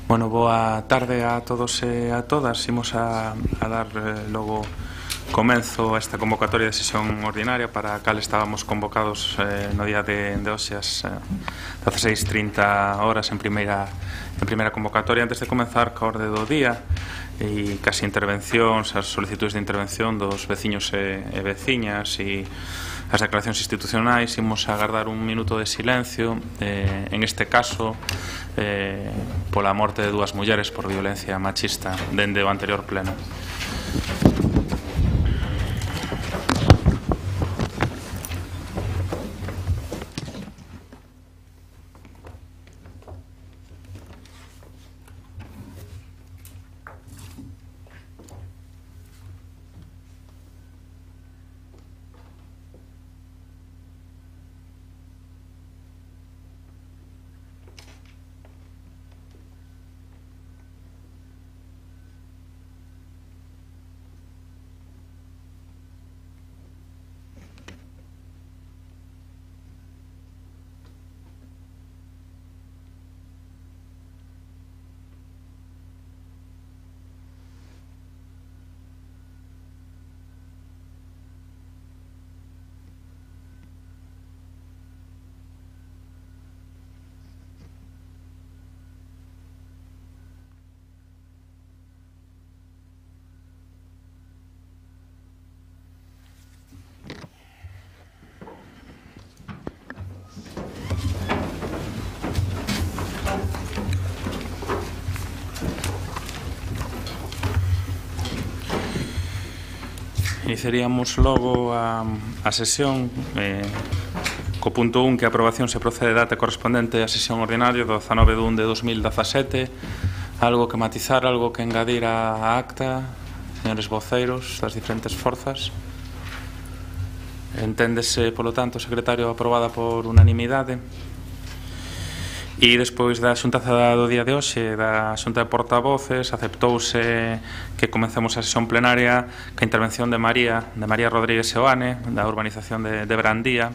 Bueno, boa tarde a todos e a todas. Imos a dar logo comenzo a esta convocatoria de sesión ordinaria para a cal estábamos convocados no día de hoxe ás 16:30 horas en primeira convocatoria. Antes de comenzar ca orde do día e cas intervencións, as solicitudes de intervención dos veciños e veciñas e as declaracións institucionais, imos a agardar un minuto de silencio, en este caso pola morte de dúas mulleres por violencia machista dende o anterior pleno. Iniciaríamos logo a sesión co punto 1, que a aprobación se procede data correspondente á sesión ordinaria do 19 de 1 de 2017. Algo que matizar, algo que engadir á acta, señores voceiros das diferentes forzas. Enténdese, polo tanto, secretario, aprobada por unanimidade. E despois da xuntanza do día de hoxe, da xunta de portavoces, aceptouse que comecemos a sesión plenaria ca intervención de María Rodríguez Seoane, da urbanización de Brandía,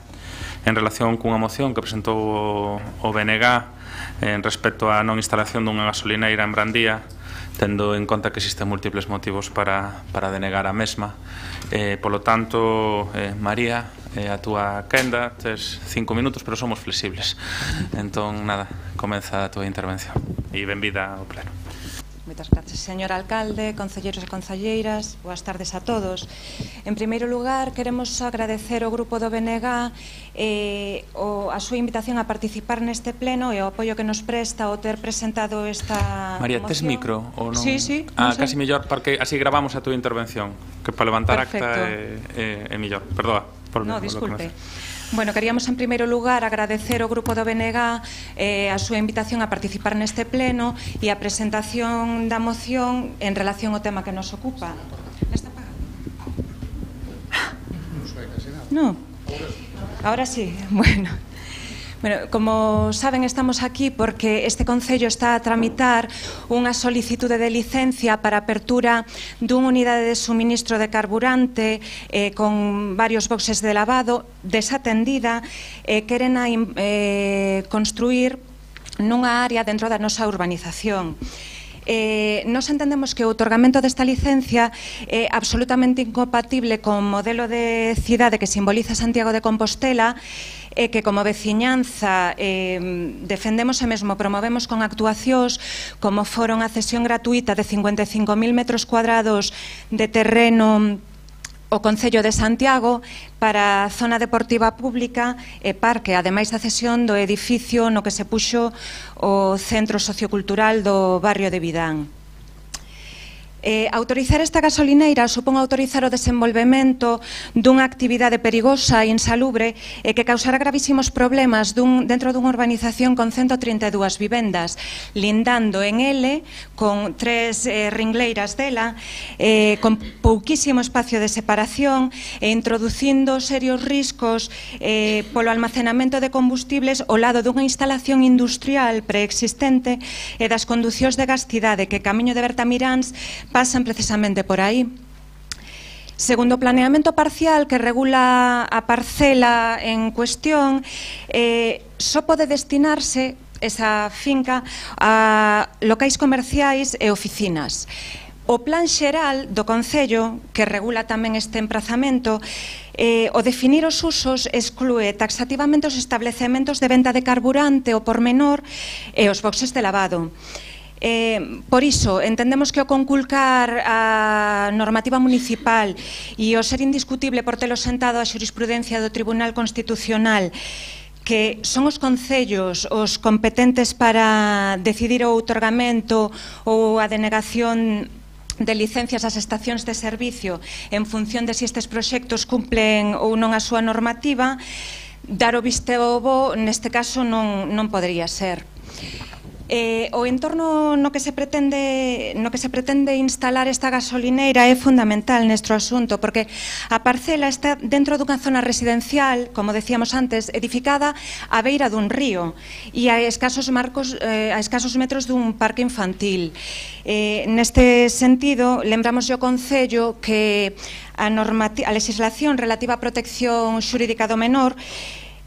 en relación cunha moción que presentou o BNG en respecto á non instalación dunha gasolineira en Brandía, tendo en conta que existen múltiples motivos para denegar a mesma. Polo tanto, María, a túa quenda, tes 5 minutos, pero somos flexibles. Entón, nada, comeza a túa intervención. E benvida ao pleno. Moitas gracias, señor alcalde, concelleiros e concelleiras, boas tardes a todos. En primeiro lugar, queremos agradecer ao grupo do BNG a súa invitación a participar neste pleno e o apoio que nos presta ao ter presentado esta María, moción. tes micro ou non? Sí. Casi mellor, porque así gravamos a túa intervención, que para levantar acta é mellor. Perdoa. No, disculpe. Bueno, queríamos en primeiro lugar agradecer ao grupo do BNG a súa invitación a participar neste pleno e a presentación da moción en relación ao tema que nos ocupa. Está apagado? No. Ahora sí. Bueno, como saben, estamos aquí porque este Concello está a tramitar unha solicitude de licencia para a apertura dunha unidade de suministro de carburante con varios boxes de lavado desatendida, queren construir nunha área dentro da nosa urbanización. Nos entendemos que o outorgamento desta licencia é absolutamente incompatible con o modelo de cidade que simboliza Santiago de Compostela e que como veciñanza defendemos e mesmo promovemos con actuacións como foron a cesión gratuita de 55.000 metros cuadrados de terreno o Concello de Santiago para a zona deportiva pública e parque, ademais da cesión do edificio no que se puxo o Centro Sociocultural do barrio de Vidán. Autorizar esta gasolineira supón autorizar o desenvolvemento dunha actividade perigosa e insalubre e que causará gravísimos problemas dentro dunha urbanización con 132 vivendas, lindando en L con 3 ringleiras dela, con pouquísimo espacio de separación e introducindo serios riscos polo almacenamento de combustibles ao lado dunha instalación industrial preexistente e das conducións de gastidade que camiño de Bertamiráns pasan precisamente por aí. Segundo o planeamento parcial que regula a parcela en cuestión, só pode destinarse esa finca a locais comerciais e oficinas. O plan xeral do Concello, que regula tamén este emprazamento, o definir os usos exclúe taxativamente os establecementos de venta de carburante ao por menor e os boxes de lavado. Por iso, entendemos que o conculcar a normativa municipal e o ser indiscutible por telo sentado a xurisprudencia do Tribunal Constitucional, que son os concellos os competentes para decidir o outorgamento ou a denegación de licencias ás estacións de servicio en función de se estes proxectos cumplen ou non a súa normativa, dar o visto bo neste caso non podería ser. O entorno no que se pretende instalar esta gasolineira é fundamental neste asunto, porque a parcela está dentro dunha zona residencial, como decíamos antes, edificada á beira dun río e a escasos metros dun parque infantil. Neste sentido, lembramos ao Concello que a legislación relativa á protección xurídica do menor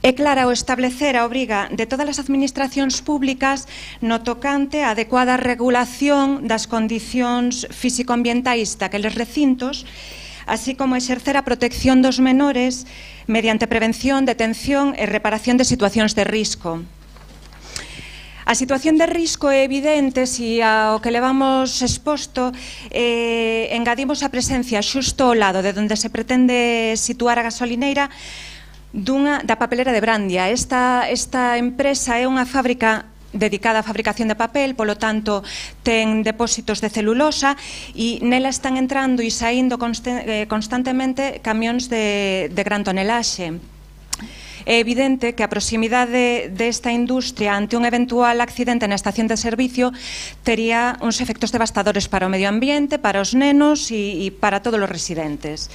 é clara ao establecer a obriga de todas as administracións públicas no tocante á adecuada regulación das condicións físico-ambientais daqueles recintos, así como exercer a protección dos menores mediante prevención, detención e reparación de situacións de risco. A situación de risco é evidente se ao que levamos exposto engadimos a presencia xusto ao lado de onde se pretende situar a gasolineira da papelera de Brandia. Esta empresa é unha fábrica dedicada á fabricación de papel, polo tanto ten depósitos de celulosa e nela están entrando e saindo constantemente camións de gran tonelaxe. É evidente que a proximidade desta industria ante un eventual accidente na estación de servicio tería uns efectos devastadores para o medio ambiente, para os nenos e para todos os residentes.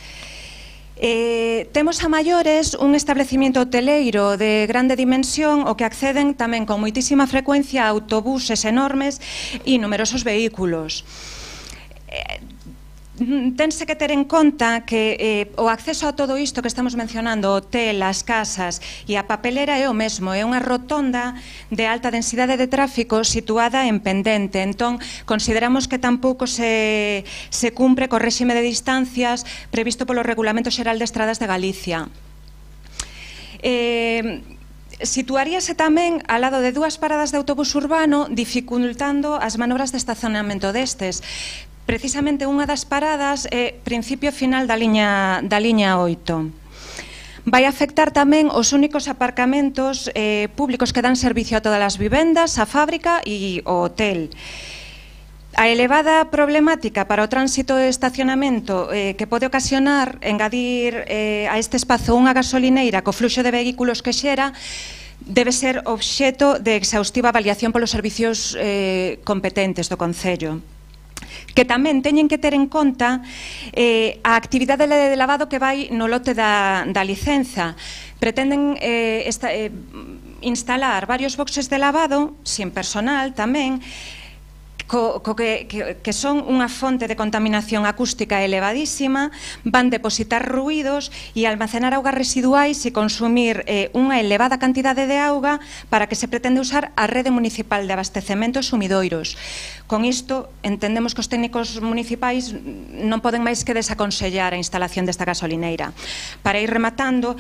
Temos a maiores un establecimiento hoteleiro de grande dimensión ao que acceden tamén con moitísima frecuencia autobuses enormes e numerosos vehículos. Tense que ter en conta que o acceso a todo isto que estamos mencionando, o hotel, as casas e a papelera é o mesmo, é unha rotonda de alta densidade de tráfico situada en pendente. Entón, consideramos que tampouco se cumpre co réxime de distancias previsto polo Regulamento Xeral de Estradas de Galicia. Situaríase tamén ao lado de dúas paradas de autobús urbano, dificultando as manobras de estacionamento destes. Precisamente unha das paradas é principio final da liña 8. Vai afectar tamén os únicos aparcamentos públicos que dan servicio a todas as vivendas, a fábrica e o hotel. A elevada problemática para o tránsito de estacionamento que pode ocasionar engadir a este espazo unha gasolineira co fluxo de vehículos que xera debe ser obxeto de exhaustiva avaliación polos servicios competentes do Concello, que tamén teñen que ter en conta a actividade de lavado que vai no lote da licenza. Pretenden instalar varios boxes de lavado, sin personal tamén, que son unha fonte de contaminación acústica elevadísima, van depositar ruídos e almacenar augas residuais e consumir unha elevada cantidade de auga para que se pretende usar a rede municipal de abastecemento e sumidoiros. Con isto, entendemos que os técnicos municipais non poden máis que desaconsellar a instalación desta gasolineira. Para ir rematando,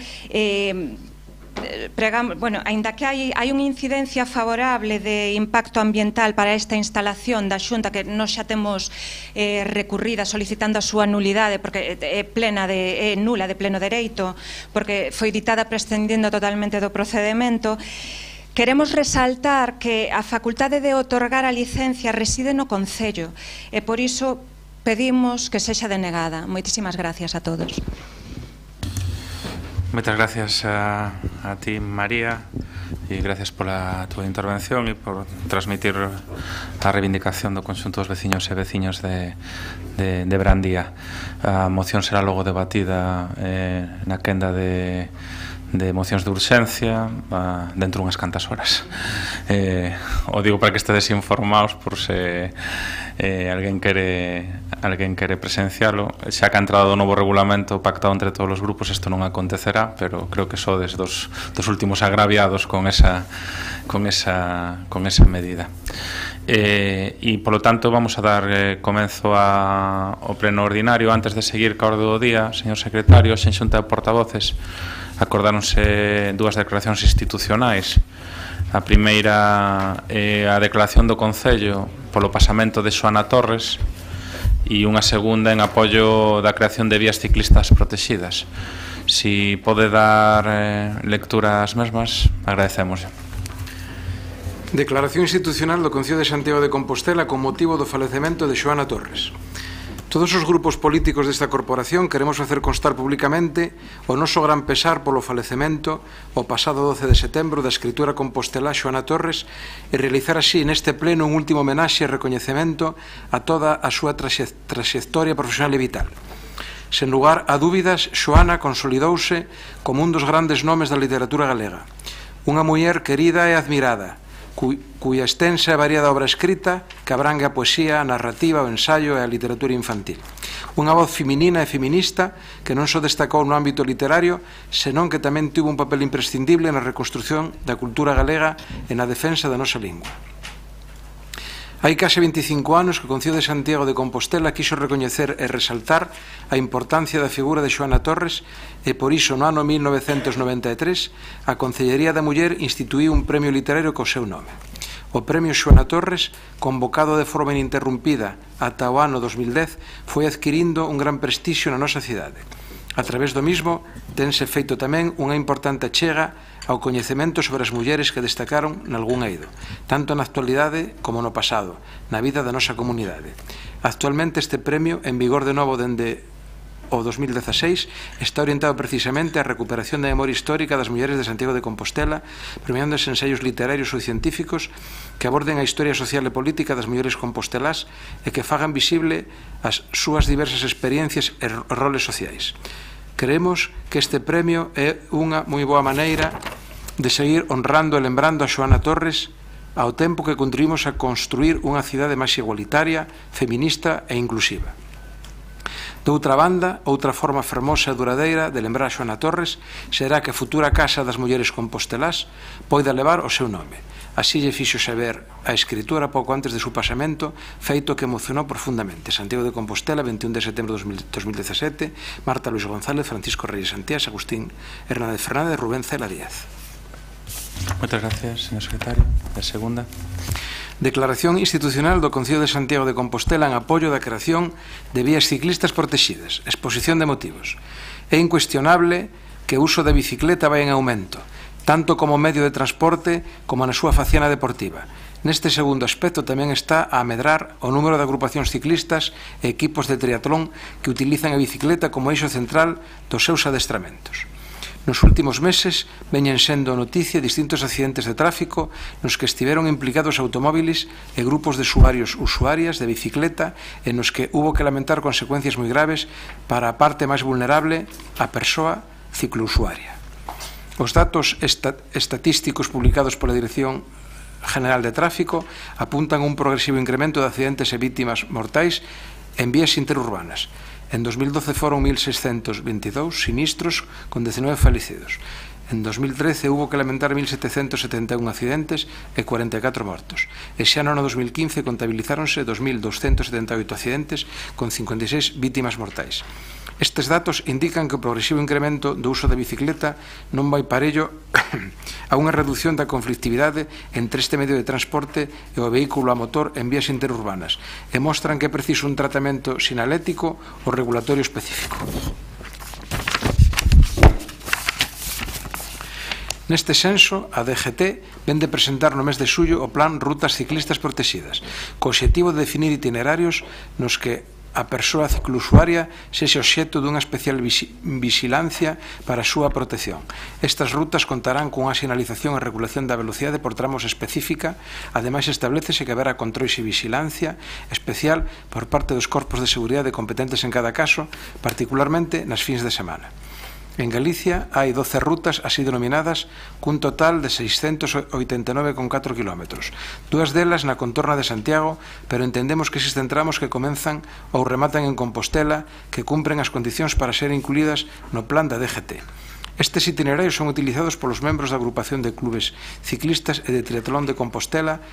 aínda que hai unha incidencia favorable de impacto ambiental para esta instalación da Xunta, que nós xa temos recurrida solicitando a súa nulidade porque é nula de pleno dereito, porque foi ditada prescindindo totalmente do procedemento, queremos resaltar que a facultade de outorgar a licencia reside no Concello e por iso pedimos que sexa denegada. Moitísimas gracias a todos. Muchas gracias a ti, María, y gracias por a túa intervención e por transmitir a reivindicación do conxunto dos veciños e veciñas de Brandía. A moción será logo debatida na quenda mocións de urxencia dentro unhas cantas horas. O digo para que estedes informados por se alguén quere presencialo. Xa que ha entrado o novo regulamento pactado entre todos os grupos, isto non acontecerá, pero creo que sodes dos últimos agraviados con esa medida. E, polo tanto, vamos a dar comenzo ao pleno ordinario. Antes de seguir ca orde do día, señor secretario, en xunta de portavoces acordáronse dúas declaracións institucionais. A primeira é a declaración do Concello polo pasamento de Xoana Torres e unha segunda en apoio da creación de vías ciclistas protegidas. Si pode dar lectura ás mesmas, agradecemos. Declaración institucional do Concello de Santiago de Compostela con motivo do falecemento de Xoana Torres. Todos os grupos políticos desta corporación queremos facer constar públicamente o noso gran pesar polo falecemento o pasado 12 de setembro da escritora compostelá Xoana Torres e realizar así neste pleno un último homenaxe e recoñecemento a toda a súa traxectoria profesional e vital. Sen lugar a dúbidas, Xoana consolidouse como un dos grandes nomes da literatura galega. Unha muller querida e admirada, cuya extensa e variada obra escrita que abrangue a poesía, a narrativa, o ensaio e a literatura infantil. Unha voz feminina e feminista que non só destacou no ámbito literario, senón que tamén tivo un papel imprescindible na reconstrución da cultura galega e na defensa da nosa lingua. Hai case 25 anos que o Concello de Santiago de Compostela quixo recoñecer e resaltar a importancia da figura de Xoana Torres e por iso no ano 1993 a Concellería da Muller instituíu un premio literario co seu nome. O premio Xoana Torres, convocado de forma ininterrumpida ata o ano 2010, foi adquirindo un gran prestixio na nosa cidade. A través do mismo, tense feito tamén unha importante achega ao coñecemento sobre as mulleres que destacaron nalgún eido, tanto na actualidade como no pasado, na vida da nosa comunidade. Actualmente este premio, en vigor de novo dende o 2016, está orientado precisamente á recuperación da memoria histórica das mulleres de Santiago de Compostela, premiando os ensaios literarios ou científicos que aborden a historia social e política das mulleres compostelás e que fagan visible as súas diversas experiencias e roles sociais. Creemos que este premio é unha moi boa maneira de seguir honrando e lembrando a Xoana Torres ao tempo que contribuímos a construir unha cidade máis igualitaria, feminista e inclusiva. Doutra banda, outra forma fermosa e duradeira de lembrar a Xoana Torres será que a futura Casa das Mulleres Compostelás poida levar o seu nome. Así lle fixo saber a escritora pouco antes de seu pasamento, feito que emocionou profundamente. Santiago de Compostela, 21 de setembro de 2017, Marta Luis González, Francisco Reyes Santías, Agustín Hernández Fernández, Rubén Cela Díaz. Moitas gracias, señor secretario. A segunda. Declaración institucional do Concello de Santiago de Compostela en apoio da creación de vías ciclistas protegidas. Exposición de motivos. É incuestionable que o uso da bicicleta vai en aumento, tanto como medio de transporte como na súa faciana deportiva. Neste segundo aspecto tamén está a medrar o número de agrupacións ciclistas e equipos de triatlón que utilizan a bicicleta como eixo central dos seus adestramentos. Nos últimos meses veñen sendo noticia distintos accidentes de tráfico nos que estiveron implicados automóviles e grupos de usuarias de bicicleta e nos que hubo que lamentar consecuencias moi graves para a parte máis vulnerable, a persoa ciclousuaria. Os datos estatísticos publicados pola Dirección General de Tráfico apuntan un progresivo incremento de accidentes e vítimas mortais en vías interurbanas. En 2012 foron 1.622 sinistros con 19 falecidos. En 2013 hubo que lamentar 1.771 accidentes e 44 mortos. E xa no ano 2015 contabilizáronse 2.278 accidentes con 56 vítimas mortais. Estes datos indican que o progresivo incremento do uso da bicicleta non vai parello a unha reducción da conflictividade entre este medio de transporte e o vehículo a motor en vías interurbanas e mostran que é preciso un tratamento sinalético ou regulatorio específico. Neste senso, a DGT vén de presentar no mes de xullo o plan Rutas Ciclistas Protegidas, co obxectivo de definir itinerarios nos que a persoa ciclousuaria sexa obxecto dunha especial vixilancia para a súa protección. Estas rutas contarán cunha sinalización e regulación da velocidade por tramos específica, ademais establecese que haberá controis e vixilancia especial por parte dos corpos de seguridade competentes en cada caso, particularmente nas fins de semana. En Galicia hai 12 rutas así denominadas cun total de 689,4 kilómetros. Dúas delas na contorna de Santiago, pero entendemos que existen tramos que comenzan ou rematan en Compostela que cumpren as condicións para ser incluídas no plan da DGT. Estes itinerarios son utilizados polos membros da agrupación de clubes ciclistas e de triatlón de Compostela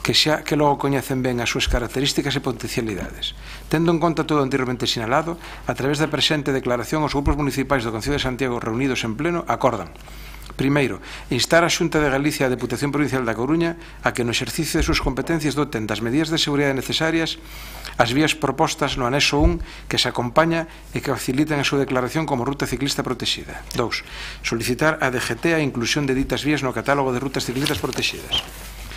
que logo coñecen ben as súas características e potencialidades. Tendo en conta todo o anteriormente sinalado, a través da presente declaración, os grupos municipais do Concello de Santiago reunidos en pleno acordan: primeiro, instar a Xunta de Galicia e a Deputación Provincial da Coruña a que no exercicio de súas competencias doten das medidas de seguridade necesarias as vías propostas no anexo 1 que se acompaña e que faciliten a súa declaración como ruta ciclista protegida. 2. Solicitar a DGT a inclusión de ditas vías no catálogo de rutas ciclistas protegidas.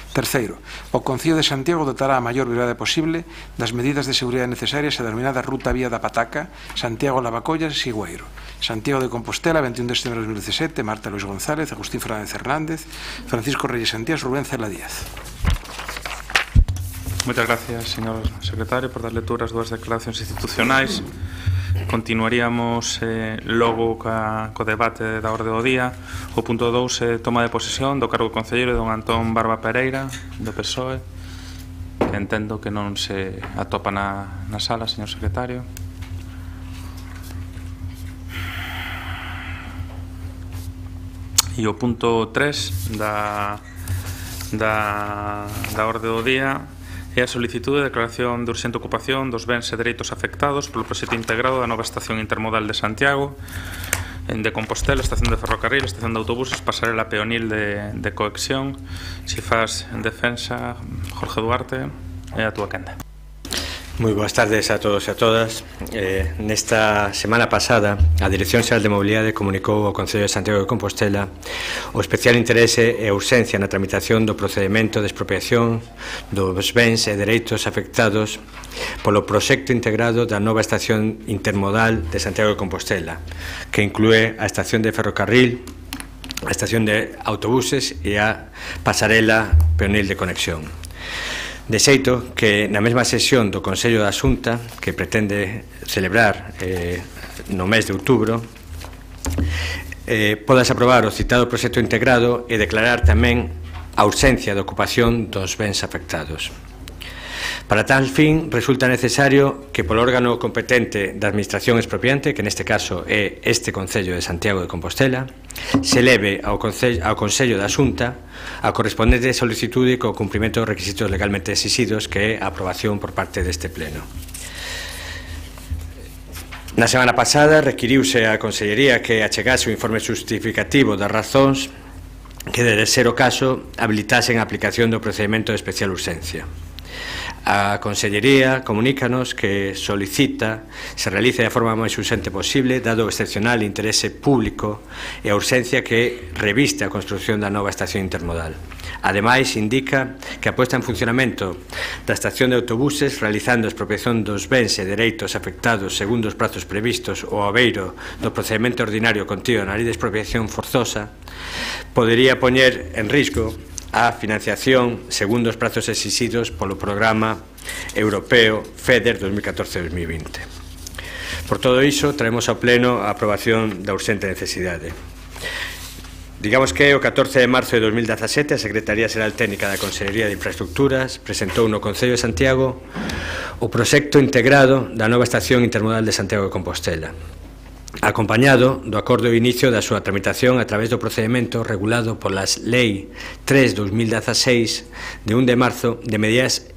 Terceiro, o Concello de Santiago dotará a maior brevidade posible das medidas de seguridade necesarias a denominada Ruta Vía da Pataca, Santiago-Lavacollas, Sigüeiro. Santiago de Compostela, 21 de setembro de 2017, Marta Luis González, Agustín Fernández Hernández, Francisco Reyes Santías, Rubén Cela Díaz. Moitas gracias, señor secretario, por dar lectura ás dúas declaracións institucionais. Continuaríamos logo co debate da orde do día. O punto 2 toma de posesión do cargo concelleiro don Antón Barba Pereira, do PSOE, que entendo que non se atopa na sala, señor secretario. E o punto 3 da orde do día é a solicitude de declaración de urxente ocupación dos bens e dereitos afectados polo proxecto integrado da nova estación intermodal de Santiago, de Compostela, estación de ferrocarril, estación de autobuses, pasarela peonil de conexión. Se faz en defensa, Jorge Duarte, é a túa quenda. Moi boas tardes a todos e a todas. Nesta semana pasada, a Dirección Xeral de Mobilidade comunicou ao Concello de Santiago de Compostela o especial interese e urxencia na tramitación do procedimento de expropiación dos bens e dereitos afectados polo proxecto integrado da nova estación intermodal de Santiago de Compostela, que inclúe a estación de ferrocarril, a estación de autobuses e a pasarela peonil de conexión. De xeito que na mesma sesión do Consello da Xunta, que pretende celebrar no mes de outubro, podas aprobar o citado proxecto integrado e declarar tamén a urxencia de ocupación dos bens afectados. Para tal fin, resulta necesario que polo órgano competente da Administración expropiante, que neste caso é este Concello de Santiago de Compostela, se leve ao Consello da Xunta a correspondente solicitude co cumprimento dos requisitos legalmente exixidos, que é a aprobación por parte deste Pleno. Na semana pasada requiriuse á Consellería que achegase o informe justificativo das razóns que, de ser o caso, habilitasen a aplicación do procedimento de especial urxencia. A Consellería comunícanos que solicita se realice da forma máis urxente posible, dado o excepcional interese público e a urxencia que reviste a construción da nova estación intermodal. Ademais, indica que a posta en funcionamento da estación de autobuses, realizando a expropiación dos bens e dereitos afectados segundo os prazos previstos ou ao beiro do procedimento ordinario contido na Lei de Expropiación Forzosa, podería poñer en risco a financiación segundo os prazos exixidos polo programa europeo FEDER 2014-2020. Por todo iso, traemos ao Pleno a aprobación da urxente necesidade. Digamos que o 14 de marzo de 2017 a Secretaría Xeral Técnica da Consellería de Infraestructuras presentou no Concello de Santiago o proxecto integrado da nova estación intermodal de Santiago de Compostela, acompañado do acordo de inicio da súa tramitación a través do procedimento regulado polas Lei 3/2016 de 1 de marzo de medidas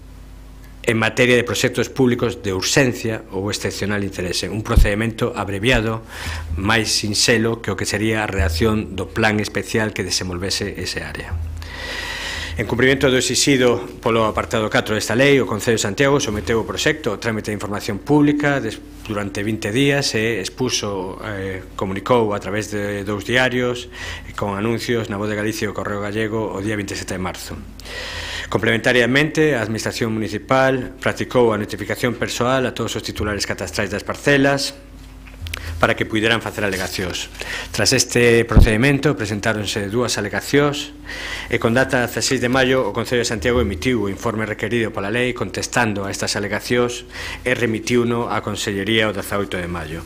en materia de proxectos públicos de urxencia ou excepcional interese, un procedimento abreviado máis sinxelo que o que sería a redacción do plan especial que desenvolvese ese área. En cumprimento do exixido polo apartado 4 desta lei, o Concello de Santiago someteu o proxecto ao trámite de información pública durante 20 días e comunicou a través de 2 diarios con anuncios na Voz de Galicia e o Correo Gallego o día 27 de marzo. Complementariamente, a Administración Municipal practicou a notificación persoal a todos os titulares catastrais das parcelas para que puideran facer alegacións. Tras este procedimento, presentáronse 2 alegacións e con data 16 de maio o Concello de Santiago emitiu o informe requerido pola lei contestando a estas alegacións e remitiuno á Consellería o 18 de maio.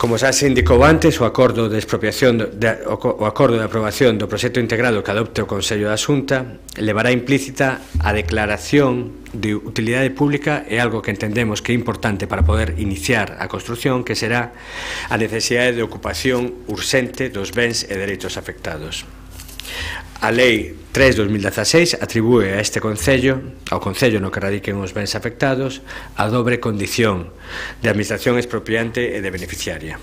Como xa se indicou antes, o acordo de expropiación o acordo de aprobación do proxecto integrado que adopte o Consello da Xunta levará implícita a declaración de utilidade pública e algo que entendemos que é importante para poder iniciar a construción, que será a necesidade de ocupación urxente dos bens e dereitos afectados. A Lei 3/2016 atribúe a este Concello, ao Concello no que radiquen os bens afectados, a dobre condición de administración expropiante e de beneficiaria.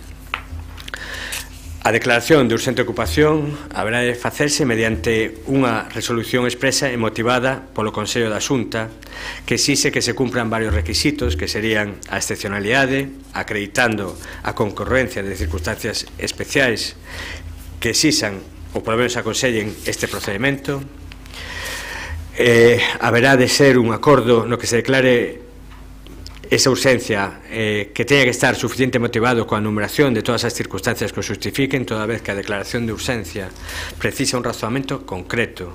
A declaración de urxente ocupación haberá de facerse mediante unha resolución expresa e motivada polo Consello da Xunta que exixe que se cumpran varios requisitos que serían a excepcionalidade, acreditando a concorrencia de circunstancias especiais que exixan ou polo menos aconsellen este procedimento. Haberá de ser un acordo no que se declare esa urxencia que teña que estar suficiente motivado coa numeración de todas as circunstancias que o justifiquen, toda vez que a declaración de urxencia precisa un razonamento concreto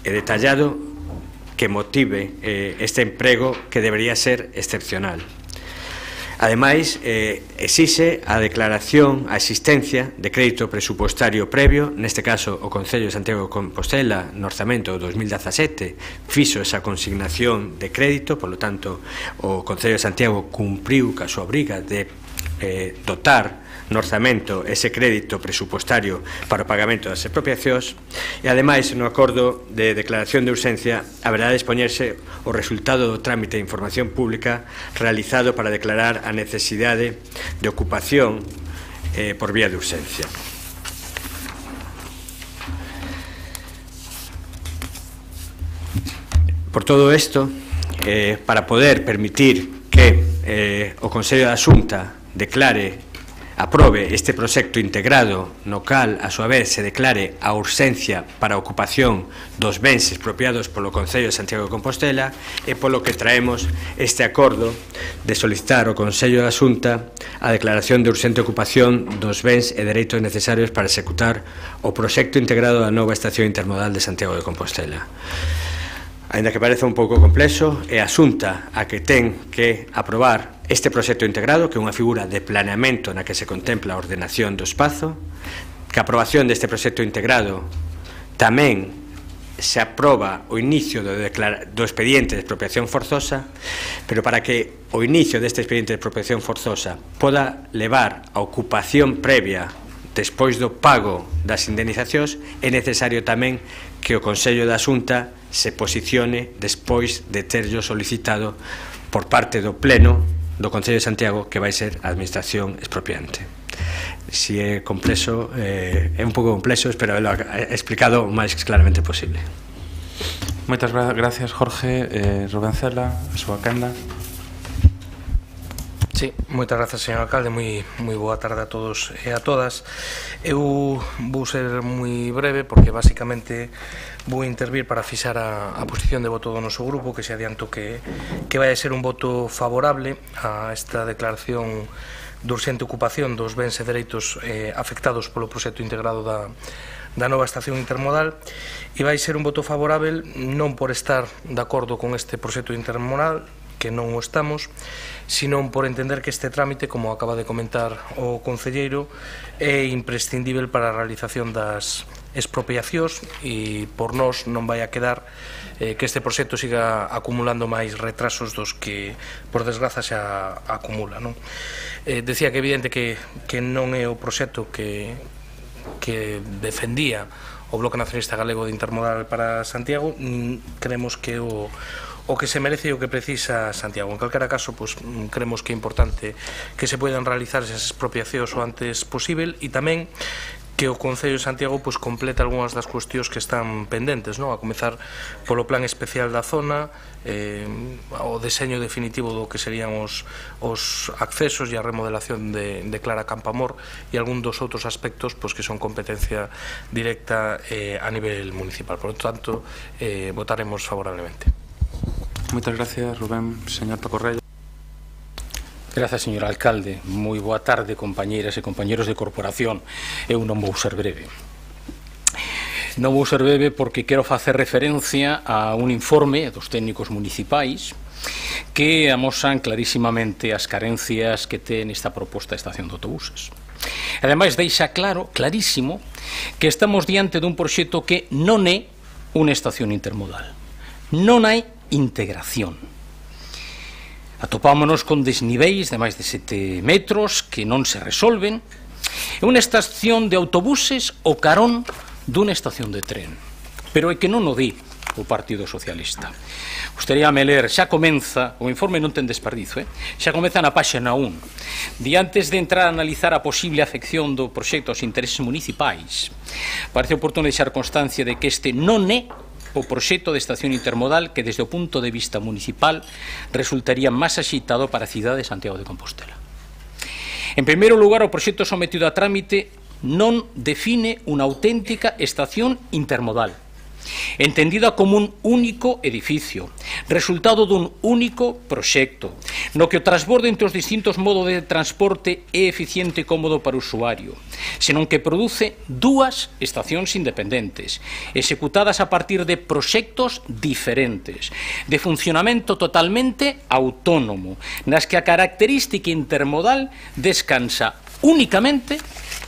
e detallado que motive este emprego que debería ser excepcional. Ademais, exixe a declaración, a existencia de crédito presupostario previo, neste caso o Concello de Santiago de Compostela no orzamento do 2017 fixo esa consignación de crédito, polo tanto o Concello de Santiago cumpriu ca súa obriga de dotar no orzamento ese crédito presupostario para o pagamento das expropiacións e, ademais, no acordo de declaración de urxencia haberá de expoñerse o resultado do trámite de información pública realizado para declarar a necesidade de ocupación por vía de urxencia. Por todo isto, para poder permitir que o Consello da Xunta aprobe este proxecto integrado no cal, a súa vez, se declare a urxencia para a ocupación dos bens expropiados polo Concello de Santiago de Compostela e polo que traemos este acordo de solicitar ao Consello da Xunta a declaración de urxente ocupación dos bens e dereitos necesarios para executar o proxecto integrado da nova estación intermodal de Santiago de Compostela. Ainda que pareza un pouco complexo, é a Xunta a que ten que aprobar este proxecto integrado, que é unha figura de planeamento na que se contempla a ordenación do espazo, que a aprobación deste proxecto integrado tamén se aproba o inicio do expediente de expropiación forzosa, pero para que o inicio deste expediente de expropiación forzosa poda levar a ocupación previa despois do pago das indemnizacións, é necesario tamén que o Consello da Xunta se posicione despois de terllo solicitado por parte do Pleno do Concello de Santiago, que vai ser a Administración expropiante. Si é complexo, é un pouco complexo, espero haberlo explicado o máis claramente posible. Moitas gracias, Jorge. Rubén Cela, a súa quenda. Sí, moitas grazas, señor alcalde, moi boa tarde a todos e a todas. Eu vou ser moi breve porque basicamente vou intervir para fixar a posición de voto do noso grupo, que se adianto que vai a ser un voto favorable a esta declaración de urxente ocupación dos bens e dereitos afectados polo proxecto integrado da nova estación intermodal, e vai ser un voto favorable non por estar de acordo con este proxecto intermodal, que non o estamos, sino por entender que este trámite, como acaba de comentar o concelleiro, é imprescindível para a realización das expropiacións e por nós non vai a quedar que este proxecto siga acumulando máis retrasos dos que, por desgraza, xa acumula. Decía que é evidente que non é o proxecto que defendía o Bloque Nacionalista Galego de Intermodal para Santiago. Creemos que o que se merece e o que precisa Santiago. En calquera caso, creemos que é importante que se poidan realizar esas expropiacións o antes posible e tamén que o Concello de Santiago completa algunhas das cuestións que están pendentes, a comezar polo plan especial da zona, o deseño definitivo do que serían os accesos e a remodelación de Clara Campoamor e algún dos outros aspectos que son competencia directa a nivel municipal. Por lo tanto, votaremos favorablemente. Moitas gracias, Rubén. Señor Paco Reyes. Gracias, señor alcalde. Moi boa tarde, compañeiras e compañeros de corporación. Eu non vou ser breve. Non vou ser breve porque quero facer referencia a un informe dos técnicos municipais que amosan clarísimamente as carencias que ten esta proposta de estación de autobuses. Ademais, deixa claro, clarísimo, que estamos diante dun proxecto que non é unha estación intermodal. Non hai integración. Atopámonos con desniveis de máis de 7 metros que non se resolven. É unha estación de autobuses o carón dunha estación de tren. Pero é que non o di o Partido Socialista. Gustaríame ler, xa comeza, o informe non ten desperdizo, xa comeza na páxina 1. Antes de entrar a analizar a posible afección do proxecto aos intereses municipais, parece oportuno deixar constancia de que este non é o proxecto de estación intermodal que desde o punto de vista municipal resultaría máis axitado para a cidade de Santiago de Compostela. En primeiro lugar, o proxecto sometido a trámite non define unha auténtica estación intermodal, entendida como un único edificio, resultado dun único proxecto, no que o transborde entre os distintos modos de transporte é eficiente e cómodo para o usuario, senón que produce dúas estacións independentes, executadas a partir de proxectos diferentes, de funcionamento totalmente autónomo, nas que a característica intermodal descansa únicamente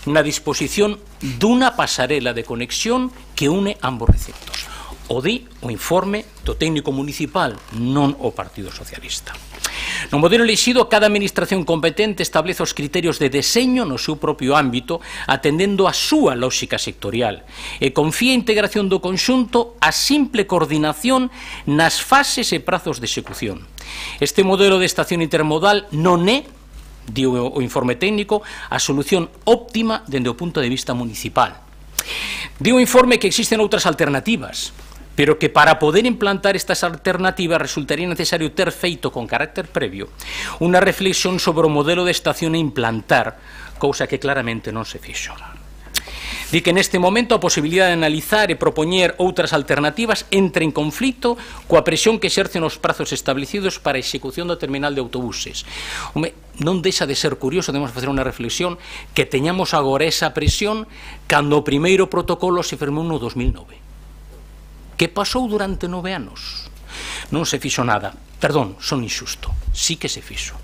na disposición dunha pasarela de conexión que une ambos recintos. O di o informe do técnico municipal, non o Partido Socialista. No modelo elixido, cada administración competente establece os criterios de deseño no seu propio ámbito, atendendo a súa lógica sectorial, e confía a integración do conxunto a simple coordinación nas fases e prazos de execución. Este modelo de estación intermodal non é, di o informe técnico, a solución óptima dende o punto de vista municipal. Di o informe que existen outras alternativas, pero que para poder implantar estas alternativas resultaría necesario ter feito con carácter previo unha reflexión sobre o modelo de estación a implantar, cousa que claramente non se fixo. Di que neste momento a posibilidade de analizar e propoñer outras alternativas entra en conflito coa presión que exercen os prazos establecidos para a execución do terminal de autobuses. Non deixa de ser curioso, debemos facer unha reflexión, que teñamos agora esa presión cando o primeiro protocolo se firmou no 2009. Que pasou durante 9 anos? Non se fixo nada. Perdón, son injusto. Sí que se fixo.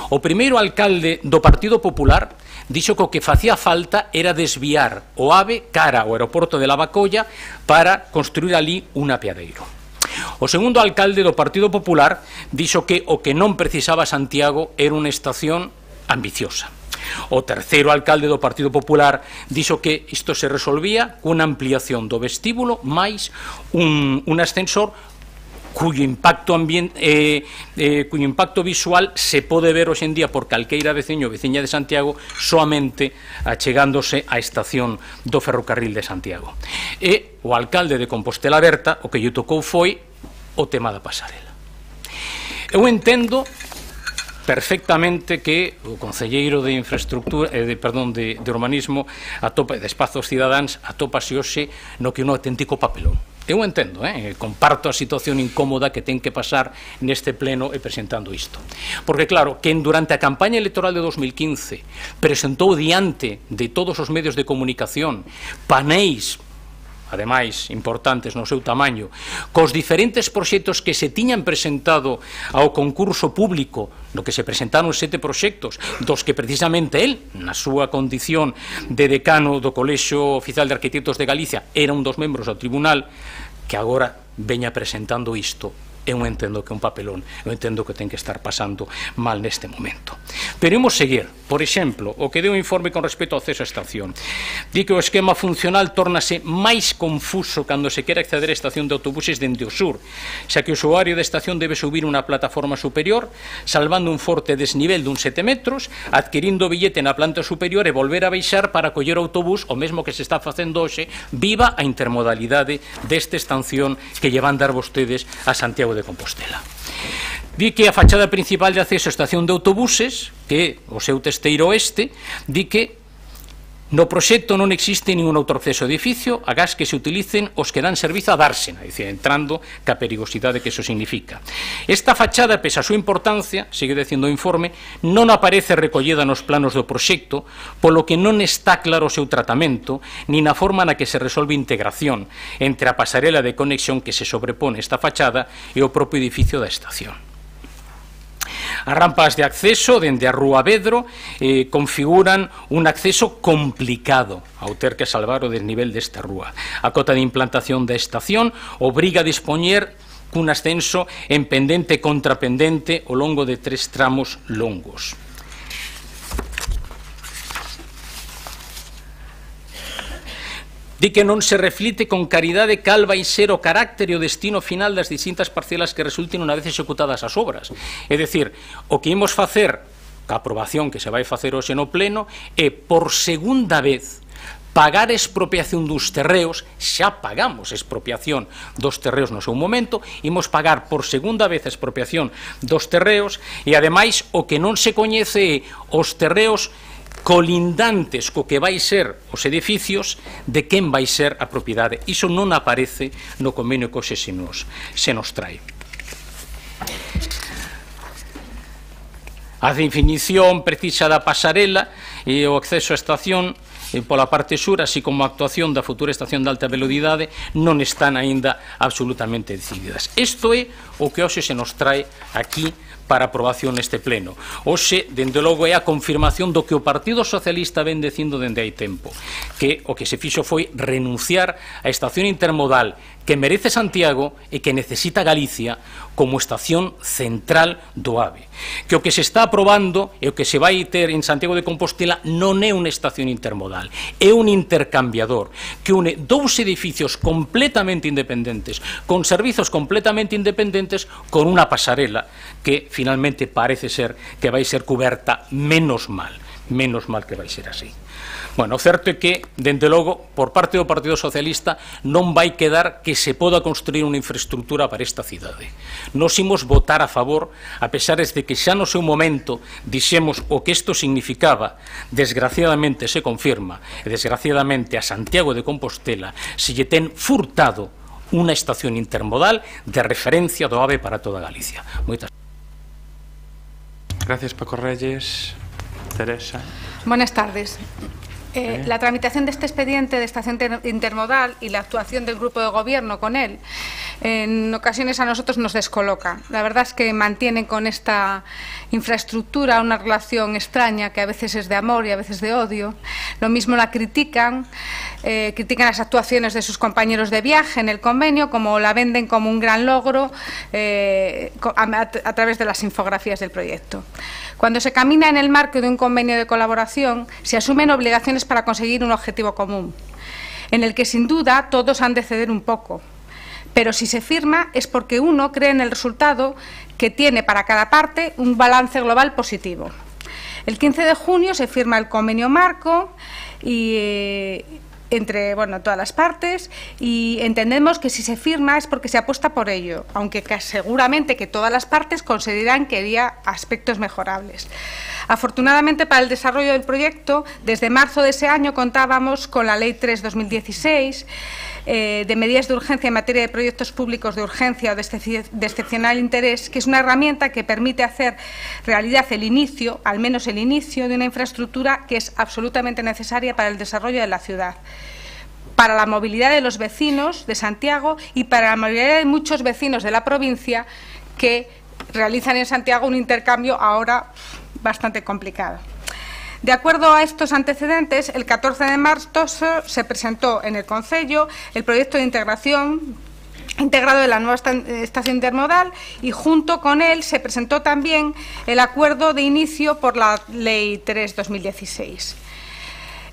O primeiro alcalde do Partido Popular dixo que o que facía falta era desviar o AVE cara ao aeroporto de Lavacolla para construir ali un apeadeiro. O segundo alcalde do Partido Popular dixo que o que non precisaba Santiago era unha estación ambiciosa. O terceiro alcalde do Partido Popular dixo que isto se resolvía cunha ampliación do vestíbulo máis un ascensor cuyo impacto visual se pode ver hoxe en día por calqueira veciño ou veciña de Santiago soamente achegándose á estación do ferrocarril de Santiago. E o alcalde de Compostela Berta o que lle tocou foi o tema da pasarela. Eu entendo perfectamente que o concelleiro de infraestructura, de urbanismo de espazos cidadáns atópase hoxe no que é un auténtico papelón. Eu entendo, comparto a situación incómoda que ten que pasar neste pleno e presentando isto. Porque claro, quen durante a campaña electoral de 2015 presentou diante de todos os medios de comunicación paneis, ademais importantes no seu tamaño, cos diferentes proxectos que se tiñan presentado ao concurso público, no que se presentaron 7 proxectos, dos que precisamente el, na súa condición de decano do Colexio Oficial de Arquitectos de Galicia, era un dos membros do tribunal, que agora veña presentando isto. Eu entendo que é un papelón, eu entendo que ten que estar pasando mal neste momento. Pero imos seguir. Por exemplo, o que deu o informe con respecto ao acceso á estación. Di que o esquema funcional tórnase máis confuso cando se quere acceder á estación de autobuses dende o sur, xa que o usuario da estación debe subir unha plataforma superior, salvando un forte desnivel dun 7 metros, adquirindo o billete na planta superior e volver a baixar para coller o autobús, o mesmo que se está facendo hoxe, viva a intermodalidade desta estación que lle van dar vostedes a Santiago de Compostela. Di que a fachada principal de acceso á estación de autobuses, que o seu testeiro oeste, di que no proxecto non existe ningún outro acceso ao edificio, agás que se utilicen os que dan servizo a dársena, dicir, entrando ca perigosidade que eso significa. Esta fachada, pese a súa importancia, sigue dicindo o informe, non aparece recollida nos planos do proxecto, polo que non está claro o seu tratamento, ni na forma na que se resolve a integración entre a pasarela de conexión que se sobrepone esta fachada e o propio edificio da estación. As rampas de acceso dende a Rúa Vedro configuran un acceso complicado ao ter que salvar o desnivel desta rúa. A cota de implantación da estación obriga a dispoñer cun ascenso en pendente e contrapendente ao longo de 3 tramos longos. Di que non se reflite con caridade cal vai ser o carácter e o destino final das distintas parcelas que resulten unha vez executadas as obras. É dicir, o que imos facer, ca aprobación que se vai facer hoxe no pleno, é por segunda vez pagar a expropiación dos terreos. Xa pagamos a expropiación dos terreos no seu momento, imos pagar por segunda vez a expropiación dos terreos e, ademais, o que non se coñece é os terreos colindantes co que vai ser os edificios, de quen vai ser a propiedade. Iso non aparece no convenio que hoxe se nos trae. A definición precisa da pasarela e o acceso á estación pola parte sur, así como a actuación da futura estación de alta velocidade, non están aínda absolutamente decididas. Isto é o que hoxe se nos trae aquí para aprobación neste pleno. Hoxe, dende logo, é a confirmación do que o Partido Socialista ven dicindo dende hai tempo, que o que se fixo foi renunciar á estación intermodal que merece Santiago e que necesita Galicia como estación central do AVE. Que o que se está aprobando e o que se vai ter en Santiago de Compostela non é unha estación intermodal, é un intercambiador que une dous edificios completamente independentes, con servizos completamente independentes, con unha pasarela que finalmente parece ser que vai ser cuberta menos mal que vai ser así. Bueno, o certo é que, dende logo, por parte do Partido Socialista non vai quedar que se poda construir unha infraestructura para esta cidade. Nos imos votar a favor, a pesar de que xa no seu momento dixemos o que isto significaba. Desgraciadamente se confirma, e desgraciadamente a Santiago de Compostela se lle ten furtado unha estación intermodal de referencia do AVE para toda Galicia. Moitas gracias, Paco Reyes. Teresa. Buenas tardes. La tramitación de este expediente de estación intermodal y la actuación del grupo de gobierno con él en ocasiones a nosotros nos descoloca. La verdad es que mantienen con esta infraestructura una relación extraña que a veces es de amor y a veces de odio. Lo mismo la critican las actuaciones de sus compañeros de viaje en el convenio, como la venden como un gran logro a través de las infografías del proyecto. Cuando se camina en el marco de un convenio de colaboración, se asumen obligaciones para conseguir un objetivo común, en el que sin duda todos han de ceder un poco. Pero si se firma es porque uno cree en el resultado que tiene para cada parte un balance global positivo. El 15 de junio se firma el convenio marco entre todas las partes, y entendemos que si se firma es porque se apuesta por ello, aunque seguramente que todas las partes consideran que había aspectos mejorables. Afortunadamente para el desarrollo del proyecto, desde marzo de ese año contábamos con la Ley 3/2016 de medidas de urgencia en materia de proyectos públicos de urgencia o de excepcional interés, que es una herramienta que permite hacer realidad el inicio, al menos el inicio, de una infraestructura que es absolutamente necesaria para el desarrollo de la ciudad, para la movilidad de los vecinos de Santiago y para la movilidad de muchos vecinos de la provincia que realizan en Santiago un intercambio ahora bastante complicado. De acuerdo a estos antecedentes, el 14 de marzo se presentó en el Concello el proyecto de integración integrado de la nueva estación intermodal, y junto con él se presentó también el acuerdo de inicio por la Ley 3/2016.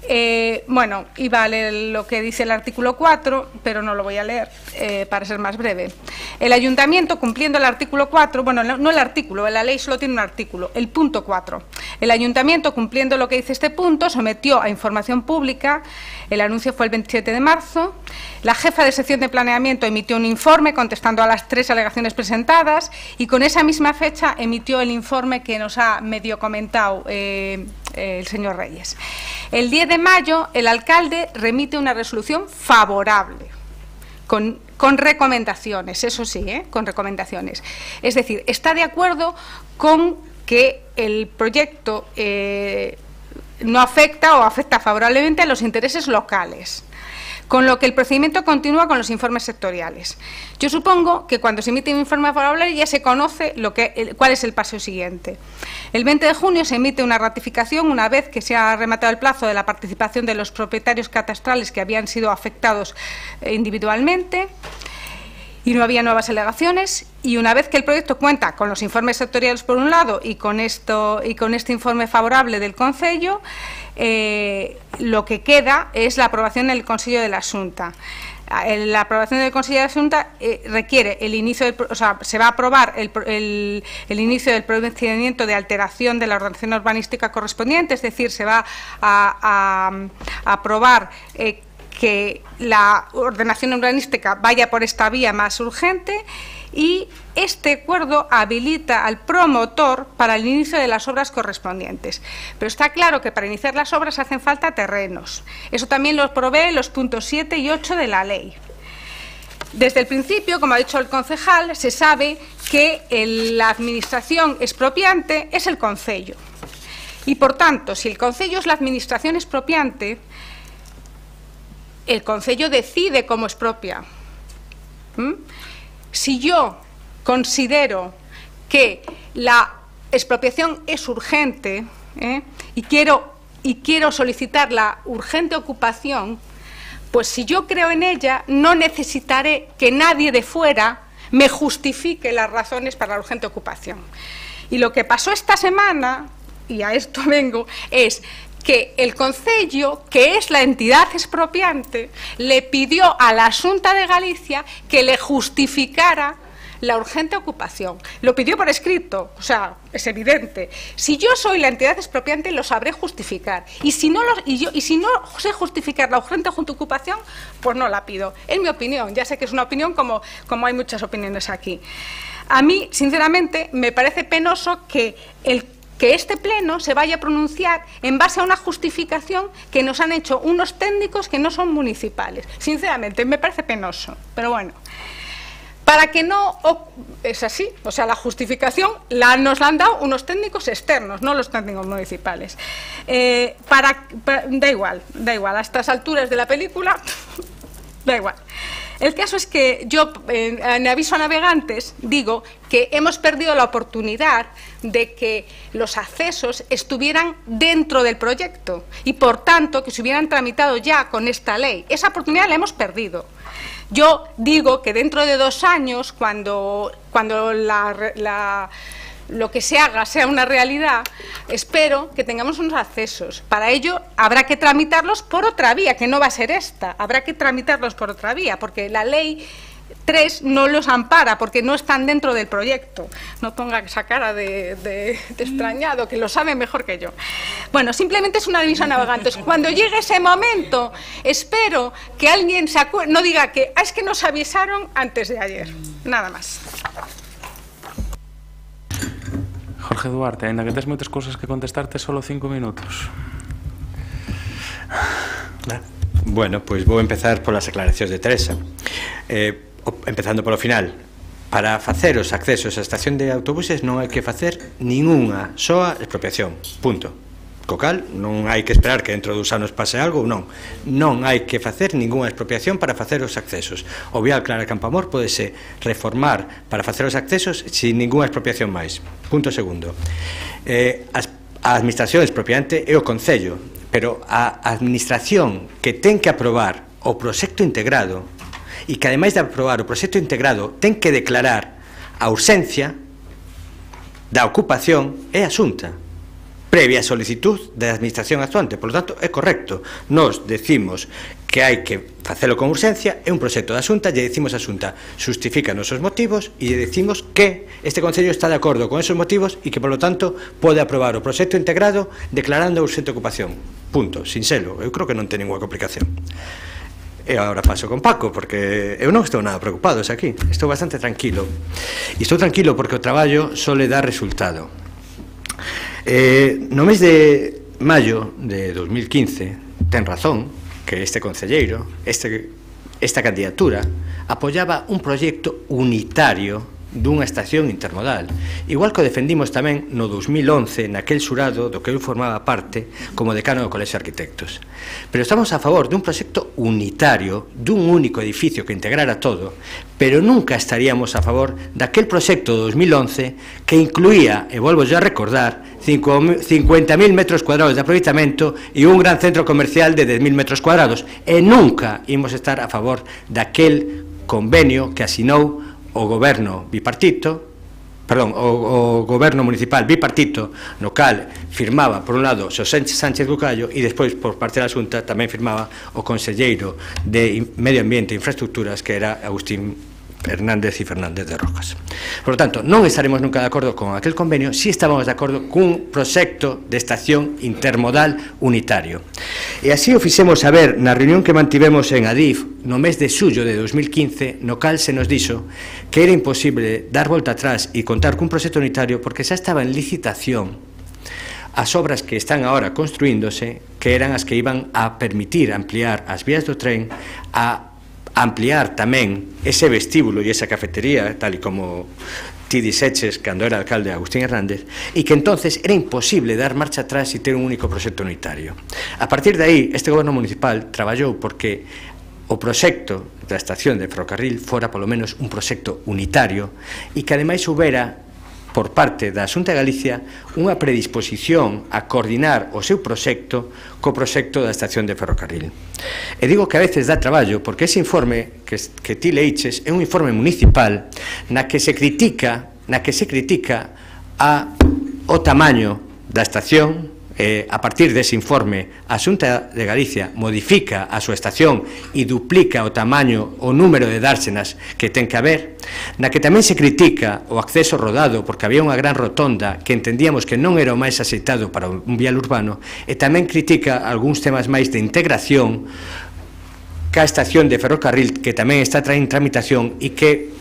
Iba a leer lo que dice el artículo 4, pero no lo voy a leer para ser más breve. El Ayuntamiento, cumpliendo el artículo 4, no el artículo, la ley solo tiene un artículo, el punto 4. El Ayuntamiento, cumpliendo lo que dice este punto, sometió a información pública, el anuncio fue el 27 de marzo, la jefa de sección de planeamiento emitió un informe contestando a las 3 alegaciones presentadas, y con esa misma fecha emitió el informe que nos ha medio comentado el señor Reyes. El 10 de mayo el alcalde remite una resolución favorable, con recomendaciones, eso sí, con recomendaciones. Es decir, está de acuerdo con que el proyecto no afecta o afecta favorablemente a los intereses locales. con lo que el procedimiento continúa con los informes sectoriales. Yo supongo que cuando se emite un informe favorable ya se conoce cuál es el paso siguiente. El 20 de junio se emite una ratificación una vez que se ha rematado el plazo de la participación de los propietarios catastrales que habían sido afectados individualmente y no había nuevas alegaciones, y una vez que el proyecto cuenta con los informes sectoriales por un lado y con este informe favorable del Concello, lo que queda es la aprobación del Consello de la Xunta. La aprobación del Consello de la Xunta requiere el inicio, se va a aprobar el inicio del procedimiento de alteración de la ordenación urbanística correspondiente, es decir, se va a aprobar que la ordenación urbanística vaya por esta vía más urgente, y este acuerdo habilita al promotor para el inicio de las obras correspondientes. Pero está claro que para iniciar las obras hacen falta terrenos. Eso también lo provee los puntos 7 y 8 de la ley. Desde el principio, como ha dicho el concejal, se sabe que la administración expropiante es el concello. Y, por tanto, si el concello es la administración expropiante, el concello decide cómo expropia. Si yo considero que la expropiación es urgente y quiero solicitar la urgente ocupación, pues si yo creo en ella, no necesitaré que nadie de fuera me justifique las razones para la urgente ocupación. Y lo que pasó esta semana, y a esto vengo, es que el Concello, que es la entidad expropiante, le pidió a la Xunta de Galicia que le justificara la urgente ocupación. Lo pidió por escrito, o sea, es evidente. Si yo soy la entidad expropiante, lo sabré justificar. Y si no sé justificar la urgente ocupación, pues no la pido. Es mi opinión, ya sé que es una opinión como hay muchas opiniones aquí. A mí, sinceramente, me parece penoso que este pleno se vaya a pronunciar en base a una justificación que nos han hecho unos técnicos que no son municipales. Sinceramente, me parece penoso, pero bueno. Para que no... Es así, o sea, la justificación nos la han dado unos técnicos externos, no los técnicos municipales. Da igual, a estas alturas de la película, da igual. El caso es que yo, en aviso a navegantes, digo que hemos perdido la oportunidad de que los accesos estuvieran dentro del proyecto y, por tanto, que se hubieran tramitado ya con esta ley. Esa oportunidad la hemos perdido. Yo digo que dentro de 2 años, cuando lo que se haga sea una realidad, espero que tengamos unos accesos. Para ello habrá que tramitarlos por otra vía, que no va a ser esta. Habrá que tramitarlos por otra vía, porque la ley 3 no los ampara, porque no están dentro del proyecto. No ponga esa cara de extrañado, que lo sabe mejor que yo. Bueno, simplemente es un aviso a navegantes. Cuando llegue ese momento, espero que alguien se acuerde, no diga que es que nos avisaron antes de ayer. Nada más. Jorge Duarte, ainda que tes moitas cousas que contestarte, solo 5 minutos. Bueno, pois vou empezar polas aclaracións de Teresa. Empezando polo final. Para facer os accesos á estación de autobuses non hai que facer ningunha soa expropiación. Punto. Co cal, non hai que esperar que dentro de 2 anos pase algo ou non. Non hai que facer ningunha expropiación para facer os accesos. O vial Clara Campoamor pódese reformar para facer os accesos sin ningunha expropiación máis. Punto segundo. A administración expropiante é o Concello, pero a administración que ten que aprobar o proxecto integrado e que, ademais de aprobar o proxecto integrado, ten que declarar a ausencia da ocupación é a Xunta, previa solicitud da administración actuante. Por lo tanto, é correcto. Nos decimos que hai que facelo con urxencia, é un proxecto da Xunta, lle decimos a Xunta, justifícanos os motivos e lle decimos que este Concello está de acordo con esos motivos e que, por lo tanto, pode aprobar o proxecto integrado declarando a urxente ocupación. Punto, sin selo. Eu creo que non ten ninguna complicación. E agora paso con Paco, porque eu non estou nada preocupado aquí. Estou bastante tranquilo. E estou tranquilo porque o traballo sole dar resultado. No mes de maio de 2015 ten razón que este concelleiro, esta candidatura apoyaba un proxecto unitario dunha estación intermodal, igual que o defendimos tamén no 2011 naquel xurado do que eu formaba parte como decano do Colexio de Arquitectos. Pero estamos a favor dun proxecto unitario, dun único edificio que integrara todo, pero nunca estaríamos a favor daquel proxecto do 2011 que incluía, e volvo a recordar, 50.000 metros cuadrados de aproveitamento e un gran centro comercial de 10.000 metros cuadrados, e nunca imos estar a favor daquel convenio que asinou o goberno bipartito, perdón, o goberno municipal bipartito, no cal firmaba, por un lado, Xosé Sánchez Bucallo, e despois, por parte da Xunta, tamén firmaba o conselleiro de Medio Ambiente e Infraestructuras, que era Agustín Hernández y Fernández de Rojas. Por lo tanto, non estaremos nunca de acordo con aquel convenio, si estábamos de acordo cun proxecto de estación intermodal unitario. E así o fixemos saber na reunión que mantivemos en Adif no mes de xullo de 2015, no cal se nos dixo que era imposible dar volta atrás e contar cun proxecto unitario porque xa estaba en licitación as obras que están agora construíndose, que eran as que iban a permitir ampliar as vías do tren, a ampliar tamén ese vestíbulo e esa cafetería, tal e como ti dixeches cando era alcalde Agustín Hernández, e que entonces era imposible dar marcha atrás e ter un único proxecto unitario. A partir de aí, este goberno municipal traballou porque o proxecto da estación de ferrocarril fora polo menos un proxecto unitario e que ademais houbera por parte da Xunta de Galicia unha predisposición a coordinar o seu proxecto co proxecto da estación de ferrocarril. E digo que a veces dá traballo porque ese informe que ti leiches é un informe municipal na que se critica o tamaño da estación. A partir dese informe, a Xunta de Galicia modifica a súa estación e duplica o tamaño, o número de dársenas que ten que haber, na que tamén se critica o acceso rodado porque había unha gran rotonda que entendíamos que non era o máis axeitado para un vial urbano, e tamén critica algúns temas máis de integración ca estación de ferrocarril que tamén está en tramitación e que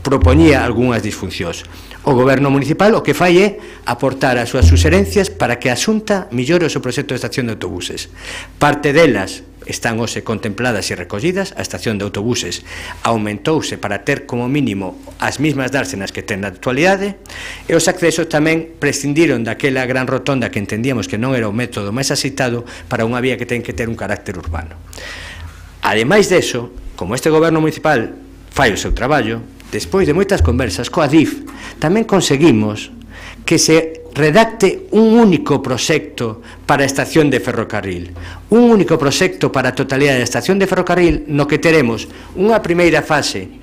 propoñía algunhas disfuncións. O goberno municipal o que fai é aportar as súas suxerencias para que a Xunta millore o seu proxecto de estación de autobuses. Parte delas están hoxe contempladas e recollidas. A estación de autobuses aumentouse para ter como mínimo as mismas dársenas que ten na actualidade, e os accesos tamén prescindiron daquela gran rotonda que entendíamos que non era o método máis axeitado para unha vía que ten que ter un carácter urbano. Ademais deso, como este goberno municipal fai o seu traballo, despois de moitas conversas coa DIF, tamén conseguimos que se redacte un único proxecto para a estación de ferrocarril, un único proxecto para a totalidade da estación de ferrocarril, no que teremos unha primeira fase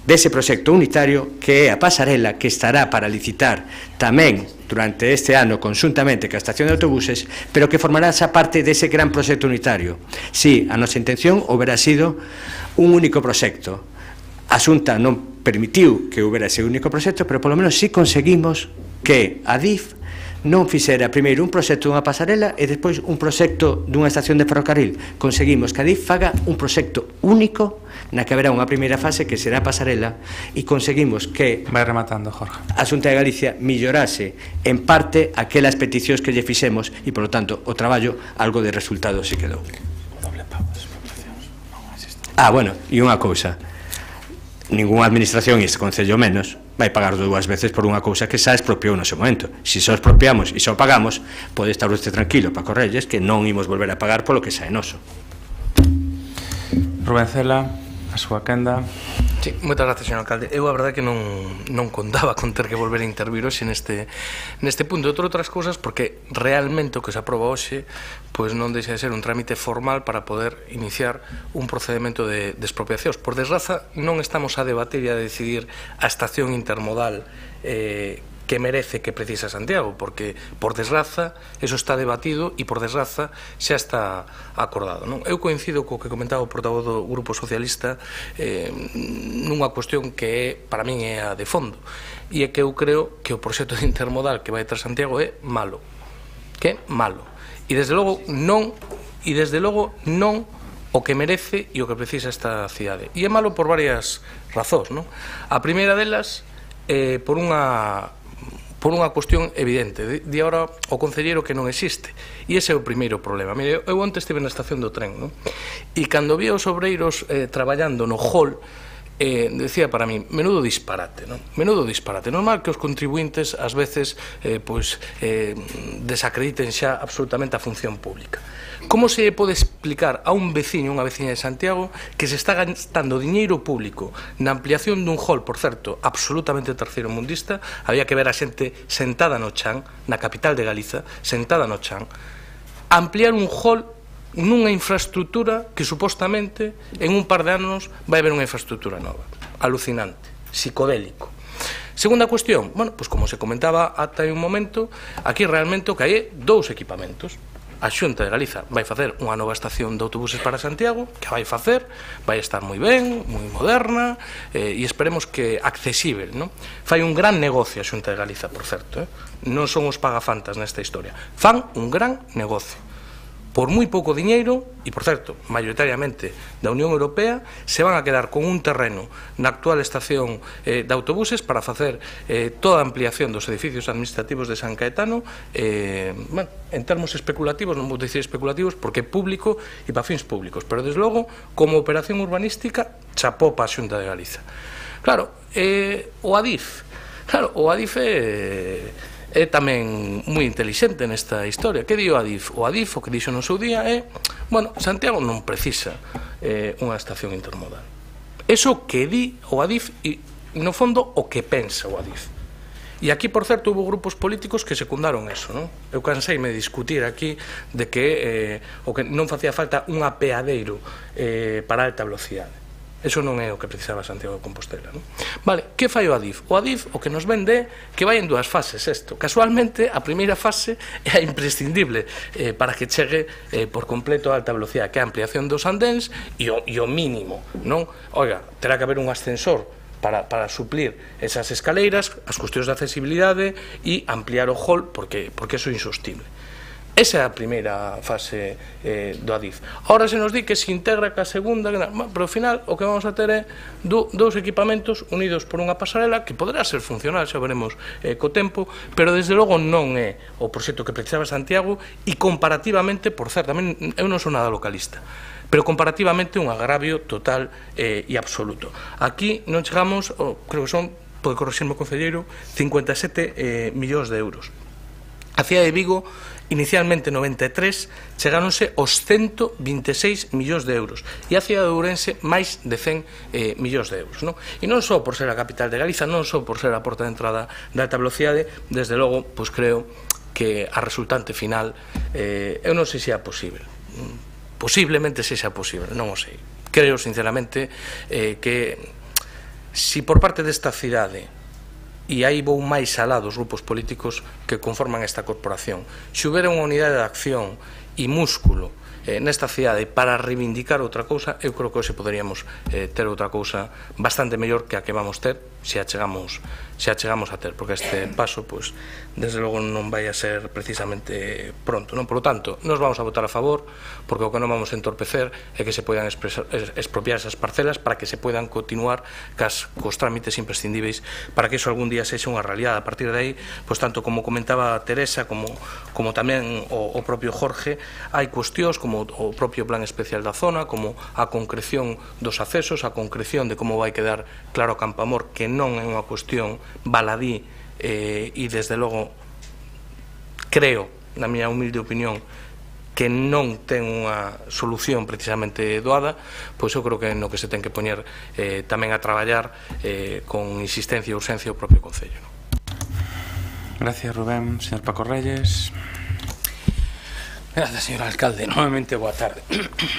dese proxecto unitario, que é a pasarela, que estará para licitar tamén durante este ano conxuntamente ca estación de autobuses, pero que formará esa parte dese gran proxecto unitario. Si, a nosa intención houbera sido un único proxecto. A Xunta non permitiu que houbera ese único proxecto, pero polo menos si conseguimos que a DIF non fixera primeiro un proxecto dunha pasarela e despois un proxecto dunha estación de ferrocarril. Conseguimos que a DIF faga un proxecto único na que haberá unha primeira fase que será a pasarela, e conseguimos que vai rematando, Jorge, a Xunta de Galicia millorase en parte aquelas peticións que lle fixemos, e polo tanto o traballo algo de resultado se quedou. Bueno, e unha cousa, ningunha administración, e este concello menos, vai pagar dúas veces por unha cousa que xa expropiou no seu momento. Se só expropiamos e só pagamos, pode estar usted tranquilo para correlles que non imos volver a pagar polo que xa é noso. Rubén Cela, a súa quenda. Sí, moitas gracias, señor alcalde. Eu a verdade que non contaba con ter que volver a intervir hoxe neste punto, entre outras cousas, porque realmente o que se aproba hoxe pois non deixa de ser un trámite formal para poder iniciar un procedimento de expropiacións. Por desgraza, non estamos a debater e a decidir a estación intermodal que merece, que precisa Santiago, porque, por desgraza, eso está debatido e, por desgraza, xa está acordado, non? Eu coincido co que comentaba o portavoz do Grupo Socialista nunha cuestión que para min é a de fondo, e é que eu creo que o proxecto de intermodal que vai ter Santiago é malo, que é malo, e desde logo non o que merece e o que precisa esta cidade, e é malo por varias razóns, non? A primeira delas, por unha cuestión evidente. Di agora o concelleiro que non existe, e ese é o primeiro problema. Mire, eu onte estive na estación do tren, non? E cando vi os obreiros traballando no hall, decía para mí, menudo disparate, non? Menudo disparate. Normal que os contribuintes ás veces desacrediten xa absolutamente a función pública. Como se pode explicar a un veciño, unha veciña de Santiago, que se está gastando diñeiro público na ampliación dun hall, por certo, absolutamente terceiromundista? Había que ver a xente sentada no chan, na capital de Galiza, sentada no chan, ampliar un hall nunha infraestructura que supostamente en un par de anos vai haber unha infraestructura nova. Alucinante, psicodélico. Segunda cuestión, bueno, pues como se comentaba ata un momento, aquí realmente o que hai é dous equipamentos. A Xunta de Galiza vai facer unha nova estación de autobuses para Santiago, que vai facer, vai estar moi ben, moi moderna, e esperemos que accesível, non? Fai un gran negocio a Xunta de Galiza, por certo, non son os pagafantas nesta historia. Fan un gran negocio. Por moi pouco diñeiro, e por certo, maioritariamente da Unión Europea, se van a quedar con un terreno na actual estación de autobuses para facer toda a ampliación dos edificios administrativos de San Caetano, bueno, en termos especulativos, non vou dicir especulativos, porque é público e para fins públicos, pero desde logo, como operación urbanística, chapó para a Xunta de Galiza. Claro, o Adif é tamén moi intelixente nesta historia. Que di o Adif? O Adif, o que dixo no seu día é, bueno, Santiago non precisa unha estación intermodal. Eso que di o Adif e, no fondo, o que pensa o Adif. E aquí, por certo, houve grupos políticos que secundaron eso, non? Eu canseime de discutir aquí de que o que non facía falta un apeadeiro para alta velocidade. Eso non é o que precisaba Santiago de Compostela, non? Vale, que fai o Adif? O Adif o que nos vende que vai en dúas fases isto. Casualmente, a primeira fase é a imprescindible para que chegue por completo a alta velocidade, que é a ampliación dos andéns e o mínimo, non? Oiga, terá que haber un ascensor para suplir esas escaleiras, as cuestións de accesibilidade e ampliar o hall porque eso é insostible. Esa é a primeira fase do Adif. Ahora se nos di que se integra ca segunda, pero ao final o que vamos a ter é dous equipamentos unidos por unha pasarela que poderá ser funcional, xa veremos co tempo, pero desde logo non é o proxecto que precisaba Santiago e comparativamente, por certo, tamén eu non sou nada localista, pero comparativamente un agravio total e absoluto. Aquí non chegamos, creo que son, pode corrixirme o concelleiro, 57 millóns de euros. A cidade de Vigo, inicialmente 93, chegáronse aos 126 millóns de euros e a cidade de Ourense máis de 100 millóns de euros, non? E non só por ser a capital de Galiza, non só por ser a porta de entrada da alta velocidade, desde logo, pois creo que a resultante final eu non sei se é posible. Posiblemente se xa posible, non o sei. Creo, sinceramente, que se por parte desta cidade, e aí vou máis alá dos grupos políticos que conforman esta corporación, se houbera unha unidade de acción e músculo nesta cidade para reivindicar outra cousa, eu creo que hoxe poderíamos ter outra cousa bastante mellor que a que vamos ter se a chegamos a ter, porque este paso, pois, desde logo non vai a ser precisamente pronto, non? Por lo tanto, nos vamos a votar a favor, porque o que non vamos a entorpecer é que se poidan expropiar esas parcelas para que se poidan continuar cos trámites imprescindíveis para que eso algún día sexa unha realidade. A partir de aí, pois, tanto como comentaba Teresa, como tamén o propio Jorge, hai cuestións como o propio plan especial da zona, como a concreción dos accesos, a concreción de como vai quedar claro Campamor, que non é unha cuestión baladí e desde logo creo, na miña humilde opinión, que non ten unha solución precisamente doada, pois eu creo que no que se ten que poñer tamén a traballar con insistencia e urxencia o propio Concello. Gracias, Rubén. Señor Paco Reyes. Gracias, señor alcalde. Novamente, boa tarde.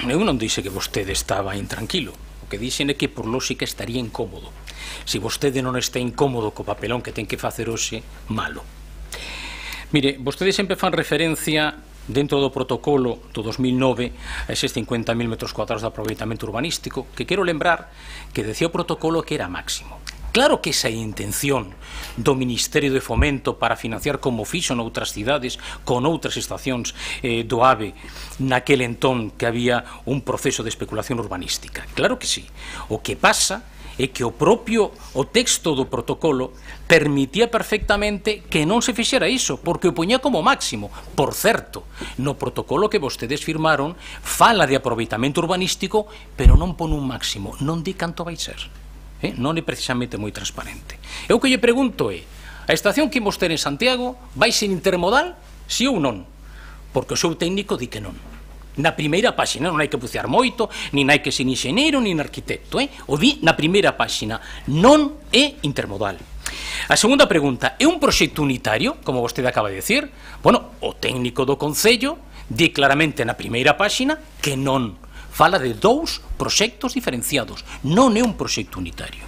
Eu non dixe que vostede estaba intranquilo. O que dixen é que por lógica estaría incómodo. Se vostede non está incómodo co papelón que ten que facer hoxe, malo. Mire, vostede sempre fan referencia dentro do protocolo do 2009 a eses 50.000 metros cuadrados de aproveitamento urbanístico, que quero lembrar que decía o protocolo que era máximo. Claro que esa é a intención do Ministerio de Fomento para financiar como fixo noutras cidades con outras estacións do AVE naquel entón que había un proceso de especulación urbanística. Claro que sí. O que pasa é que o texto do protocolo permitía perfectamente que non se fixera iso, porque o poñía como máximo. Por certo, no protocolo que vostedes firmaron fala de aproveitamento urbanístico, pero non pon un máximo, non di canto vai ser. non é precisamente moi transparente. Eu que lle pregunto é, a estación que imos ter en Santiago vai ser intermodal, si ou non? Porque o seu técnico di que non. Na primeira páxina, non hai que bucear moito, nin hai que ser enxeñeiro, nin arquitecto, o di na primeira páxina, non é intermodal. A segunda pregunta, é un proxecto unitario, como vostede acaba de decir? Bueno, o técnico do Concello di claramente na primeira páxina que non. Fala de dous proxectos diferenciados, non é un proxecto unitario.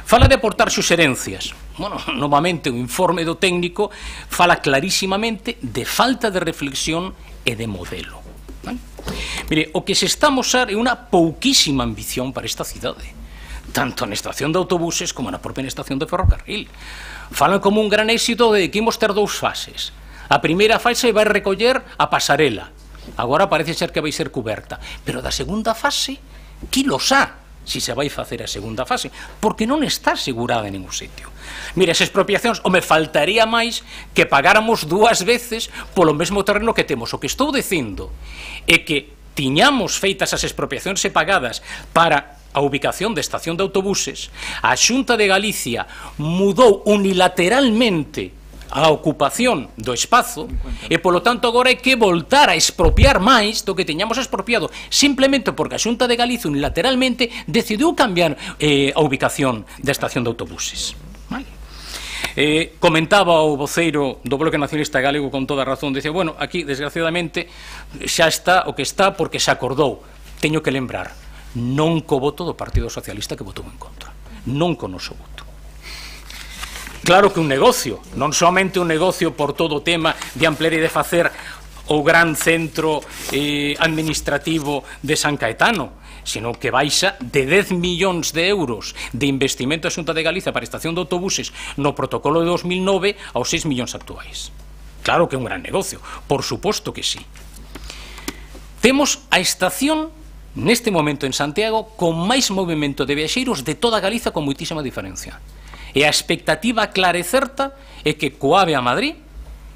Fala de aportar suxerencias. Bueno, novamente o informe do técnico fala clarísimamente de falta de reflexión e de modelo. Mire, o que se está a mostrar é unha pouquísima ambición para esta cidade, tanto na estación de autobuses como na propia estación de ferrocarril. Falan como un gran éxito de que imos ter dous fases. A primeira fase vai recoller a pasarela, agora parece ser que vai ser coberta, pero da segunda fase, que lo sa si se vai facer a segunda fase, porque non está asegurada en ningún sitio. Mira, as expropiacións, o me faltaría máis que pagáramos dúas veces polo mesmo terreno que temos. O que estou dicindo é que tiñamos feitas as expropiacións e pagadas para a ubicación de estación de autobuses, a Xunta de Galicia mudou unilateralmente a ocupación do espazo e, polo tanto, agora hai que voltar a expropiar máis do que teñamos expropiado, simplemente porque a Xunta de Galicia unilateralmente decidiu cambiar a ubicación da estación de autobuses. Comentaba o voceiro do Bloque Nacionalista Galego con toda a razón, dicía, bueno, aquí, desgraciadamente, xa está o que está porque se acordou. Teño que lembrar, non co voto do Partido Socialista que votou en contra, non co noso voto. Claro que un negocio, non somente un negocio por todo o tema de ampliar e de facer o gran centro administrativo de San Caetano, sino que baixa de 10 millóns de euros de investimento a Xunta de Galicia para a estación de autobuses no protocolo de 2009 aos 6 millóns actuais. Claro que é un gran negocio, por suposto que sí. Temos a estación neste momento en Santiago con máis movimento de viaxeiros de toda Galiza con moitísima diferencia. E a expectativa clara e certa é que coa AVE a Madrid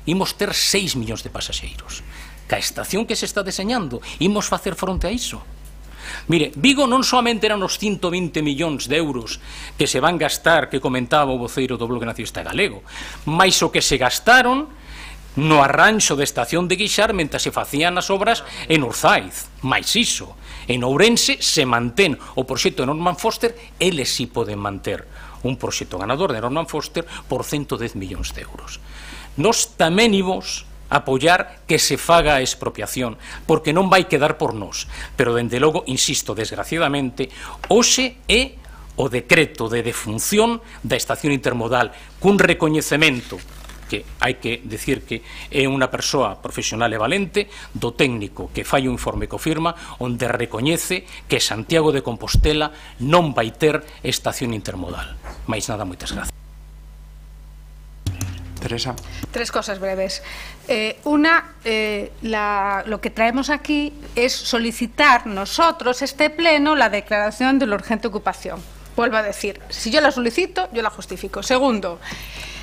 imos ter 6 millóns de pasaxeiros. Ca estación que se está deseñando, imos facer fronte a iso. Mire, Vigo non somente eran os 120 millóns de euros que se van gastar, que comentaba o voceiro do Bloque Nacionalista Galego, mais o que se gastaron no arranxo da estación de Guixar mentre se facían as obras en Urzaiz. Mais iso, en Ourense se mantén o proxecto de Norman Foster, eles si poden manter un proxecto ganador de Norman Foster por 110 millóns de euros. Nos tamén imos apoiar que se faga a expropiación, porque non vai quedar por nós, pero dende logo, insisto, desgraciadamente, hoxe é o decreto de defunción da estación intermodal cun recoñecemento que hai que decir que é unha persoa profesional e valente do técnico que fai un informe que o firma onde recoñece que Santiago de Compostela non vai ter estación intermodal. Mais nada, moitas gracias. Teresa. Tres cosas breves. Una, lo que traemos aquí es solicitar nosotros, este pleno, la declaración de la urgente ocupación. Vuelvo a decir, si yo la solicito, yo la justifico. Segundo,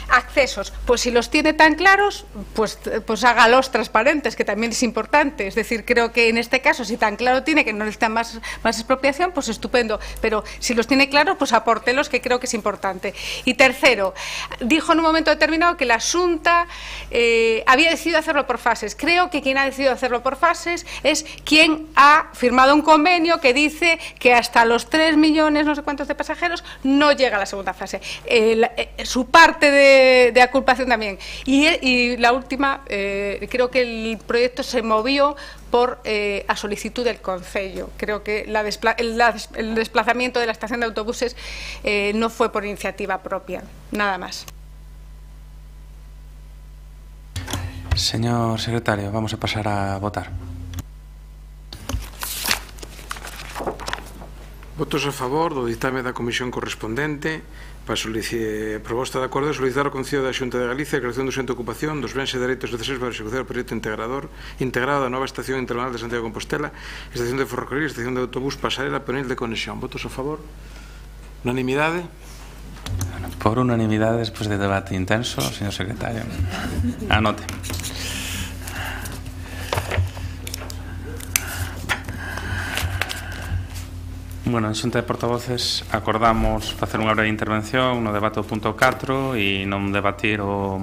accesos, pues si los tiene tan claros, pues hágalos transparentes, que también es importante. Es decir, creo que en este caso, si tan claro tiene que no necesita más expropiación, pues estupendo. Pero si los tiene claros, pues apórtelos, que creo que es importante. Y tercero, dijo en un momento determinado que la Xunta había decidido hacerlo por fases. Creo que quien ha decidido hacerlo por fases es quien ha firmado un convenio que dice que hasta los 3 millones, no sé cuántos de pasajeros, no llega a la segunda fase. Su parte de aculpación también. Y la última, creo que el proyecto se movió por a solicitud del Concello. Creo que el desplazamiento de la estación de autobuses no fue por iniciativa propia. Nada más. Señor secretario, vamos a pasar a votar. Votos a favor do ditame da comisión correspondente para proposta de acordo de solicitar ao Concello da Xunta de Galicia a creación do centro de ocupación dos bens e dereitos necesarios para executar o proxecto integrado da nova estación intermodal de Santiago de Compostela, estación de ferrocarril, estación de autobús, pasarela, panel de conexión. Votos a favor? Unanimidade? Por unanimidade, despois de debate intenso, señor secretario. Anote. Bueno, en Xunta de Portavoces acordamos facer unha breve intervención no debate do punto 4 e non debatir o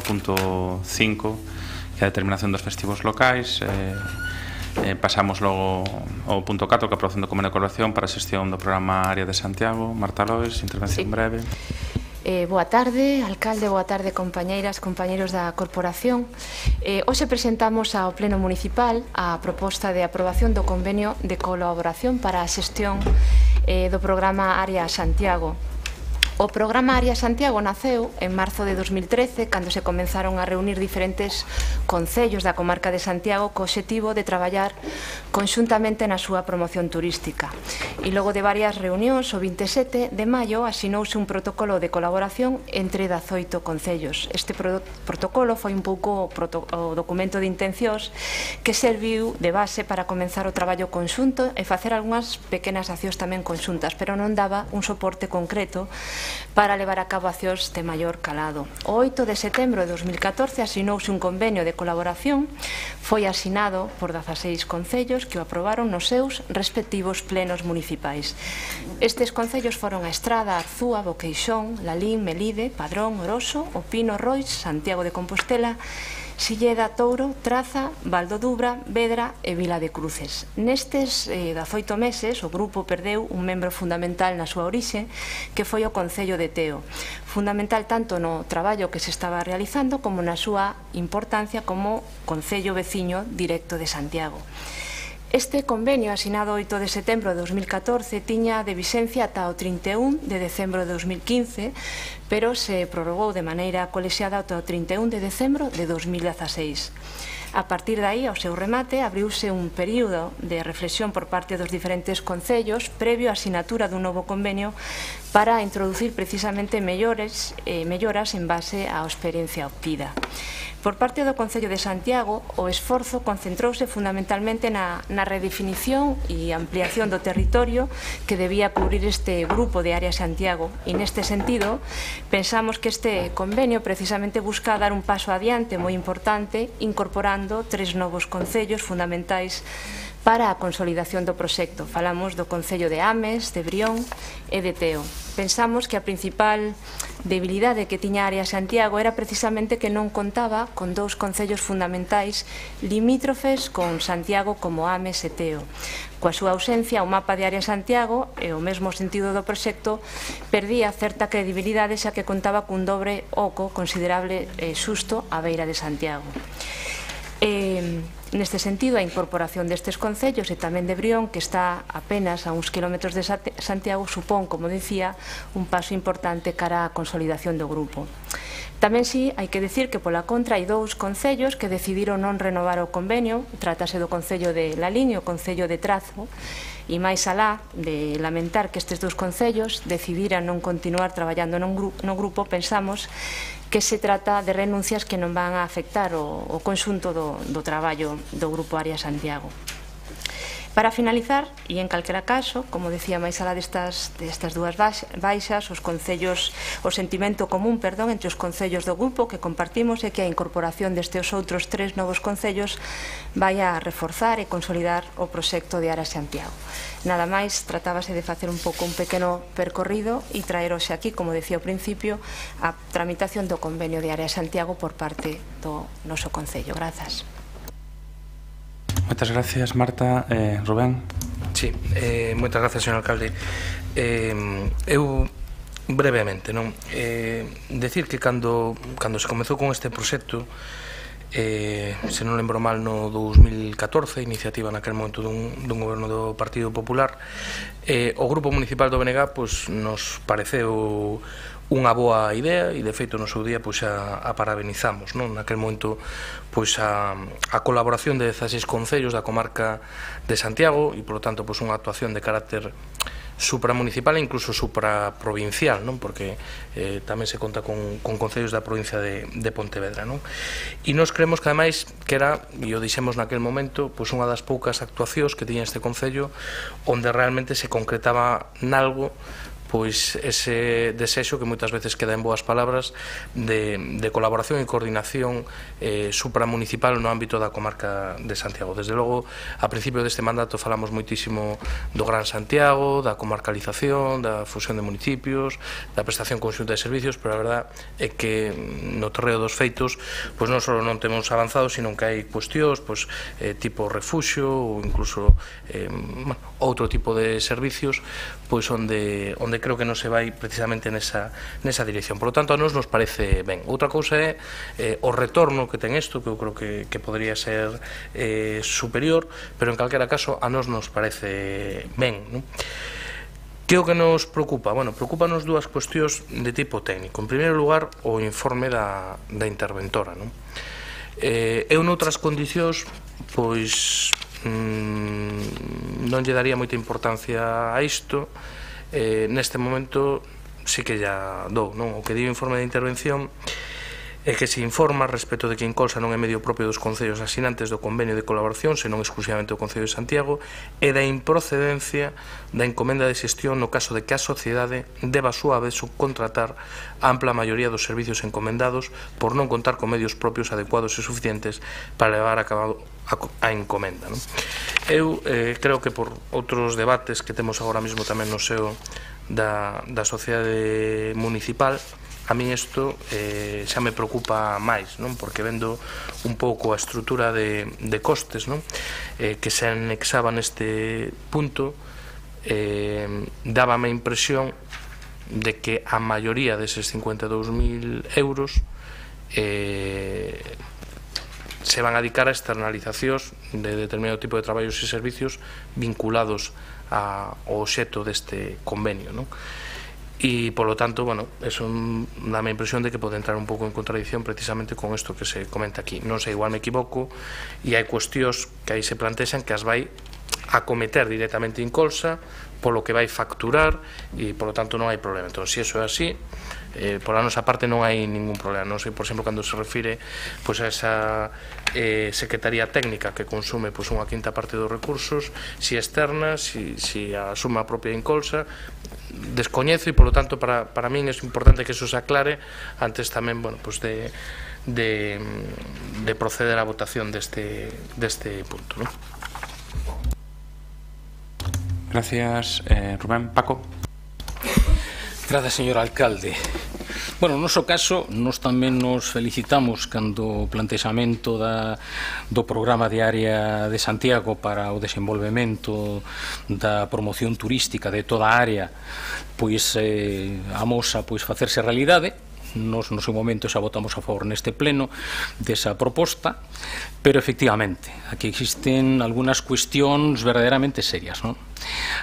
punto 5, que é a determinación dos festivos locais. Pasamos logo ao punto 4, que é a aprobación do convenio de colaboración para a xestión do programa Área de Santiago. Marta Lois, intervención breve. Boa tarde, alcalde, boa tarde, compañeiras, compañeiros da corporación. Hoxe presentamos ao Pleno Municipal a proposta de aprobación do convenio de colaboración para a xestión do programa Área Santiago. O programa Área Santiago naceu en marzo de 2013, cando se comenzaron a reunir diferentes concellos da comarca de Santiago co obxectivo de traballar conxuntamente na súa promoción turística. E logo de varias reunións, o 27 de maio asinouse un protocolo de colaboración entre 18 concellos. Este protocolo foi un pouco o documento de intencións que serviu de base para comenzar o traballo conxunto e facer algunhas pequenas accións tamén conxuntas, pero non daba un soporte concreto para levar a cabo accións de maior calado. O 8 de setembro de 2014 asinouse un convenio de colaboración, foi asinado por 16 concellos que o aprobaron nos seus respectivos plenos municipais. Estes concellos foron a Estrada, Arzúa, Boqueixón, Lalín, Melide, Padrón, Oroso, O Pino, Rois, Santiago de Compostela, Silleda, Touro, Traza, Valdodubra, Vedra e Vila de Cruces. Nestes 18 meses o grupo perdeu un membro fundamental na súa orixe, que foi o Concello de Teo. Fundamental tanto no traballo que se estaba realizando como na súa importancia como concello veciño directo de Santiago. Este convenio, asinado o 8 de setembro de 2014, tiña de vixencia ata o 31 de decembro de 2015, pero se prorrogou de maneira colexiada ata o 31 de decembro de 2016. A partir de aí, ao seu remate, abriuse un período de reflexión por parte dos diferentes concellos previo á asinatura dun novo convenio para introducir precisamente melloras en base á experiencia obtida. Por parte do Concello de Santiago, o esforzo concentrouse fundamentalmente na redefinición e ampliación do territorio que debía cubrir este grupo de Área Santiago. E neste sentido, pensamos que este convenio precisamente busca dar un paso adiante moi importante, incorporando 3 novos concellos fundamentais para a consolidación do proxecto. Falamos do Concello de Ames, de Brión e de Teo. Pensamos que a principal debilidade que tiña a Área Santiago era precisamente que non contaba con 2 concellos fundamentais limítrofes con Santiago como Ames e Teo. Coa súa ausencia, o mapa de Área Santiago e o mesmo sentido do proxecto perdía certa credibilidade xa que contaba cun dobre oco considerable xusto á beira de Santiago. Neste sentido, a incorporación destes concellos e tamén de Brión, que está apenas a uns kilómetros de Santiago, supón, como dicía, un paso importante cara á consolidación do grupo. Tamén si, hai que dicir que pola contra hai 2 concellos que decidiron non renovar o convenio. Trátase do Concello de Lalín e o Concello de Trazo, e máis alá de lamentar que estes 2 concellos decidiran non continuar traballando no grupo, pensamos que se trata de renuncias que non van a afectar o conxunto do traballo do Grupo Área Santiago. Para finalizar, e en calquera caso, como decía máis alá destas 2 baixas, o sentimento común entre os concellos do grupo que compartimos é que a incorporación destes outros 3 novos concellos vai a reforzar e consolidar o proxecto de Área Santiago. Nada máis, tratábase de facer un pequeno percorrido e traer hoxe aquí, como decía ao principio, a tramitación do convenio de Área Santiago por parte do noso concello. Grazas. Moitas gracias, Marta. Rubén. Sí, moitas gracias, señor alcalde. Eu brevemente, non? Decir que cando se comezou con este proxecto, se non lembro mal, no 2014, iniciativa naquel momento dun goberno do Partido Popular, o Grupo Municipal do BNG nos pareceu unha boa idea e, de feito, no seu día a parabenizamos. Naquel momento a colaboración de 16 concellos da comarca de Santiago e, polo tanto, unha actuación de carácter supramunicipal e incluso supraprovincial, porque tamén se conta con concellos da provincia de Pontevedra. E nos creemos que, ademais, que era, e o dixemos naquel momento, unha das poucas actuacións que tiña este concello onde realmente se concretaba nalgo pois ese desexo que moitas veces queda en boas palabras de colaboración e coordinación supramunicipal no ámbito da comarca de Santiago. Desde logo, a principio deste mandato falamos moitísimo do Gran Santiago, da comarcalización, da fusión de municipios, da prestación conxunta de servicios, pero a verdad é que no terreo dos feitos pois non só non temos avanzado, sino que hai cuestións tipo refuxio ou incluso outro tipo de servicios pois onde creo que non se vai precisamente nesa dirección. Por lo tanto, a nos parece ben. Outra cousa é o retorno que ten isto, que eu creo que podría ser superior, pero en calquera caso a nos parece ben, non? Que o que nos preocupa? Bueno, preocupanos dúas cuestións de tipo técnico. En primeiro lugar, o informe da interventora, non? Eu noutras condicións pois non lle daría moita importancia a isto. Neste momento sí que ya dou, non? O que di o informe de intervención é que se informa respecto de que Incolsa non é medio propio dos concellos asinantes do convenio de colaboración, senón exclusivamente o Concello de Santiago, e da improcedencia da encomenda de xestión no caso de que a sociedade deba a súa vez subcontratar a ampla maioría dos servicios encomendados por non contar con medios propios adecuados e suficientes para levar a cabo a encomenda, non? Eu creo que por outros debates que temos agora mesmo tamén no seo da sociedade municipal, a min isto xa me preocupa máis, non? Porque vendo un pouco a estrutura de costes, non? Que se anexaba neste punto, dábame a impresión de que a maioría deses 52.000 euros se van a dedicar a externalizacións de determinado tipo de traballos e servicios vinculados ao obxecto deste convenio, non? E, polo tanto, bueno, eso dá a impresión de que pode entrar un pouco en contradicción precisamente con isto que se comenta aquí. Non sei, igual me equivoco, e hai cuestións que aí se plantexan que as vai acometer directamente Incolsa polo que vai facturar e, polo tanto, non hai problema. Entón, se iso é así, por a nosa parte non hai ningún problema. Non sei, por exemplo, cando se refire a esa Secretaría Técnica que consume unha quinta parte dos recursos, si externa, si a suma a propia Incolsa, descoñezo e, polo tanto, para min é importante que eso se aclare antes tamén, bueno, de proceder á votación deste punto, non? Gracias, Rubén. Paco. Gracias, señor alcalde. Bueno, no noso caso, nos tamén nos felicitamos cando o plantexamento do programa de área de Santiago para o desenvolvemento da promoción turística de toda a área pois amosa facerse realidade. Nos no seu momento xa votamos a favor neste pleno desa proposta, pero efectivamente aquí existen algunhas cuestións verdadeiramente serias, non?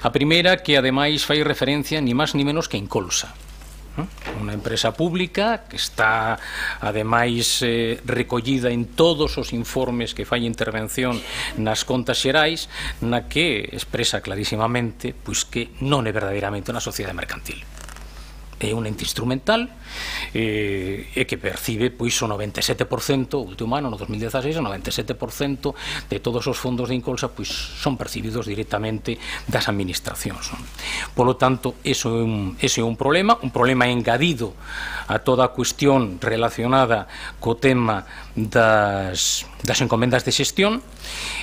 A primeira, que ademais fai referencia ni máis ni menos que a Incolsa, unha empresa pública que está ademais recollida en todos os informes que fai intervención nas contas xerais, na que expresa clarísimamente pois que non é verdadeiramente unha sociedade mercantil. É un ente instrumental e que percibe pois o 97%, o último ano, no 2016, o 97% de todos os fondos de Incolsa pois son percibidos directamente das administracións, non? Polo tanto, ese é un problema engadido a toda a cuestión relacionada co tema das encomendas de xestión.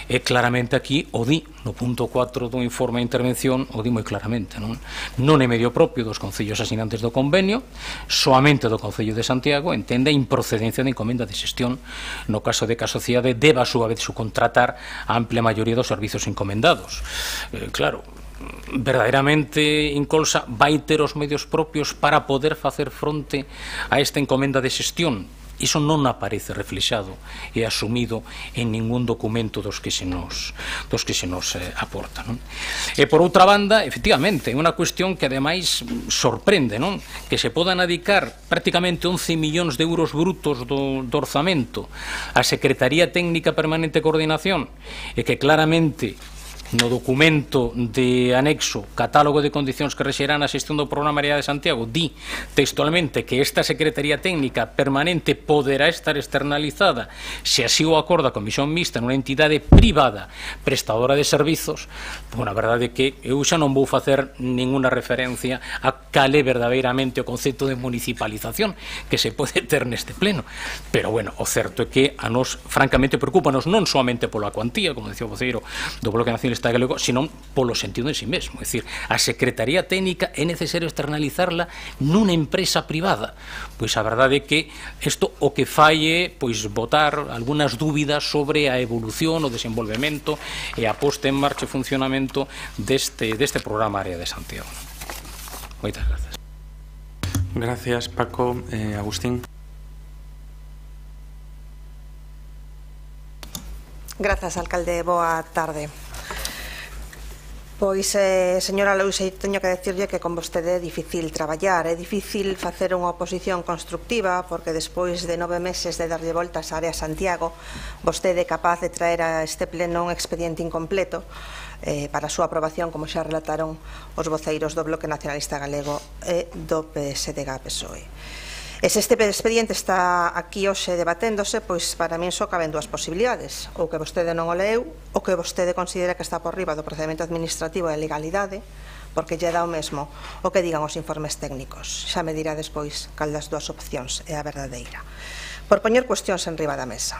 E claramente aquí o di no punto 4 do informe de intervención, o di moi claramente, non é medio propio dos concellos asinantes do convenio, soamente do Concello de Santiago, entende a improcedencia da encomenda de xestión no caso de que a sociedade deba a súa vez subcontratar a amplia maioría dos servizos encomendados. Claro, verdadeiramente Incolsa vai ter os medios propios para poder facer fronte a esta encomenda de xestión. Iso non aparece reflexado e asumido en ningún documento dos que se nos aporta, non? E por outra banda, efectivamente, é unha cuestión que ademais sorprende, non? Que se podan dedicar prácticamente 11 millóns de euros brutos do orzamento á Secretaría Técnica Permanente de Coordinación e que claramente no documento de anexo catálogo de condicións que rexerán a xestión do programa Área de Santiago di textualmente que esta Secretaría Técnica Permanente poderá estar externalizada se así o acorda a Comisión Mixta nunha entidade privada prestadora de servizos. Bueno, a verdade é que eu xa non vou facer ninguna referencia a cal é verdadeiramente o concepto de municipalización que se pode ter neste pleno, pero bueno, o certo é que a nos francamente preocupanos non soamente pola cuantía, como decía o voceiro do Bloque Nacionalista Galego, sino polo sentido en sí mesmo. É dicir, a Secretaría Técnica é necesario externalizarla nunha empresa privada. Pois a verdade é que isto o que fai é pois botar algunhas dúbidas sobre a evolución, o desenvolvemento e a posta en marcha e funcionamento deste programa Área de Santiago. Moitas grazas. Gracias, Paco. Agustín. Grazas, alcalde. Boa tarde. Pois, señora Lousei, teño que decirlle que con vostede é difícil traballar, é difícil facer unha oposición constructiva, porque despois de 9 meses de darlle voltas á Área Santiago, vostede é capaz de traer a este pleno un expediente incompleto para a súa aprobación, como xa relataron os voceiros do Bloque Nacionalista Galego e do PSDG-PSOE. E se este expediente está aquí hoxe debaténdose, pois para min só caben dúas posibilidades: ou que vostede non o leu, ou que vostede considera que está por riba do procedimento administrativo e legalidade, porque lle dá o mesmo o que digan os informes técnicos. Xa me dirá despois cal das dúas opcións é a verdadeira. Por poñer cuestións en riba da mesa,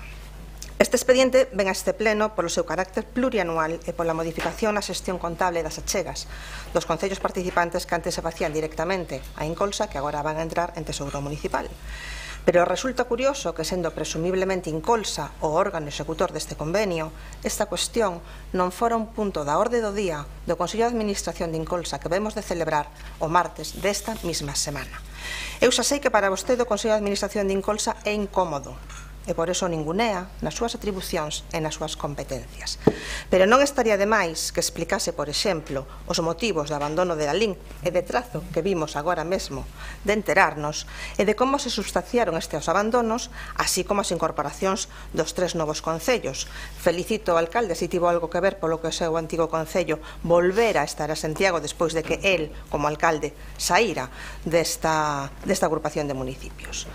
este expediente ven a este pleno polo seu carácter plurianual e pola modificación na xestión contable das achegas dos concellos participantes que antes se facían directamente a Incolsa, que agora van a entrar en Tesouro Municipal. Pero resulta curioso que, sendo presumiblemente Incolsa o órgano executor deste convenio, esta cuestión non fora un punto da orde do día do Consello de Administración de Incolsa que vemos de celebrar o martes desta mesma semana. Eu xa sei que para vostede o Consello de Administración de Incolsa é incómodo, e por eso ningunea nas súas atribucións e nas súas competencias. Pero non estaría de máis que explicase, por exemplo, os motivos do abandono de la LIN e de trazo que vimos agora mesmo de enterarnos e de como se substanciaron estes abandonos, así como as incorporacións dos 3 novos concellos. Felicito ao alcalde se tivo algo que ver polo que o seu antigo concello volver a estar a Santiago despois de que el, como alcalde, saíra desta agrupación de municipios.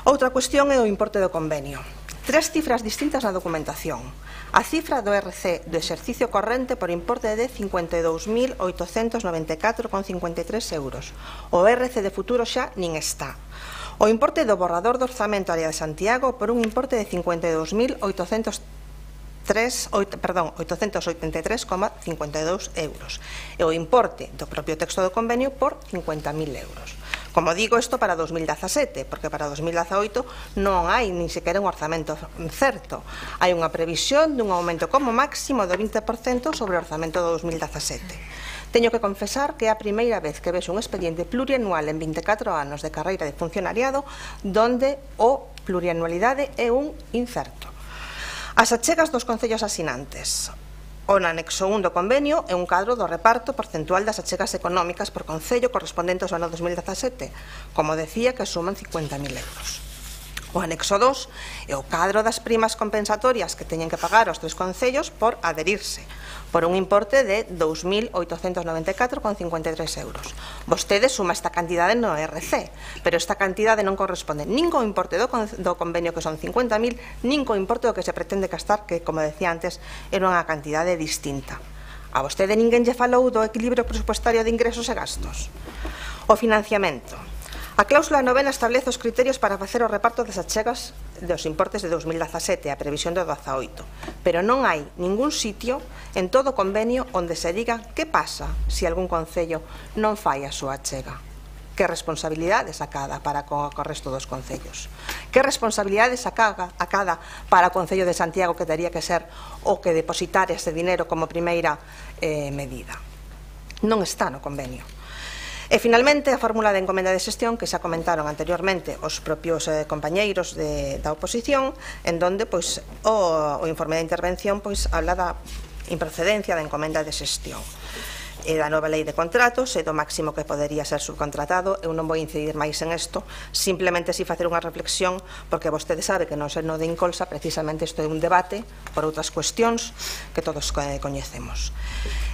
Outra cuestión é o importe do convenio. 3 cifras distintas na documentación. A cifra do RC do exercicio corrente por importe de 52.894,53 euros. O RC de futuro xa nin está. O importe do borrador do orzamento Área de Santiago por un importe de 883,52 euros. E o importe do propio texto do convenio por 50.000 euros. Como digo, isto para 2017, porque para 2018 non hai nin sequera un orzamento certo. Hai unha previsión dun aumento como máximo do 20% sobre o orzamento do 2017. Teño que confesar que é a primeira vez que vexo un expediente plurianual en 24 anos de carreira de funcionariado donde o plurianualidade é un incerto. As achegas dos concellos asinantes. O anexo 1 do convenio é un cadro do reparto porcentual das achegas económicas por concello correspondentes ao ano 2017, como decía, que suman 50.000 euros. O anexo 2 é o cadro das primas compensatorias que teñen que pagar os 3 concellos por adherirse, por un importe de 2.894,53 euros. Vostede suma esta cantidade no RC, pero esta cantidade non corresponde nin co importe do convenio, que son 50.000, nin co importe do que se pretende gastar, que, como decía antes, era unha cantidade distinta. A vostede ninguén lle falou do equilibrio presupuestario de ingresos e gastos. O financiamento. A cláusula 9 establece os criterios para facer o reparto das achegas dos importes de 2017, a previsión do 18, pero non hai ningún sitio en todo o convenio onde se diga que pasa se algún concello non fai a súa achega. Que responsabilidades acada para co resto dos concellos? Que responsabilidades acada para o Concello de Santiago, que teria que ser o que depositar ese dinero como primeira medida? Non está no convenio. E, finalmente, a fórmula de encomenda de xestión que xa comentaron anteriormente os propios compañeiros da oposición, en donde o informe de intervención habla da improcedencia da encomenda de xestión. e da nova lei de contratos e do máximo que podería ser subcontratado. Eu non vou incidir máis en isto, simplemente si facer unha reflexión, porque vostede sabe que no seno de Incolsa precisamente isto é un debate por outras cuestións que todos coñecemos.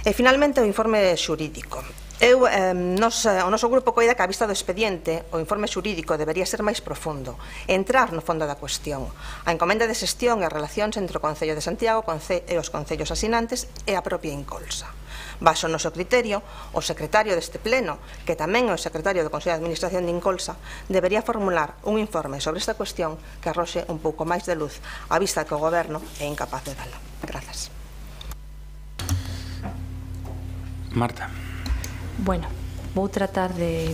E finalmente o informe xurídico. O noso grupo coida que a vista do expediente o informe xurídico debería ser máis profundo, entrar no fondo da cuestión, a encomenda de xestión e as relacións entre o Concello de Santiago e os concellos asinantes e a propia Incolsa. Baixo o noso criterio, o secretario deste pleno, que tamén é o secretario do Consello de Administración de Incolsa, debería formular un informe sobre esta cuestión que arroxe un pouco máis de luz, a vista que o Goberno é incapaz de dala. Grazas. Marta. Bueno, vou tratar de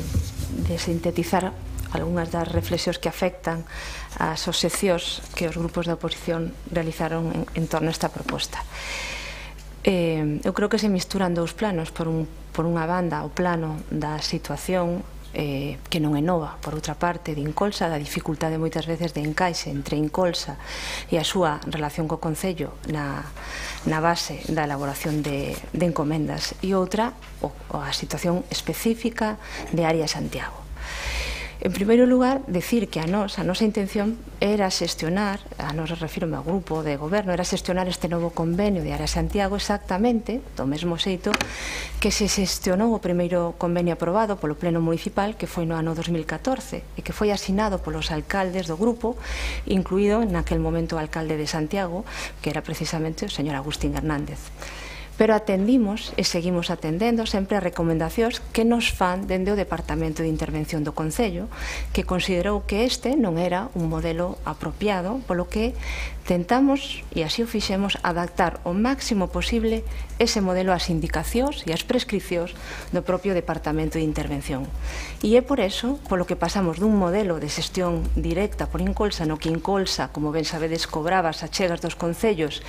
sintetizar algunhas das reflexións que afectan as obxeccións que os grupos da oposición realizaron en torno a esta proposta. Eu creo que se misturan dous planos. Por unha banda, o plano da situación que non é nova, por outra parte, de Incolsa, da dificultade moitas veces de encaixe entre Incolsa e a súa relación co Concello na base da elaboración de encomendas, e outra, a situación específica de Área Santiago. En primeiro lugar, decir que a nosa intención era xestionar, a nos refirome ao grupo de goberno, era xestionar este novo convenio de Área Santiago exactamente do mesmo xeito que se xestionou o primeiro convenio aprobado polo Pleno Municipal, que foi no ano 2014 e que foi asinado polos alcaldes do grupo, incluído naquel momento o alcalde de Santiago, que era precisamente o señor Agustín Hernández. Pero atendimos e seguimos atendendo sempre as recomendacións que nos fan dende o Departamento de Intervención do Concello, que considerou que este non era un modelo apropiado, polo que tentamos, e así o fixemos, adaptar o máximo posible ese modelo ás indicacións e ás prescripcións do propio Departamento de Intervención. E é por eso polo que pasamos dun modelo de xestión directa por Incolsa, no que Incolsa, como ben sabedes, cobraba as achegas dos concellos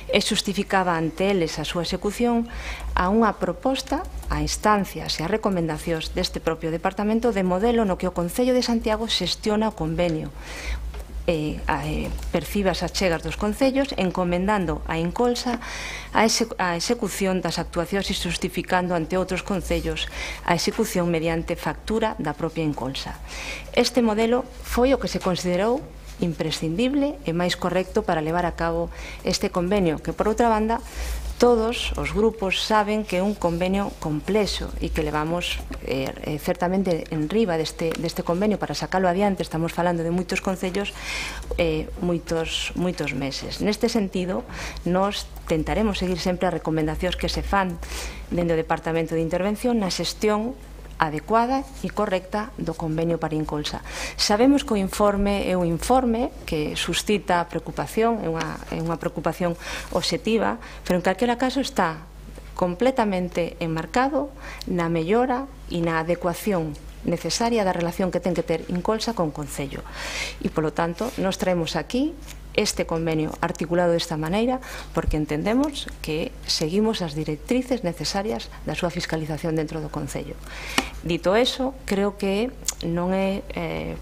e xustificaba ante eles a súa execución, a unha proposta, a instancias e a recomendacións deste propio Departamento de modelo no que o Concello de Santiago xestiona o convenio, percibe as achegas dos concellos, encomendando a Incolsa a execución das actuacións e justificando ante outros concellos a execución mediante factura da propia Incolsa. Este modelo foi o que se considerou imprescindible e máis correcto para levar a cabo este convenio, que por outra banda todos os grupos saben que é un convenio complexo e que levamos certamente en riba deste convenio para sacalo adiante. Estamos falando de moitos concellos, moitos meses. Neste sentido, nós tentaremos seguir sempre as recomendacións que se fan dentro do Departamento de Intervención na xestión adecuada e correcta do convenio para Incolsa. Sabemos que o informe é un informe que suscita preocupación, é unha preocupación obxectiva, pero en calquera caso está completamente enmarcado na mellora e na adecuación necesaria da relación que ten que ter Incolsa con o Concello. E, polo tanto, nos traemos aquí este convenio articulado desta maneira porque entendemos que seguimos as directrices necesarias da súa fiscalización dentro do Concello. Dito eso, creo que non é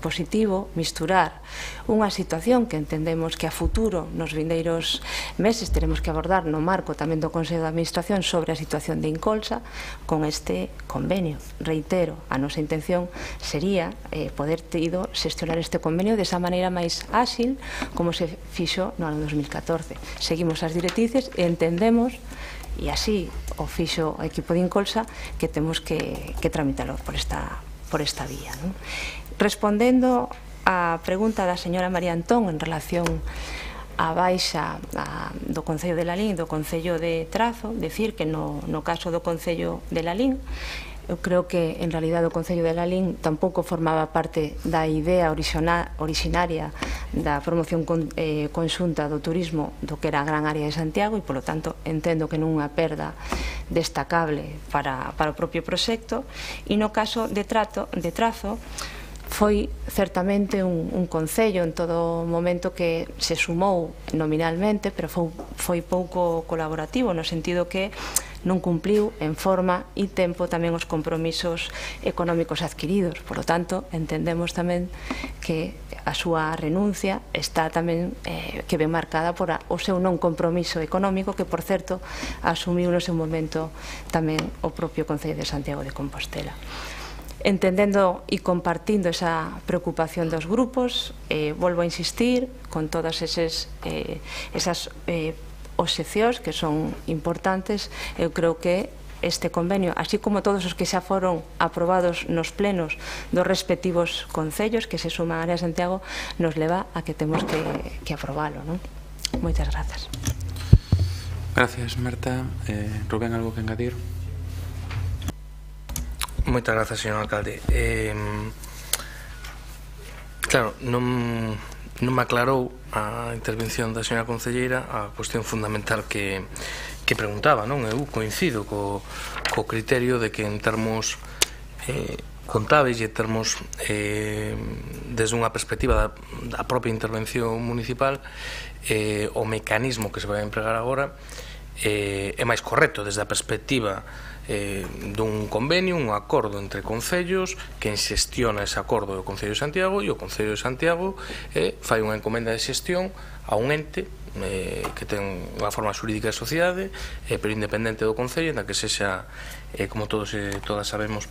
positivo misturar unha situación que entendemos que a futuro nos vindeiros meses teremos que abordar no marco tamén do Consello de Administración sobre a situación de Incolsa con este convenio. Reitero, a nosa intención sería poder ido xestionar este convenio desa maneira máis áxil como se fixo no ano 2014. Seguimos as directrices e entendemos, e así o fixo o equipo de Incolsa, que temos que tramitarlo por esta vía. Respondendo á pregunta da señora María Antón en relación á baixa do Concello de Lalín e do Concello de Trazo, decir que no caso do Concello de Lalín, eu creo que en realidad o Concello de Lalín tampouco formaba parte da idea orixinaria da promoción conxunta do turismo do que era a gran área de Santiago e, polo tanto, entendo que non unha perda destacable para o propio proxecto. E no caso de Trazo foi certamente un concello en todo momento que se sumou nominalmente, pero foi pouco colaborativo no sentido que non cumpliu en forma e tempo tamén os compromisos económicos adquiridos. Por lo tanto, entendemos tamén que a súa renuncia está tamén que ven marcada por o seu non compromiso económico, que, por certo, asumiu no seu momento tamén o propio Concello de Santiago de Compostela. Entendendo e compartindo esa preocupación dos grupos, volvo a insistir con todas esas obxeccións que son importantes. Eu creo que este convenio, así como todos os que xa foron aprobados nos plenos dos respectivos concellos que se suman á área de Santiago, nos leva a que temos que aprobalo, non? Moitas grazas. Gracias, Marta. Rubén, algo que engadir? Moitas grazas, señor alcalde. Claro, non me aclarou a intervención da señora concelleira a cuestión fundamental que preguntaba, non? Eu coincido co criterio de que en termos contábeis e en termos desde unha perspectiva da propia intervención municipal, o mecanismo que se vai empregar agora é máis correcto desde a perspectiva dun convenio, un acordo entre concellos. Quen xestiona ese acordo é o Concello de Santiago, e o Concello de Santiago fai unha encomenda de xestión a un ente que ten unha forma xurídica de sociedade, pero independente do Concello, na que sexa, como todos e todas sabemos,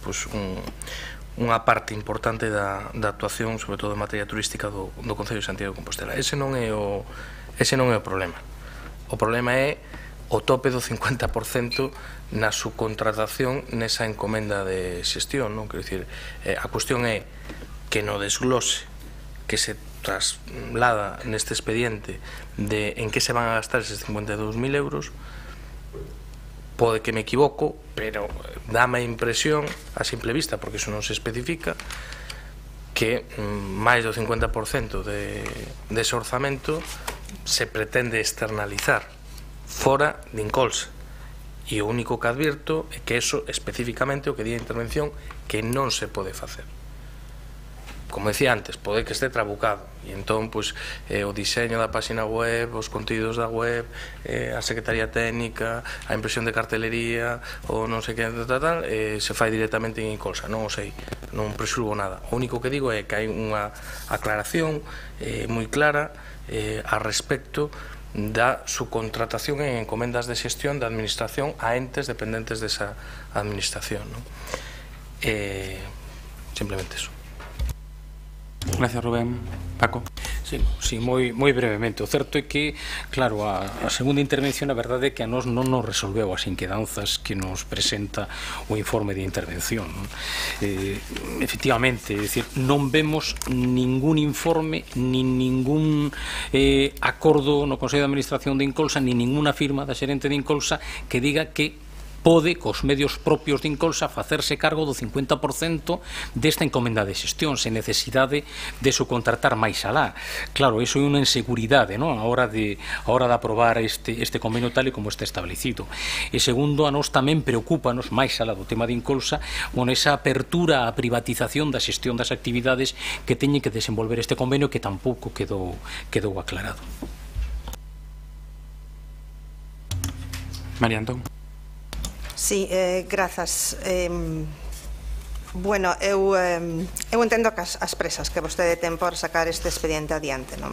unha parte importante da actuación, sobre todo en materia turística, do Concello de Santiago de Compostela. Ese non é o problema. O problema é o tope do 50% na subcontratación nesa encomenda de xestión, non? Quero dicir, a cuestión é que no desglose que se traslada neste expediente de en que se van a gastar eses 52.000 euros, pode que me equivoco, pero dame a impresión a simple vista, porque iso non se especifica, que máis do 50% dese orzamento se pretende externalizar fora de Incolsa, e o único que advirto é que eso especificamente o que di a intervención que non se pode facer. Como decía antes, pode que este trabucado, e entón o diseño da página web, os contidos da web, a secretaría técnica, a impresión de cartelería, ou non sei que se fai directamente en Incolsa. Non o sei, non presurbo nada. O único que digo é que hai unha aclaración moi clara a respecto da subcontratación en encomendas de xestión da administración a entes dependentes desa administración, non? Simplemente eso. Gracias, Rubén. Paco. Sí, moi brevemente. O certo é que, claro, a segunda intervención, a verdade é que a nos non nos resolveu as inquedanzas que nos presenta o informe de intervención. Efectivamente, é dicir, non vemos ningún informe, nin ningún acordo no Consello de Administración de Incolsa, nin ninguna firma da xerente de Incolsa que diga que pode, cos medios propios de Incolsa, facerse cargo do 50% desta encomenda de xestión, sen necesidade de subcontratar máis alá. Claro, iso é unha inseguridade, non? A hora de aprobar este convenio tal e como está establecido. E segundo, a nos tamén preocúpanos, máis alá do tema de Incolsa, esa apertura á privatización da xestión das actividades que teñen que desenvolver este convenio, que tampouco quedou aclarado. María Antón. Sí, grazas. Bueno, eu entendo que as presas que vostede ten por sacar este expediente adiante, non?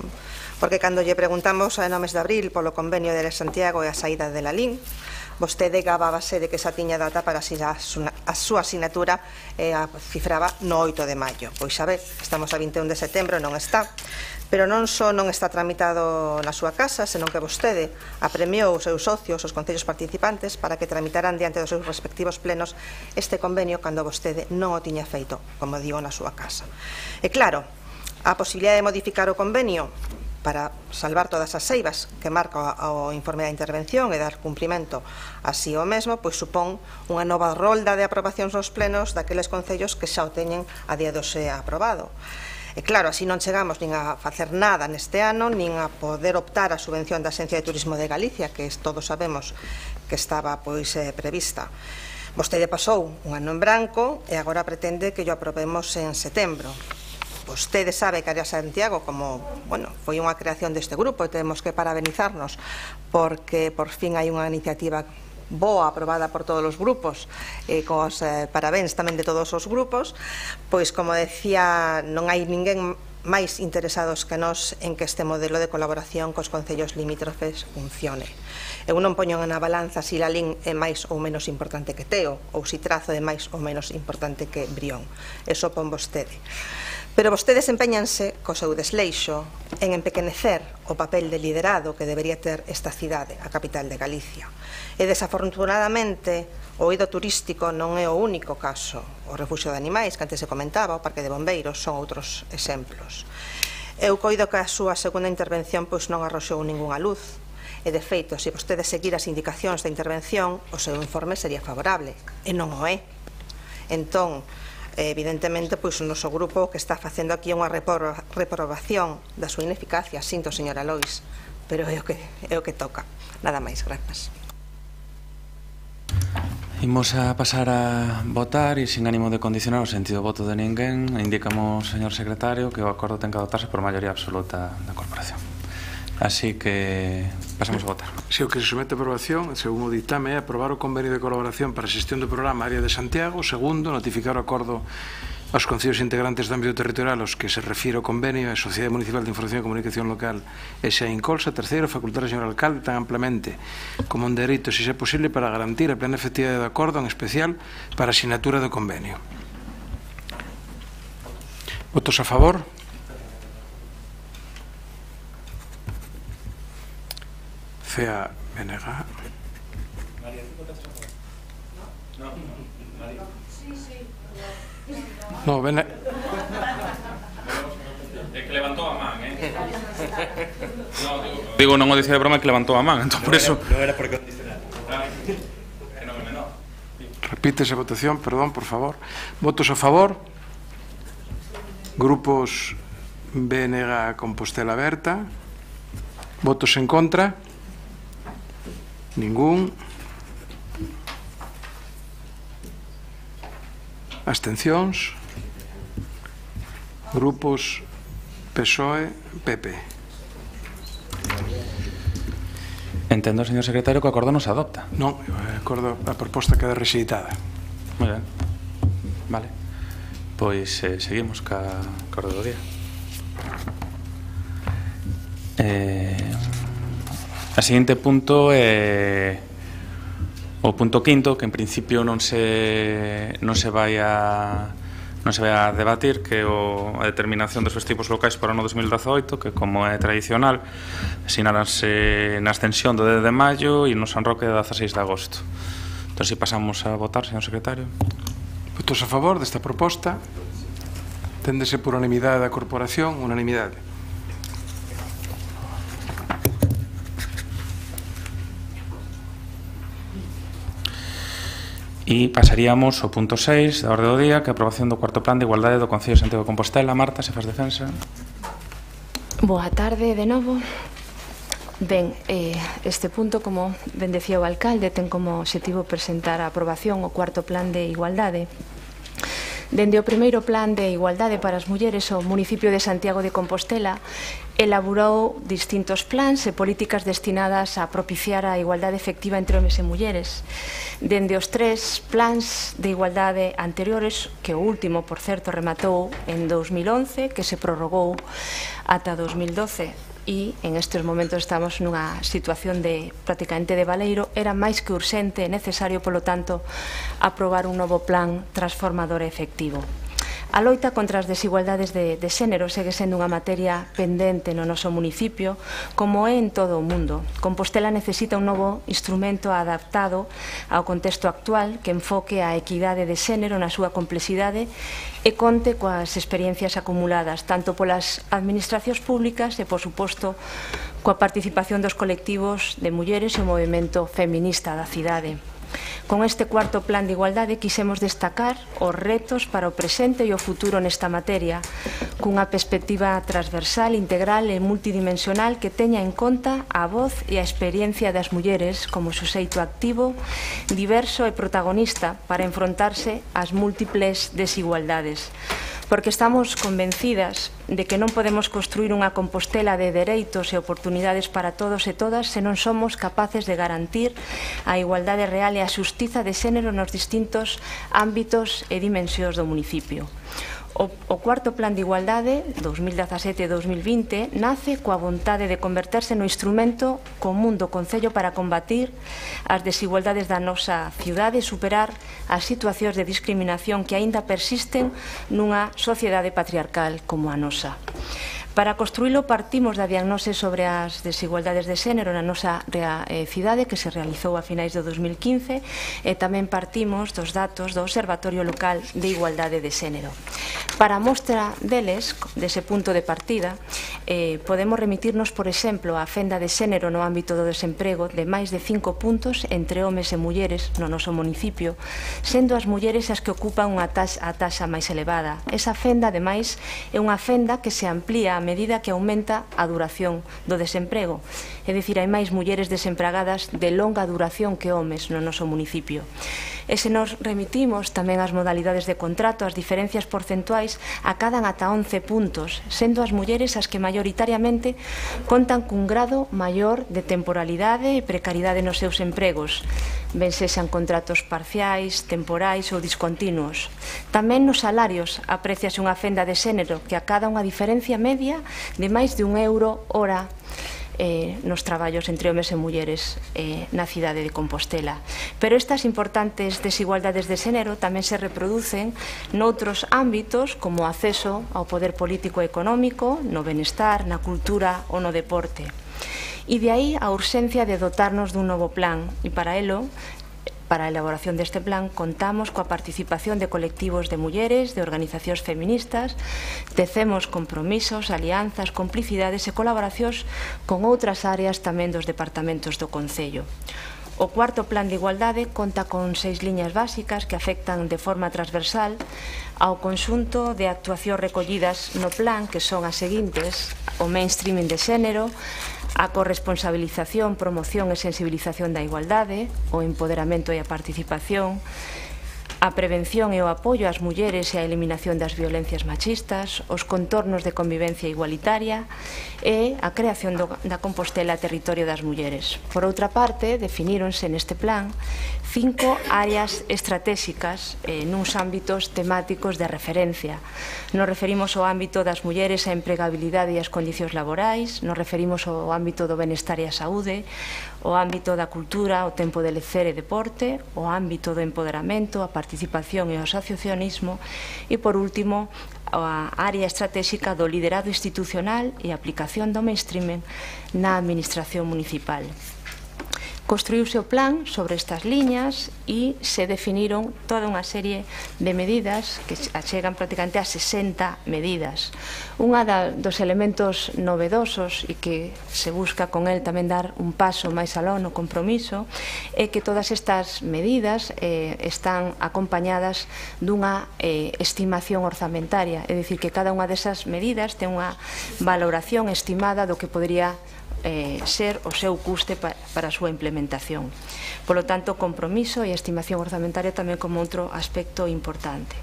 Porque cando lle preguntamos no mes de abril polo convenio de Santiago e a saída de Lalín, vostede gabábase de que xa tiña data para a súa asignatura e a cifraba no 8 de maio. Pois xa ve, estamos a 21 de setembro, non está. Pero non só non está tramitado na súa casa, senón que vostede apremiou os seus socios, os concellos participantes, para que tramitaran diante dos seus respectivos plenos este convenio cando vostede non o tiña feito, como digo, na súa casa. E claro, a posibilidade de modificar o convenio para salvar todas as seivas que marca o informe da intervención e dar cumprimento así o mesmo, pois supón unha nova rolda de aprobacións nos plenos daqueles concellos que xa o teñen a día do xe aprobado. E claro, así non chegamos nin a facer nada neste ano, nin a poder optar a subvención da Axencia de Turismo de Galicia, que todos sabemos que estaba prevista. Vostede pasou un ano en branco e agora pretende que o aprobemos en setembro. Vostede sabe que Área Santiago, como, foi unha creación deste grupo, e temos que parabenizarnos porque por fin hai unha iniciativa boa, aprobada por todos os grupos, cos parabéns tamén de todos os grupos, pois, como decía, non hai ninguén máis interesados que nós en que este modelo de colaboración cos concellos limítrofes funcione. Eu non poño na balanza se Lalín é máis ou menos importante que Teo, ou se Trazo é máis ou menos importante que Brión. Eso pon vostede. Pero vostedes empeñanse co seu desleixo en empequenecer o papel de liderado que debería ter esta cidade, a capital de Galicia. E desafortunadamente o eido turístico non é o único caso. O refugio de animais, que antes se comentaba, o parque de bombeiros, son outros exemplos. Eu coido que a súa segunda intervención pois non arroxou ningunha luz. E, de feito, se vostede seguir as indicacións da intervención, o seu informe sería favorable. E non o é. Entón, evidentemente, pois o noso grupo que está facendo aquí unha reprobación da súa ineficacia, sinto, señora Lois, pero é o que toca. Nada máis, grazas. Imos a pasar a votar e sin ánimo de condicionar o sentido do voto de ninguén, indicamos, señor secretario, que o acordo ten que adoptarse por maioría absoluta da corporación. Así que pasamos a votar. Se o que se somete a aprobación, según o ditame, é aprobar o convenio de colaboración para a xestión do programa Área de Santiago. Segundo, notificar o acordo aos concellos integrantes do ámbito territorial aos que se refire o convenio e a Sociedade Municipal de Información e Comunicación Local S.A. Incolsa. Terceiro, facultar ao señor alcalde tan amplamente como un dereito, se é posible, para garantir a plena efectividade do acordo, en especial para a sinatura do convenio. Votos a favor? CEA BNG. No, BNG. É que levantou a man, Digo, non o dicía de broma, que levantou a man, entón por eso... Non era por condicionar. Repítese a votación, perdón, por favor. Votos a favor? Grupos BNG Compostela Aberta. Votos en contra? Ningún. Abstencións. Grupos PSOE, PP. Entendo, señor secretario, que o acordo non se adopta. Non, a proposta queda rexeitada. Moi ben. Vale. Pois seguimos ca acordo do día. A seguinte punto é o punto quinto, que en principio non se vai a debatir, que é a determinación dos festivos locais para o ano 2018, que, como é tradicional, sinaranse na extensión do 10 de maio e no San Roque do 16 de agosto. Entón, se pasamos a votar, señor secretario. Votos a favor desta proposta? Téndese por unanimidade da corporación, unanimidade. E pasaríamos ao punto 6 da orde do día, que é a aprobación do cuarto plan de igualdade do Concello de Santiago de Compostela. Marta, se faz defensa. Boa tarde de novo. Ben, este punto, como ben decía o alcalde, ten como objetivo presentar a aprobación o cuarto plan de igualdade. Dende o primeiro plan de igualdade para as mulleres, o municipio de Santiago de Compostela elaborou distintos plans e políticas destinadas a propiciar a igualdade efectiva entre homes e mulleres. Dende os 3 plans de igualdade anteriores, que o último, por certo, rematou en 2011, que se prorrogou ata 2012, e en estes momentos estamos nunha situación de prácticamente de baleiro, era máis que urxente e necesario, polo tanto, aprobar un novo plan transformador e efectivo. A loita contra as desigualdades de xénero segue sendo unha materia pendente no noso municipio, como é en todo o mundo. Compostela necesita un novo instrumento adaptado ao contexto actual que enfoque a equidade de xénero na súa complexidade e conte coas experiencias acumuladas tanto polas administracións públicas e, por suposto, coa participación dos colectivos de mulleres e o movemento feminista da cidade. Con este cuarto plan de igualdade quixemos destacar os retos para o presente e o futuro nesta materia, cunha perspectiva transversal, integral e multidimensional que teña en conta a voz e a experiencia das mulleres como suxeito activo, diverso e protagonista para enfrontarse ás múltiples desigualdades. porque estamos convencidas de que non podemos construir unha Compostela de dereitos e oportunidades para todos e todas se non somos capaces de garantir a igualdade real e a xustiza de xénero nos distintos ámbitos e dimensións do municipio. O cuarto Plan de Igualdade 2017-2020 nace coa vontade de converterse no instrumento común do Concello para combatir as desigualdades da nosa cidade e superar as situacións de discriminación que aínda persisten nunha sociedade patriarcal como a nosa. Para construílo partimos da diagnose sobre as desigualdades de xénero na nosa cidade que se realizou a finais do 2015 e tamén partimos dos datos do Observatorio Local de Igualdade de Xénero. Para a mostra deles, dese punto de partida, podemos remitirnos, por exemplo, á fenda de xénero no ámbito do desemprego de máis de 5 puntos entre homes e mulleres no noso municipio, sendo as mulleres as que ocupan a taxa máis elevada. Esa fenda, ademais, é unha fenda que se amplía a medida que aumenta a duración do desemprego. É dicir, hai máis mulleres desempregadas de longa duración que homes no noso municipio. E se nos remitimos tamén ás modalidades de contrato, as diferencias porcentuais acadan ata 11 puntos, sendo as mulleres as que maioritariamente contan cun grado maior de temporalidade e precariedade nos seus empregos, ben sexan contratos parciais, temporais ou discontinuos. Tamén nos salarios apreciase unha fenda de xénero que acada unha diferencia media de máis de €1 hora nos traballos entre homes e mulleres na cidade de Compostela. Pero estas importantes desigualdades de xénero tamén se reproducen noutros ámbitos como o acceso ao poder político e económico, no benestar, na cultura ou no deporte. E de aí a urxencia de dotarnos dun novo plan e para elo, para a elaboración deste plan, contamos coa participación de colectivos de mulleres, de organizacións feministas, tecemos compromisos, alianzas, complicidades e colaboracións con outras áreas tamén dos departamentos do Concello. O cuarto Plan de Igualdade conta con 6 liñas básicas que afectan de forma transversal ao conxunto de actuacións recollidas no plan, que son as seguintes: o mainstreaming de xénero, a corresponsabilización, promoción e sensibilización da igualdade, o empoderamento e a participación, a prevención e o apoio ás mulleres e a eliminación das violencias machistas, os contornos de convivencia igualitaria e a creación da Compostela Territorio das Mulleres. Por outra parte, definíronse neste plan 5 áreas estratégicas nuns ámbitos temáticos de referencia. Nos referimos ao ámbito das mulleres, a empregabilidade e as condicións laborais, nos referimos ao ámbito do benestar e a saúde, o ámbito da cultura, o tempo de lecer e deporte, o ámbito do empoderamento, a participación e o asociacionismo e, por último, a área estratégica do liderado institucional e a aplicación do mainstreaming na administración municipal. Construíuse o plan sobre estas liñas e se definiron toda unha serie de medidas que achegan prácticamente a 60 medidas. Unha dos elementos novedosos e que se busca con el tamén dar un paso máis aló no compromiso é que todas estas medidas están acompañadas dunha estimación orzamentaria, é dicir, que cada unha desas medidas ten unha valoración estimada do que podría ser o seu custe para a súa implementación. Polo tanto, compromiso e estimación orzamentaria tamén como outro aspecto importante.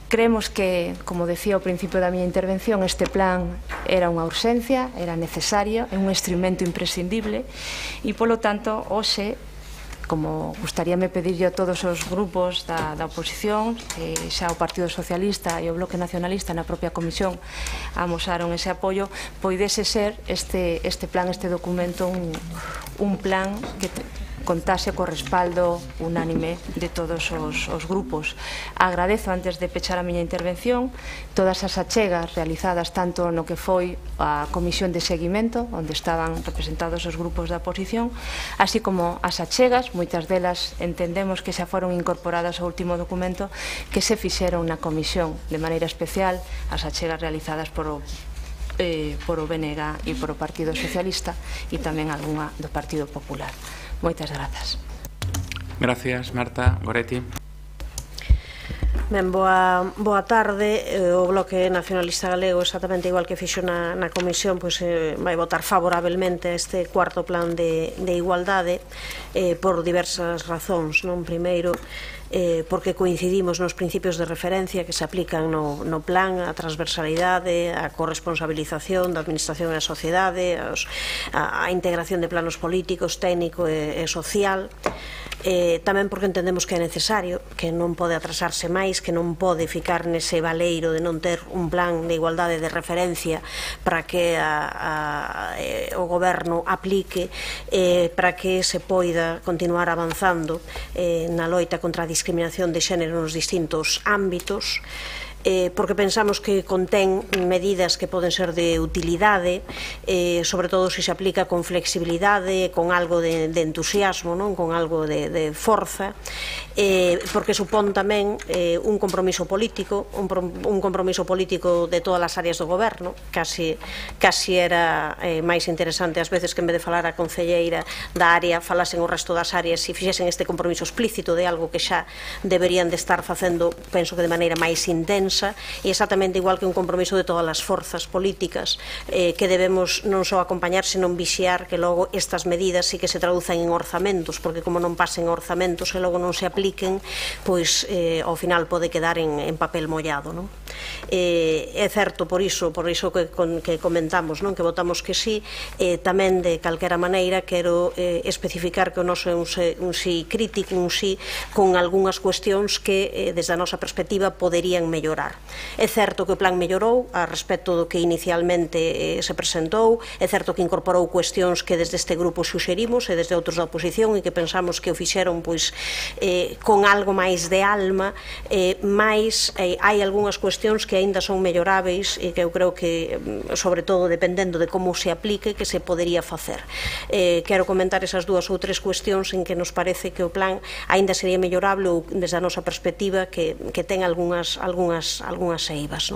Creemos que, como decía ao principio da miña intervención, este plan era unha urxencia, era necesario, é un instrumento imprescindible e, polo tanto, hoxe, como gustaríame pedirlle a todos os grupos da oposición, xa o Partido Socialista e o Bloque Nacionalista na propia comisión amosaron ese apoio, poidese ser este plan, este documento, un plan que contase co respaldo unánime de todos os grupos. Agradezo, antes de pechar a miña intervención, todas as achegas realizadas tanto no que foi a comisión de seguimento, onde estaban representados os grupos da oposición, así como as achegas, moitas delas entendemos que xa foron incorporadas ao último documento, que se fixeron na comisión, de maneira especial as achegas realizadas por o BNG e por o Partido Socialista e tamén algunha do Partido Popular. Moitas grazas. Gracias, Marta. Goretti. Ben, boa tarde. O Bloque Nacionalista Galego, exactamente igual que fixo na comisión, vai votar favorablemente a este cuarto plan de igualdade por diversas razóns. Primeiro, porque coincidimos nos principios de referencia que se aplican no plan, a transversalidade, a corresponsabilización da administración e a sociedade, a integración de planos políticos, técnico e social. Tamén porque entendemos que é necesario, que non pode atrasarse máis, que non pode ficar nese baleiro de non ter un plan de igualdade de referencia para que o goberno aplique, para que se poida continuar avanzando na loita contra a discriminación de xénero nos distintos ámbitos, porque pensamos que contén medidas que poden ser de utilidade, sobre todo se aplica con flexibilidade, con algo de entusiasmo, con algo de forza, porque supón tamén un compromiso político, un compromiso político de todas as áreas do goberno. Casi era máis interesante ás veces que en vez de falar a concelleira da área falasen o resto das áreas e fixesen este compromiso explícito de algo que xa deberían de estar facendo, penso que de maneira máis intensa, e exactamente igual que un compromiso de todas as forzas políticas que debemos non só acompañar, senón vixiar que logo estas medidas sí que se traduzan en orzamentos, porque como non pasen orzamentos e logo non se apliquen, pois ao final pode quedar en papel mollado. É certo, por iso que comentamos, que votamos que sí, tamén de calquera maneira quero especificar que o noso é un sí crítico, un sí con algunhas cuestións que desde a nosa perspectiva poderían mellorar. É certo que o plan mellorou a respecto do que inicialmente se presentou, é certo que incorporou cuestións que desde este grupo suxerimos e desde outros da oposición e que pensamos que o fixeron con algo máis de alma, mais hai algunhas cuestións que aínda son melloráveis e que eu creo que, sobre todo dependendo de como se aplique, que se podería facer. Quero comentar esas dúas ou tres cuestións en que nos parece que o plan aínda sería mellorable ou desde a nosa perspectiva que ten algunhas eivas.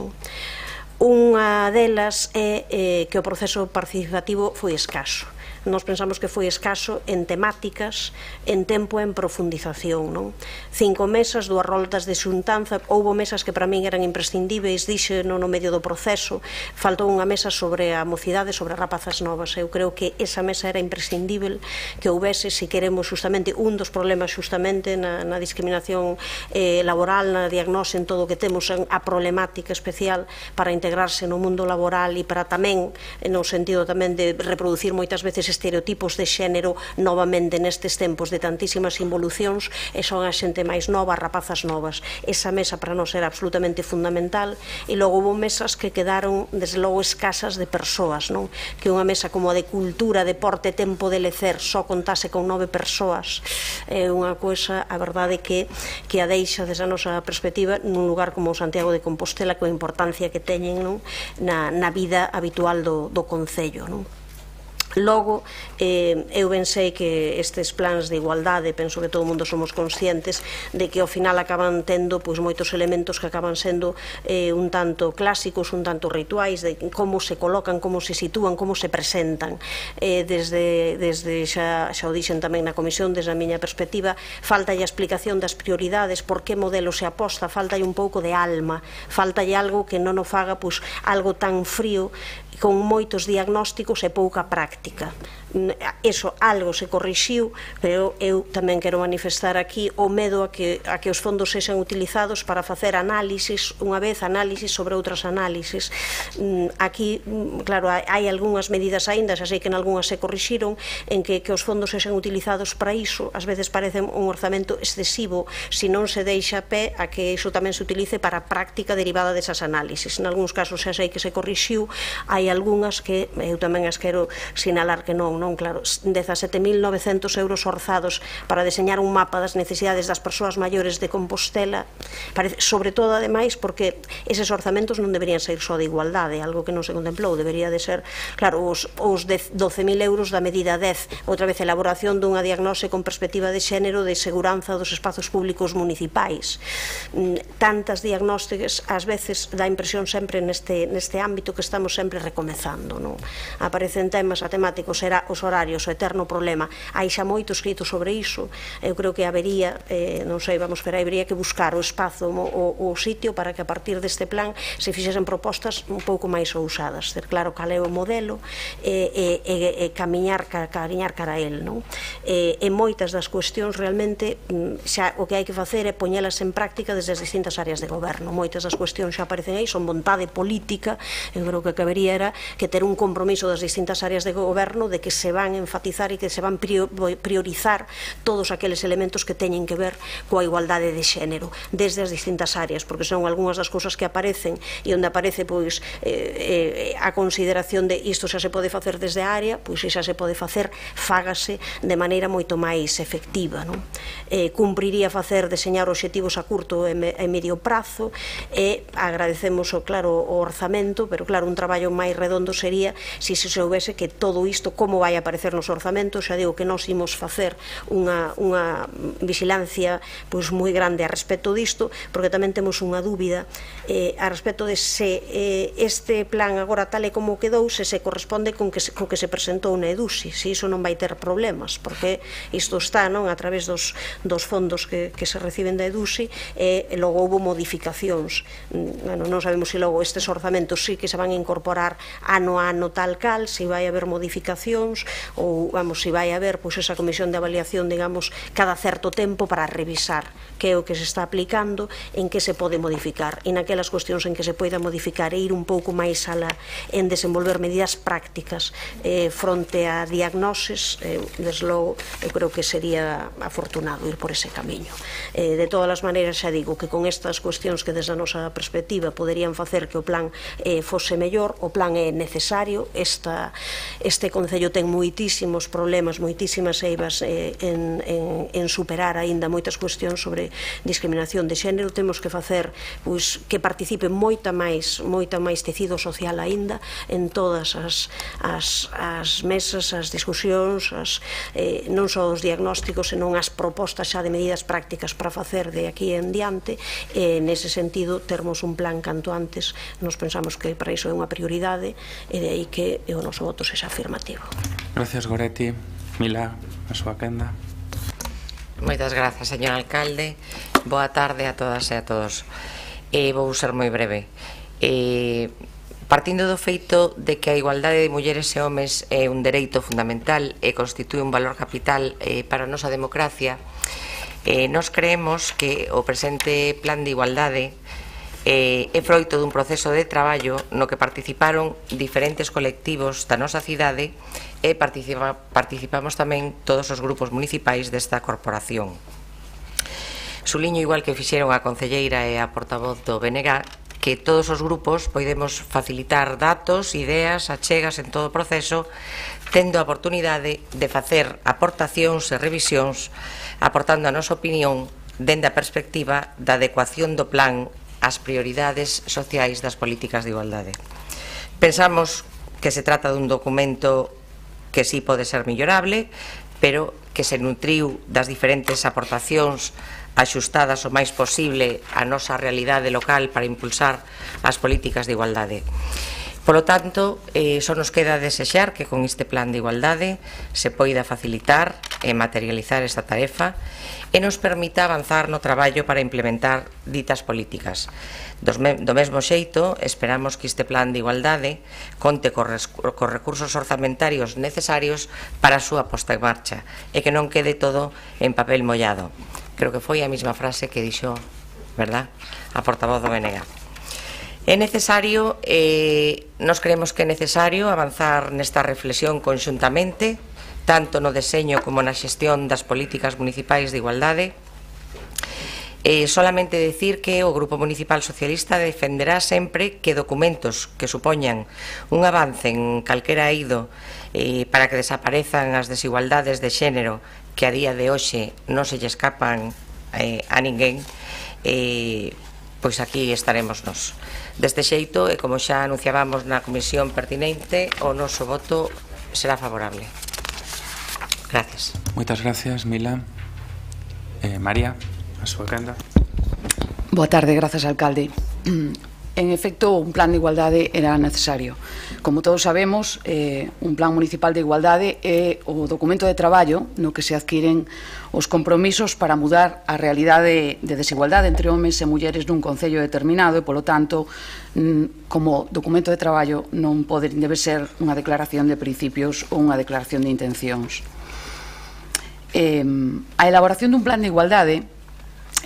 Unha delas é que o proceso participativo foi escaso. Nos pensamos que foi escaso en temáticas, en tempo e en profundización. 5 mesas, 2 roldas de xuntanza, houbo mesas que para min eran imprescindíveis, dixe no medio do proceso, faltou unha mesa sobre a mocidade, sobre rapazas novas. Eu creo que esa mesa era imprescindível que houvese, se queremos justamente un dos problemas justamente na discriminación laboral, na diagnose, en todo o que temos, a problemática especial para integrarse no mundo laboral e para tamén, no sentido tamén de reproducir moitas veces estereotipos de xénero novamente nestes tempos de tantísimas involucións, e son a xente máis nova, rapazas novas. Esa mesa para nós era absolutamente fundamental, e logo houve mesas que quedaron desde logo escasas de persoas, que unha mesa como a de cultura, deporte, tempo de lecer só contase con 9 persoas é unha cousa, a verdade, que a deixa desde a nosa perspectiva nun lugar como Santiago de Compostela, coa importancia que teñen na vida habitual do concello. Logo, eu pensei que estes plans de igualdade, penso que todo o mundo somos conscientes de que ao final acaban tendo moitos elementos que acaban sendo un tanto clásicos, un tanto rituais, de como se colocan, como se sitúan, como se presentan. Desde xa o dixen tamén na comisión, desde a miña perspectiva, falta a explicación das prioridades, por que modelo se aposta, falta un pouco de alma, falta algo que non o faga algo tan frío, con moitos diagnósticos e pouca práctica. Eso algo se corrixiu, pero eu tamén quero manifestar aquí o medo a que os fondos sexan utilizados para facer análisis, unha vez análisis sobre outras análisis. Aquí, claro, hai algunhas medidas aínda, xa sei que en algunhas se corrixiron, en que os fondos sexan utilizados para iso, ás veces parece un orzamento excesivo se non se deixa pé a que iso tamén se utilice para a práctica derivada desas análisis. En algúns casos xa sei que se corrixiu, hai algunhas que eu tamén as quero sinalar que non, claro, 17.900 euros orzados para deseñar un mapa das necesidades das persoas maiores de Compostela, sobre todo, ademais, porque eses orzamentos non deberían ser só de igualdade, algo que non se contemplou, debería de ser, claro, os 12.000 euros da medida 10, outra vez elaboración dunha diagnose con perspectiva de xénero de seguranza dos espazos públicos municipais. Tantas diagnósticas, ás veces dá impresión sempre neste ámbito que estamos sempre comezando, non? Aparecen temas, a temática, os horarios, o eterno problema. Hai xa moito escrito sobre iso. Eu creo que habería, non sei, vamos, pero habería que buscar o espazo, o sitio para que a partir deste plan se fixesen propostas un pouco máis ousadas, ter claro cal é o modelo e camiñar cara a él, non? E moitas das cuestións realmente xa o que hai que facer é poñelas en práctica desde as distintas áreas de goberno. Moitas das cuestións xa aparecen aí, son vontade política. Eu creo que cabería era que ter un compromiso das distintas áreas de goberno de que se van enfatizar e que se van priorizar todos aqueles elementos que teñen que ver coa igualdade de xénero desde as distintas áreas, porque son algunhas das cousas que aparecen e onde aparece pois a consideración de isto xa se pode facer desde a área, pois xa se pode facer, fágase de maneira moito máis efectiva, non? Cumpriría facer, deseñar obxectivos a curto e medio prazo, e agradecemos o orzamento, pero claro, un traballo máis redondo sería se se soubese que todo isto, como vai aparecer nos orzamentos. Xa digo que nós imos facer unha vigilancia pois moi grande a respecto disto, porque tamén temos unha dúbida a respecto de se este plan agora tal e como quedou, se corresponde con que se presentou na EDUSI, se iso non vai ter problemas, porque isto está, non, a través dos fondos que se reciben da EDUSI, e logo houve modificacións. Non sabemos se logo estes orzamentos sí que se van a incorporar ano a ano tal cal, se vai haber modificacións, ou, vamos, se vai haber pois esa comisión de avaliación, digamos, cada certo tempo para revisar que é o que se está aplicando, en que se pode modificar, e naquelas cuestións en que se poida modificar e ir un pouco máis alá en desenvolver medidas prácticas fronte a diagnoses, desde logo, eu creo que sería afortunado ir por ese camiño. De todas as maneiras, xa digo que con estas cuestións que desde a nosa perspectiva poderían facer que o plan fose mellor, o plan é necesario. Este Concello ten moitísimos problemas, moitísimas eivas en superar aínda moitas cuestións sobre discriminación de xénero. Temos que facer que participe moita máis tecido social aínda en todas as mesas, as discusións, non só os diagnósticos, senón as propostas xa de medidas prácticas para facer de aquí en diante. Nese sentido, termos un plan canto antes, nos pensamos que para iso é unha prioridade, e de aí que o noso voto sexa afirmativo. Gracias, Goretti. Mila, a súa quenda. Moitas grazas, señor alcalde. Boa tarde a todas e a todos. Vou ser moi breve. Partindo do feito de que a igualdade de mulleres e homes é un dereito fundamental e constitúe un valor capital para a nosa democracia, nós creemos que o presente plan de igualdade é froito dun proceso de traballo no que participaron diferentes colectivos da nosa cidade e participamos tamén todos os grupos municipais desta corporación. Suliño, igual que fixeron a concelleira e a portavoz do BNG, que todos os grupos podemos facilitar datos, ideas, achegas en todo o proceso, tendo a oportunidade de facer aportacións e revisións, aportando a nosa opinión dende a perspectiva da adecuación do plan ás prioridades sociais das políticas de igualdade. Pensamos que se trata dun documento que sí pode ser mellorable, pero que se nutriu das diferentes aportacións axustadas o máis posible á nosa realidade local para impulsar as políticas de igualdade. Polo tanto, só nos queda desexar que con este plan de igualdade se poida facilitar e materializar esta tarefa e nos permita avanzar no traballo para implementar ditas políticas. Do mesmo xeito, esperamos que este plan de igualdade conte cos recursos orzamentarios necesarios para a súa posta en marcha e que non quede todo en papel mollado. Creo que foi a mesma frase que dixo, verdad, a portavoz do BNG. É necesario, nos creemos que é necesario avanzar nesta reflexión conxuntamente, tanto no deseño como na xestión das políticas municipais de igualdade. Solamente decir que o Grupo Municipal Socialista defenderá sempre que documentos que supoñan un avance en calquera eido para que desaparezan as desigualdades de xénero que a día de hoxe non se lle escapan a ninguén, pois aquí estaremos nós. Deste xeito, e como xa anunciábamos na comisión pertinente, o noso voto será favorable. Gracias. Moitas gracias, Mila. María, a súa quenda. Boa tarde, grazas, alcalde. En efecto, un plan de igualdade era necesario. Como todos sabemos, un plan municipal de igualdade é o documento de traballo no que se adquiren os compromisos para mudar a realidade de desigualdade entre homes e mulleres nun concello determinado e, polo tanto, como documento de traballo non debe ser unha declaración de principios ou unha declaración de intencións. A elaboración dun plan de igualdade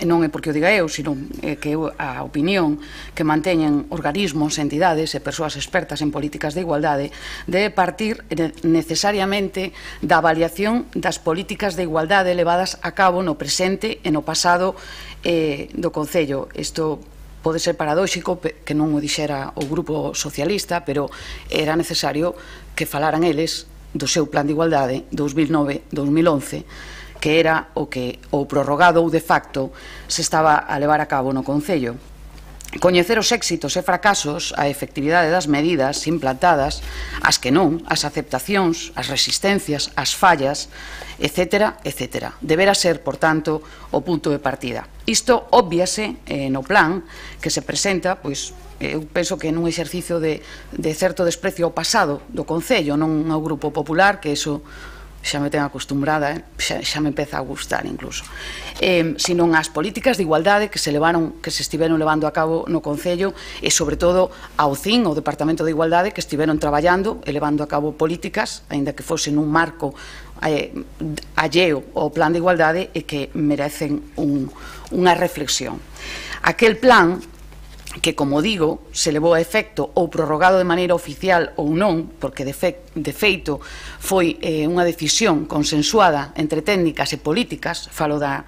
non é porque o diga eu, sino que a opinión que manteñen organismos, entidades e persoas expertas en políticas de igualdade debe partir necesariamente da avaliación das políticas de igualdade levadas a cabo no presente e no pasado do Concello. Isto pode ser paradóxico que non o dixera o Grupo Socialista, pero era necesario que falaran eles do seu plan de igualdade 2009-2011, que era o que o prorrogado ou de facto se estaba a levar a cabo no Concello. Coñecer os éxitos e fracasos, a efectividade das medidas implantadas, as que non, as aceptacións, as resistencias, as fallas, etc., etc. Deberá ser, por tanto, o punto de partida. Isto óbviase no plan que se presenta, pois, eu penso que nun exercicio de certo desprecio ao pasado do Concello, non ao Grupo Popular, que iso xa me ten acostumbrada, xa me empeza a gustar incluso, sino as políticas de igualdade que se estiveron levando a cabo no Concello e, sobre todo, ao CIN, o Departamento de Igualdade, que estiveron traballando e levando a cabo políticas, aínda que fosen un marco alleo ao plan de igualdade e que merecen unha reflexión. Aquel plan que, como digo, se levou a efecto ou prorrogado de maneira oficial ou non, porque de feito foi unha decisión consensuada entre técnicas e políticas, falo da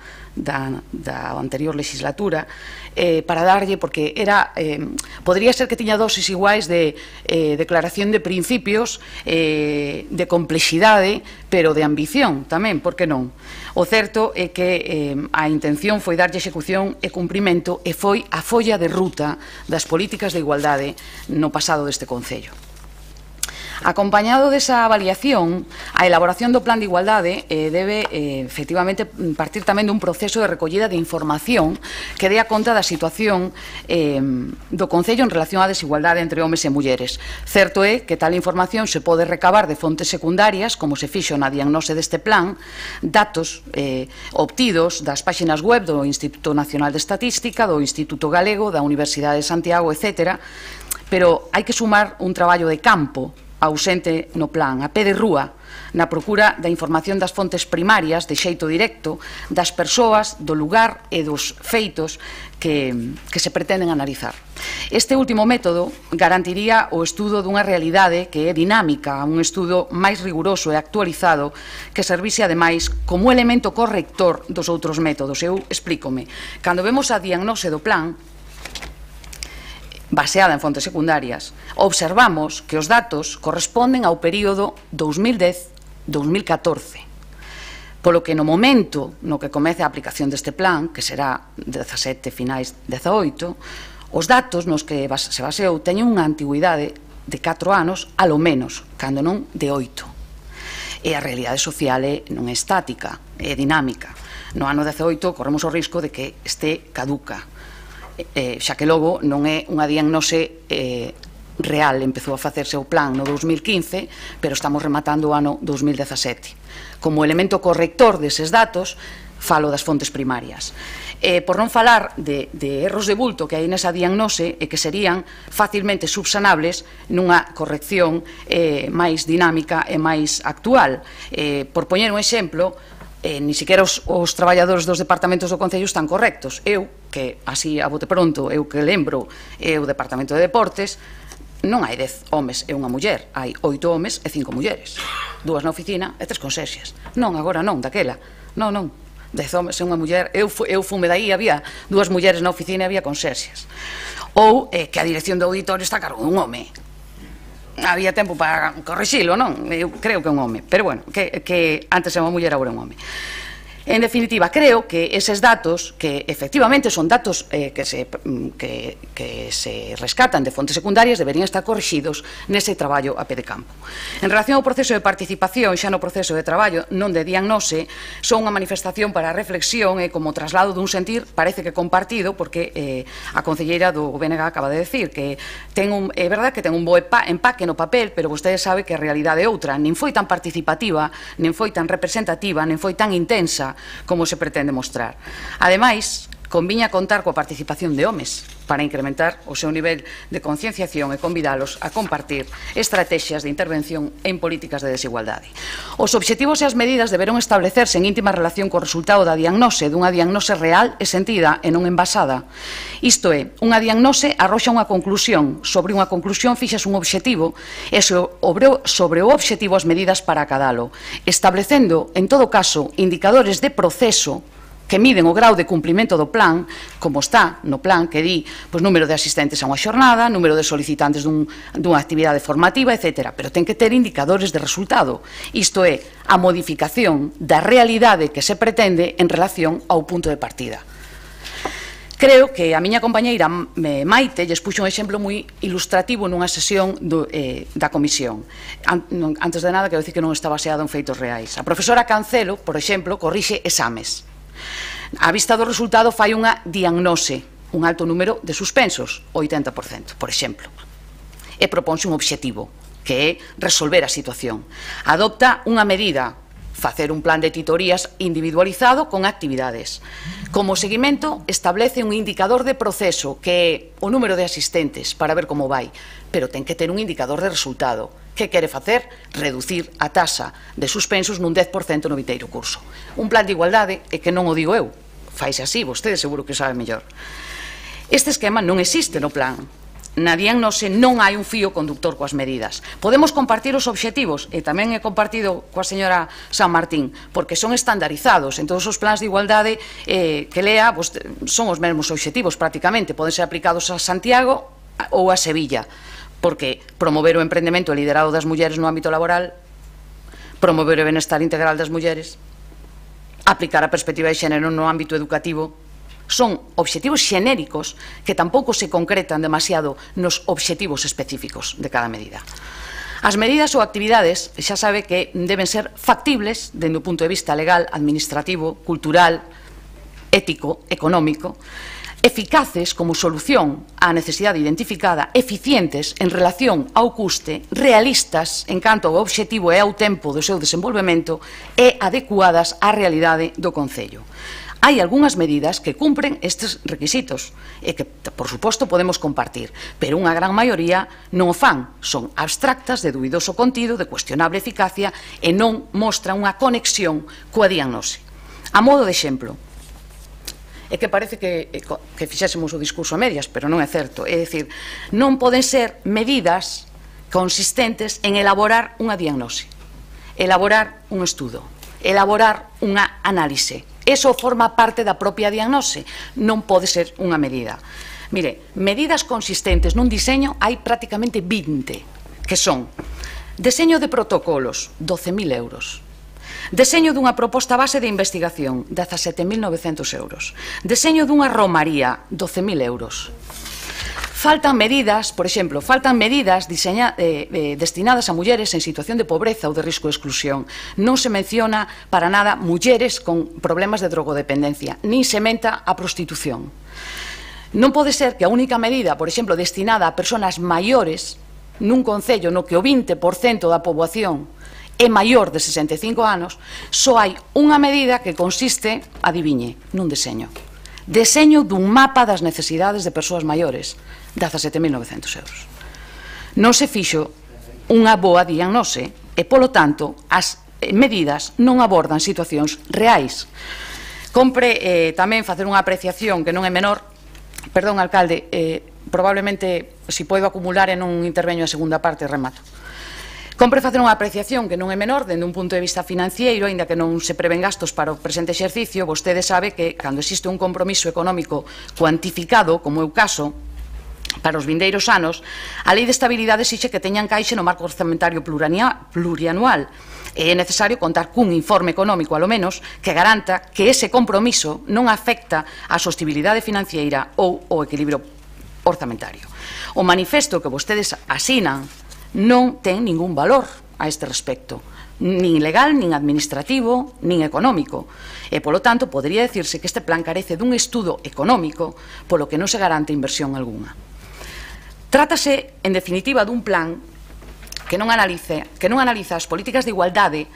anterior legislatura, para darlle, porque podría ser que tiña dosis iguais de declaración de principios, de complexidade, pero de ambición tamén, por que non? O certo é que a intención foi darlle execución e cumprimento e foi a folla de ruta das políticas de igualdade no pasado deste Concello. Acompañado desa avaliación, a elaboración do plan de igualdade debe efectivamente partir tamén dun proceso de recollida de información que dea conta da situación do Concello en relación á desigualdade entre homes e mulleres. Certo é que tal información se pode recabar de fontes secundarias, como se fixo na diagnose deste plan, datos obtidos das páxinas web do Instituto Nacional de Estatística, do Instituto Galego, da Universidade de Santiago, etc., pero hai que sumar un traballo de campo ausente no plan, a pé de rúa, na procura da información das fontes primarias, de xeito directo, das persoas, do lugar e dos feitos que se pretenden analizar. Este último método garantiría o estudo dunha realidade que é dinámica, un estudo máis riguroso e actualizado que servise, ademais, como elemento corrector dos outros métodos. Eu explícome. Cando vemos a diagnose do plan, baseada en fontes secundarias, observamos que os datos corresponden ao período 2010-2014, polo que no momento no que comece a aplicación deste plan, que será 17 finais 18, os datos nos que se baseou teñen unha antigüidade de 4 anos, alo menos, cando non de 8. E a realidade social non é estática, é dinámica. No ano 18 corremos o risco de que este caduca, xa que logo non é unha diagnose real. Empezou a facerse o plan no 2015, pero estamos rematando o ano 2017. Como elemento corrector deses datos, falo das fontes primarias. Por non falar de erros de bulto que hai nesa diagnose e que serían facilmente subsanables nunha corrección máis dinámica e máis actual. Por poñer un exemplo, ni siquiera os traballadores dos departamentos do Concello están correctos. Eu, que así a bote pronto, eu que lembro, é o Departamento de Deportes, non hai 10 homes e unha muller, hai 8 homes e 5 mulleres, 2 na oficina e 3 conserxes. Non, agora non, daquela, non, 10 homes e unha muller. Eu fume daí, había 2 mulleres na oficina e había conserxes. Ou que a dirección do auditorio está a cargo dun home. Había tempo para corrixilo, non? Eu creo que é un home, pero bueno, que antes era unha muller, agora é un home. En definitiva, creo que eses datos, que efectivamente son datos que se rescatan de fontes secundarias, deberían estar corrixidos nese traballo a pé de campo. En relación ao proceso de participación, xa no proceso de traballo, non de diagnose, son unha manifestación para a reflexión e como traslado dun sentir, parece que compartido, porque a concelleira do BNG acaba de decir que é verdad que ten un bo empaque no papel, pero vostede sabe que a realidade é outra, nin foi tan participativa, nin foi tan representativa, nin foi tan intensa como se pretende mostrar. Ademais, conviña contar coa participación de homes para incrementar o seu nivel de concienciación e convidalos a compartir estrategias de intervención en políticas de desigualdade. Os obxectivos e as medidas deberán establecerse en íntima relación co resultado da diagnose, dunha diagnose real e sentida e non envasada. Isto é, unha diagnose arroxa unha conclusión, sobre unha conclusión fixas un obxectivo e sobre o obxectivo as medidas para acadalo, establecendo, en todo caso, indicadores de proceso que miden o grau de cumprimento do plan, como está no plan que di número de asistentes a unha xornada, número de solicitantes dunha actividade formativa, etc. Pero ten que ter indicadores de resultado. Isto é, a modificación da realidade que se pretende en relación ao punto de partida. Creo que a miña compañeira Maite lles puxo un exemplo moi ilustrativo nunha sesión da comisión. Antes de nada, quero dicir que non está baseado en feitos reais. A profesora Cancelo, por exemplo, corrixe exames. A vista do resultado fai unha diagnose, un alto número de suspensos, 80%, por exemplo. E proponse un obxectivo, que é resolver a situación. Adopta unha medida, facer un plan de titorías individualizado con actividades. Como seguimento, establece un indicador de proceso, que é o número de asistentes, para ver como vai, pero ten que ter un indicador de resultado. Que quere facer? Reducir a taxa de suspensos nun 10% no vindeiro curso. Un plan de igualdade, é que non o digo eu, faise así, vostede seguro que sabe mellor. Este esquema non existe no plan. Na diagnose non hai un fío conductor coas medidas. Podemos compartir os obxectivos, e tamén he compartido coa señora San Martín, porque son estandarizados en todos os plans de igualdade que lea, son os mesmos obxectivos prácticamente, poden ser aplicados a Santiago ou a Sevilla, porque promover o emprendemento e liderado das mulleres no ámbito laboral, promover o benestar integral das mulleres, aplicar a perspectiva de xénero no ámbito educativo, son obxectivos xenéricos que tampouco se concretan demasiado nos obxectivos específicos de cada medida. As medidas ou actividades xa sabe que deben ser factibles dende o punto de vista legal, administrativo, cultural, ético, económico, eficaces como solución á necesidade identificada, eficientes en relación ao custe, realistas en canto ao obxectivo e ao tempo do seu desenvolvemento e adecuadas á realidade do concello. Hai algunhas medidas que cumpren estes requisitos e que, por suposto, podemos compartir, pero unha gran maioría non o fan, son abstractas, de dubidoso contido, de cuestionable eficacia e non mostran unha conexión coa diagnose. A modo de exemplo, é que parece que fixésemos o discurso a medias, pero non é certo. É dicir, non poden ser medidas consistentes en elaborar unha diagnose, elaborar un estudo, elaborar unha análise. Eso forma parte da propia diagnose, non pode ser unha medida. Mire, medidas consistentes nun diseño hai prácticamente 20, que son deseño de protocolos, 12.000 euros. Deseño dunha proposta base de investigación, 17.900 euros. Deseño dunha romaría, 12.000 euros. Faltan medidas, por exemplo, destinadas a mulleres en situación de pobreza ou de risco de exclusión. Non se menciona para nada mulleres con problemas de drogodependencia, nin se menta a prostitución. Non pode ser que a única medida, por exemplo, destinada a persoas maiores nun concello no que o 20% da poboación é maior de 65 anos, só hai unha medida que consiste, adiviñe, nun deseño. Deseño dun mapa das necesidades de persoas maiores, 17.900 euros. Non se fixo unha boa diagnose e, polo tanto, as medidas non abordan situacións reais. Compre tamén facer unha apreciación que non é menor, perdón, alcalde, probablemente, se podo acumular en un interveño a segunda parte, remato. Compre facer unha apreciación que non é menor dende un punto de vista financiero, aínda que non se prevén gastos para o presente exercicio. Vostede sabe que cando existe un compromiso económico cuantificado, como é o caso para os vindeiros anos, a Lei de Estabilidade exixe que teñan caixe no marco orzamentario plurianual. É necesario contar cun informe económico, alo menos, que garanta que ese compromiso non afecta a sostibilidade financiera ou o equilibrio orzamentario. O manifesto que vostedes asinan non ten ningún valor a este respecto, nin legal, nin administrativo, nin económico. E, polo tanto, podría decirse que este plan carece dun estudo económico polo que non se garante inversión algunha. Trátase, en definitiva, dun plan que non analiza as políticas de igualdade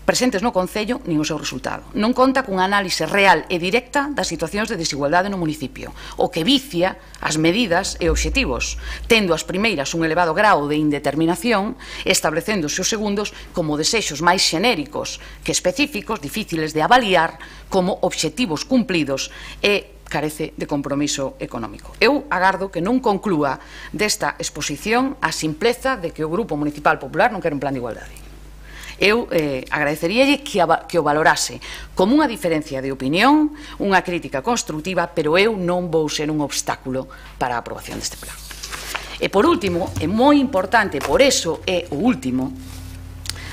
presentes no Concello nin o seu resultado. Non conta cunha análise real e directa das situacións de desigualdade no municipio, o que vicia as medidas e obxectivos, tendo as primeiras un elevado grao de indeterminación, establecéndose os segundos como desexos máis xenéricos que específicos, difíciles de avaliar como obxectivos cumplidos e carece de compromiso económico. Eu agardo que non conclúa desta exposición a simpleza de que o Grupo Municipal Popular non quere un plan de igualdade. Eu agradeceríalle que o valorase como unha diferencia de opinión, unha crítica constructiva, pero eu non vou ser un obstáculo para a aprobación deste plan. E por último, é moi importante, por eso é o último,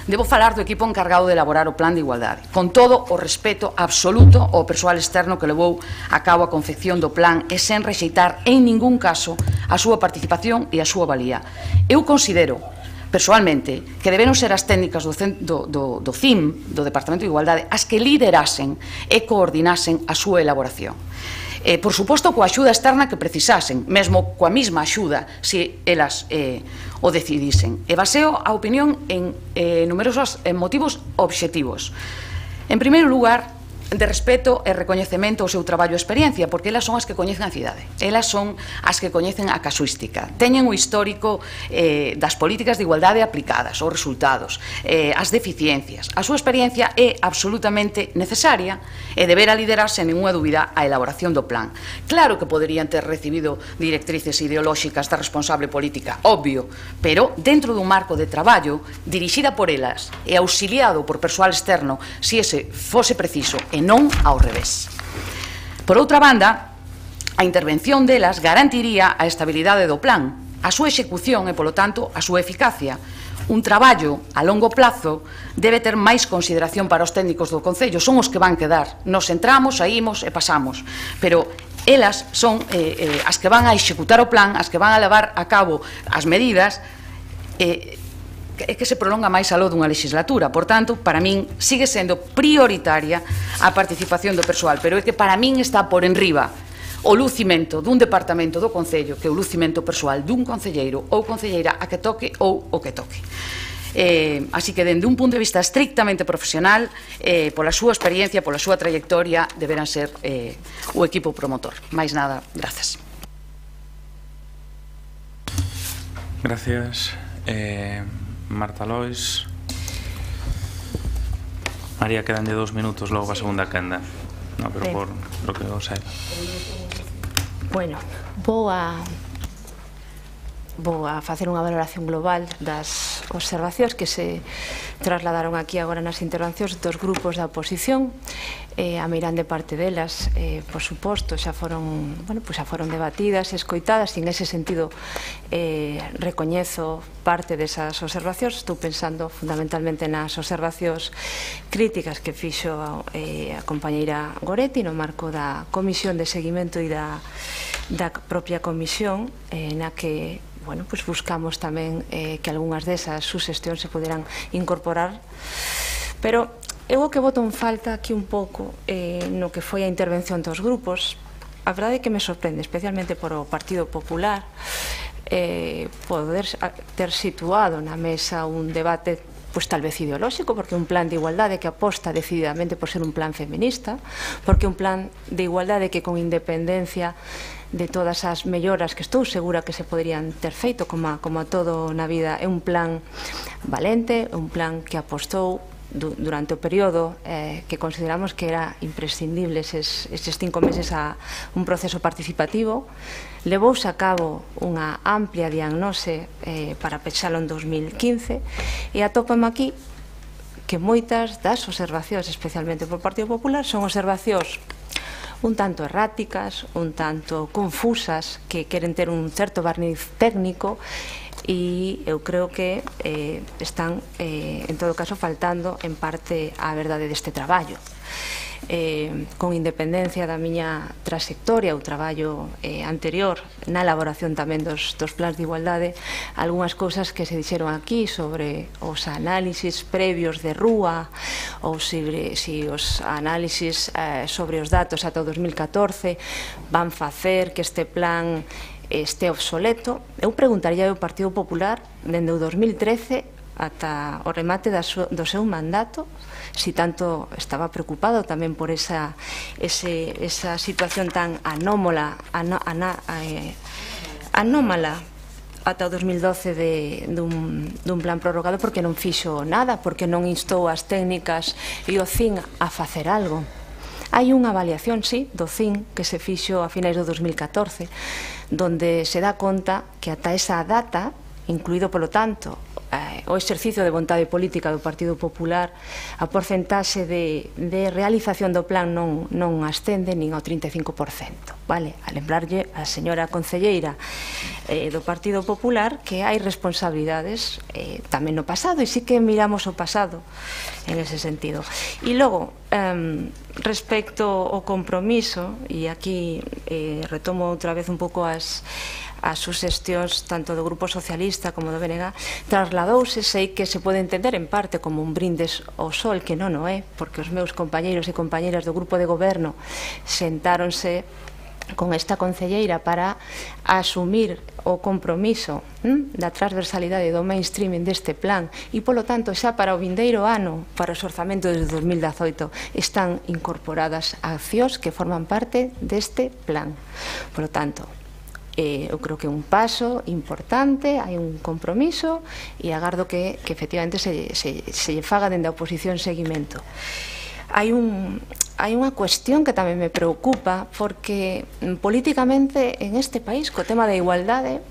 debo falar do equipo encargado de elaborar o plan de igualdade, con todo o respeto absoluto ao persoal externo que levou a cabo a confección do plan e sen rexeitar en ningún caso a súa participación e a súa valía. Eu considero persoalmente, que deberon ser as técnicas do CIM, do Departamento de Igualdade, as que liderasen e coordinasen a súa elaboración. Por suposto, coa axuda externa que precisasen, mesmo coa mesma axuda, se elas o decidisen. E baseo a opinión en numerosos motivos obxectivos. En primeiro lugar, de respeto e recoñecemento ao seu traballo e experiencia, porque elas son as que coñecen a cidade, elas son as que coñecen a casuística, teñen o histórico das políticas de igualdade aplicadas, os resultados, as deficiencias. A súa experiencia é absolutamente necesaria e deberá liderarse, en ninguna dúbida, a elaboración do plan. Claro que poderían ter recibido directrices ideolóxicas da responsable política, obvio, pero dentro dun marco de traballo dirixida por elas e auxiliado por persoal externo, se ese fose preciso, e non ao revés. Por outra banda, a intervención delas garantiría a estabilidade do plan, a súa execución e, polo tanto, a súa eficacia. Un traballo a longo plazo debe ter máis consideración para os técnicos do Concello, son os que van quedar. Nos entramos, saímos e pasamos, pero elas son as que van a executar o plan, as que van a levar a cabo as medidas que se prolonga máis aló dunha legislatura. Por tanto, para min sigue sendo prioritaria a participación do persoal, pero é que para min está por enriba o lucimento dun departamento do Concello que o lucimento persoal dun concelleiro ou concelleira a que toque ou o que toque. Así que, dende un punto de vista estrictamente profesional, pola súa experiencia, pola súa trayectoria, deberán ser o equipo promotor. Máis nada, grazas. Gracias. Marta Lois. María, quedan de 2 minutos logo a segunda quenda. No, pero por lo que os saiba. Bueno, vou a facer unha valoración global das observacións que se trasladaron aquí agora nas intervencións dos grupos da oposición. A meirande parte delas, por suposto, xa foron debatidas e escoitadas, e en ese sentido recoñezo parte desas observacións. Estou pensando fundamentalmente nas observacións críticas que fixo a compañeira Goretti no marco da comisión de seguimento e da propia comisión, na que buscamos tamén que algunhas desas suxestións se poderan incorporar, pero eu o que boto en falta aquí un pouco no que foi a intervención dos grupos. A verdade é que me sorprende, especialmente por o Partido Popular, poder ter situado na mesa un debate tal vez ideolóxico, porque un plan de igualdade que aposta decididamente por ser un plan feminista, porque un plan de igualdade que, con independencia de todas as melloras que estou segura que se poderían ter feito, como a todo na vida, é un plan valente, un plan que apostou durante o período que consideramos que era imprescindible estes 5 meses a un proceso participativo. Levouse a cabo unha amplia diagnose para pechalo en 2015 e atópame aquí que moitas das observacións, especialmente por Partido Popular, son observacións un tanto erráticas, un tanto confusas, que queren ter un certo barniz técnico e eu creo que están, en todo caso, faltando en parte a verdade deste traballo. Con independencia da miña trayectoria, o traballo anterior na elaboración tamén dos plans de igualdade, algunhas cousas que se dixeron aquí sobre os análisis previos de rúa ou si os análisis sobre os datos ata o 2014 van facer que este plan este obsoleto. Eu preguntaría ao Partido Popular dende o 2013 ata o remate do seu mandato si tanto estaba preocupado tamén por esa situación tan anómala ata o 2012 dun plan prorrogado, porque non fixo nada, porque non instou as técnicas e o CIN a facer algo. Hai unha avaliación, sí, do CIN que se fixo a finais do 2014, donde se dá conta que ata esa data, incluído polo tanto o exercicio de vontade política do Partido Popular, a porcentaxe de realización do plan non ascende nin ao 35%. Vale? A lembrarlle a señora concelleira do Partido Popular que hai responsabilidades tamén no pasado, e sí que miramos o pasado en ese sentido. E logo, respecto ao compromiso, e aquí retomo outra vez un pouco as suxestións tanto do Grupo Socialista como do BNG, trasladouse, sei que se pode entender en parte como un brindes ao sol, que non o é, porque os meus compañeiros e compañeiras do Grupo de Goberno sentáronse con esta concelleira para asumir o compromiso da transversalidade do mainstreaming deste plan, e polo tanto xa para o vindeiro ano, para os orzamentos de 2018, están incorporadas accións que forman parte deste plan. Polo tanto, eu creo que é un paso importante, hai un compromiso, e agardo que efectivamente se faga dende a oposición seguimento. Hai unha cuestión que tamén me preocupa, porque políticamente en este país, co tema da igualdade,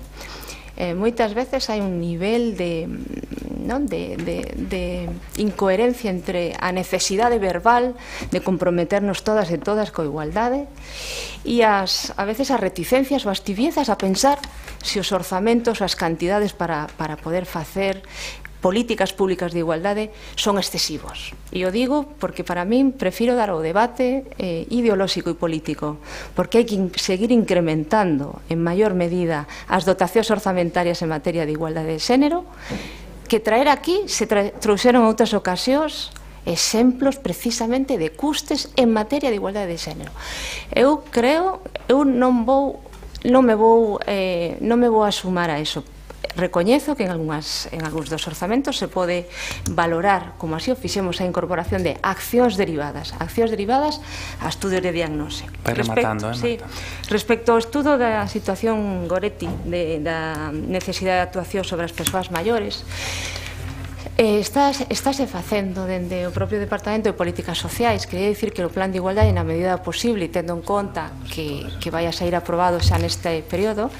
moitas veces hai un nivel de incoherencia entre a necesidade verbal de comprometernos todas e todas coa igualdade e a veces as reticencias ou as tibiezas a pensar se os orzamentos ou as cantidades para poder facer políticas públicas de igualdade son excesivos. E o digo porque para min prefiro dar o debate ideolóxico e político, porque hai que seguir incrementando en maior medida as dotacións orzamentarias en materia de igualdade de xénero, que traer aquí se trouxeron outras ocasións exemplos precisamente de custes en materia de igualdade de xénero. Eu creo, eu non me vou a sumar a eso. Recoñezo que en algúns dos orzamentos se pode valorar, como así o fixemos, a incorporación de accións derivadas a estudios de diagnose. Respecto ao estudo da situación Goretti, da necesidade de actuación sobre as persoas maiores, estáse facendo dende o propio Departamento de Políticas Sociais. Quería dicir que o plan de igualdade, na medida posible, tendo en conta que vai a sair aprobado xa neste período,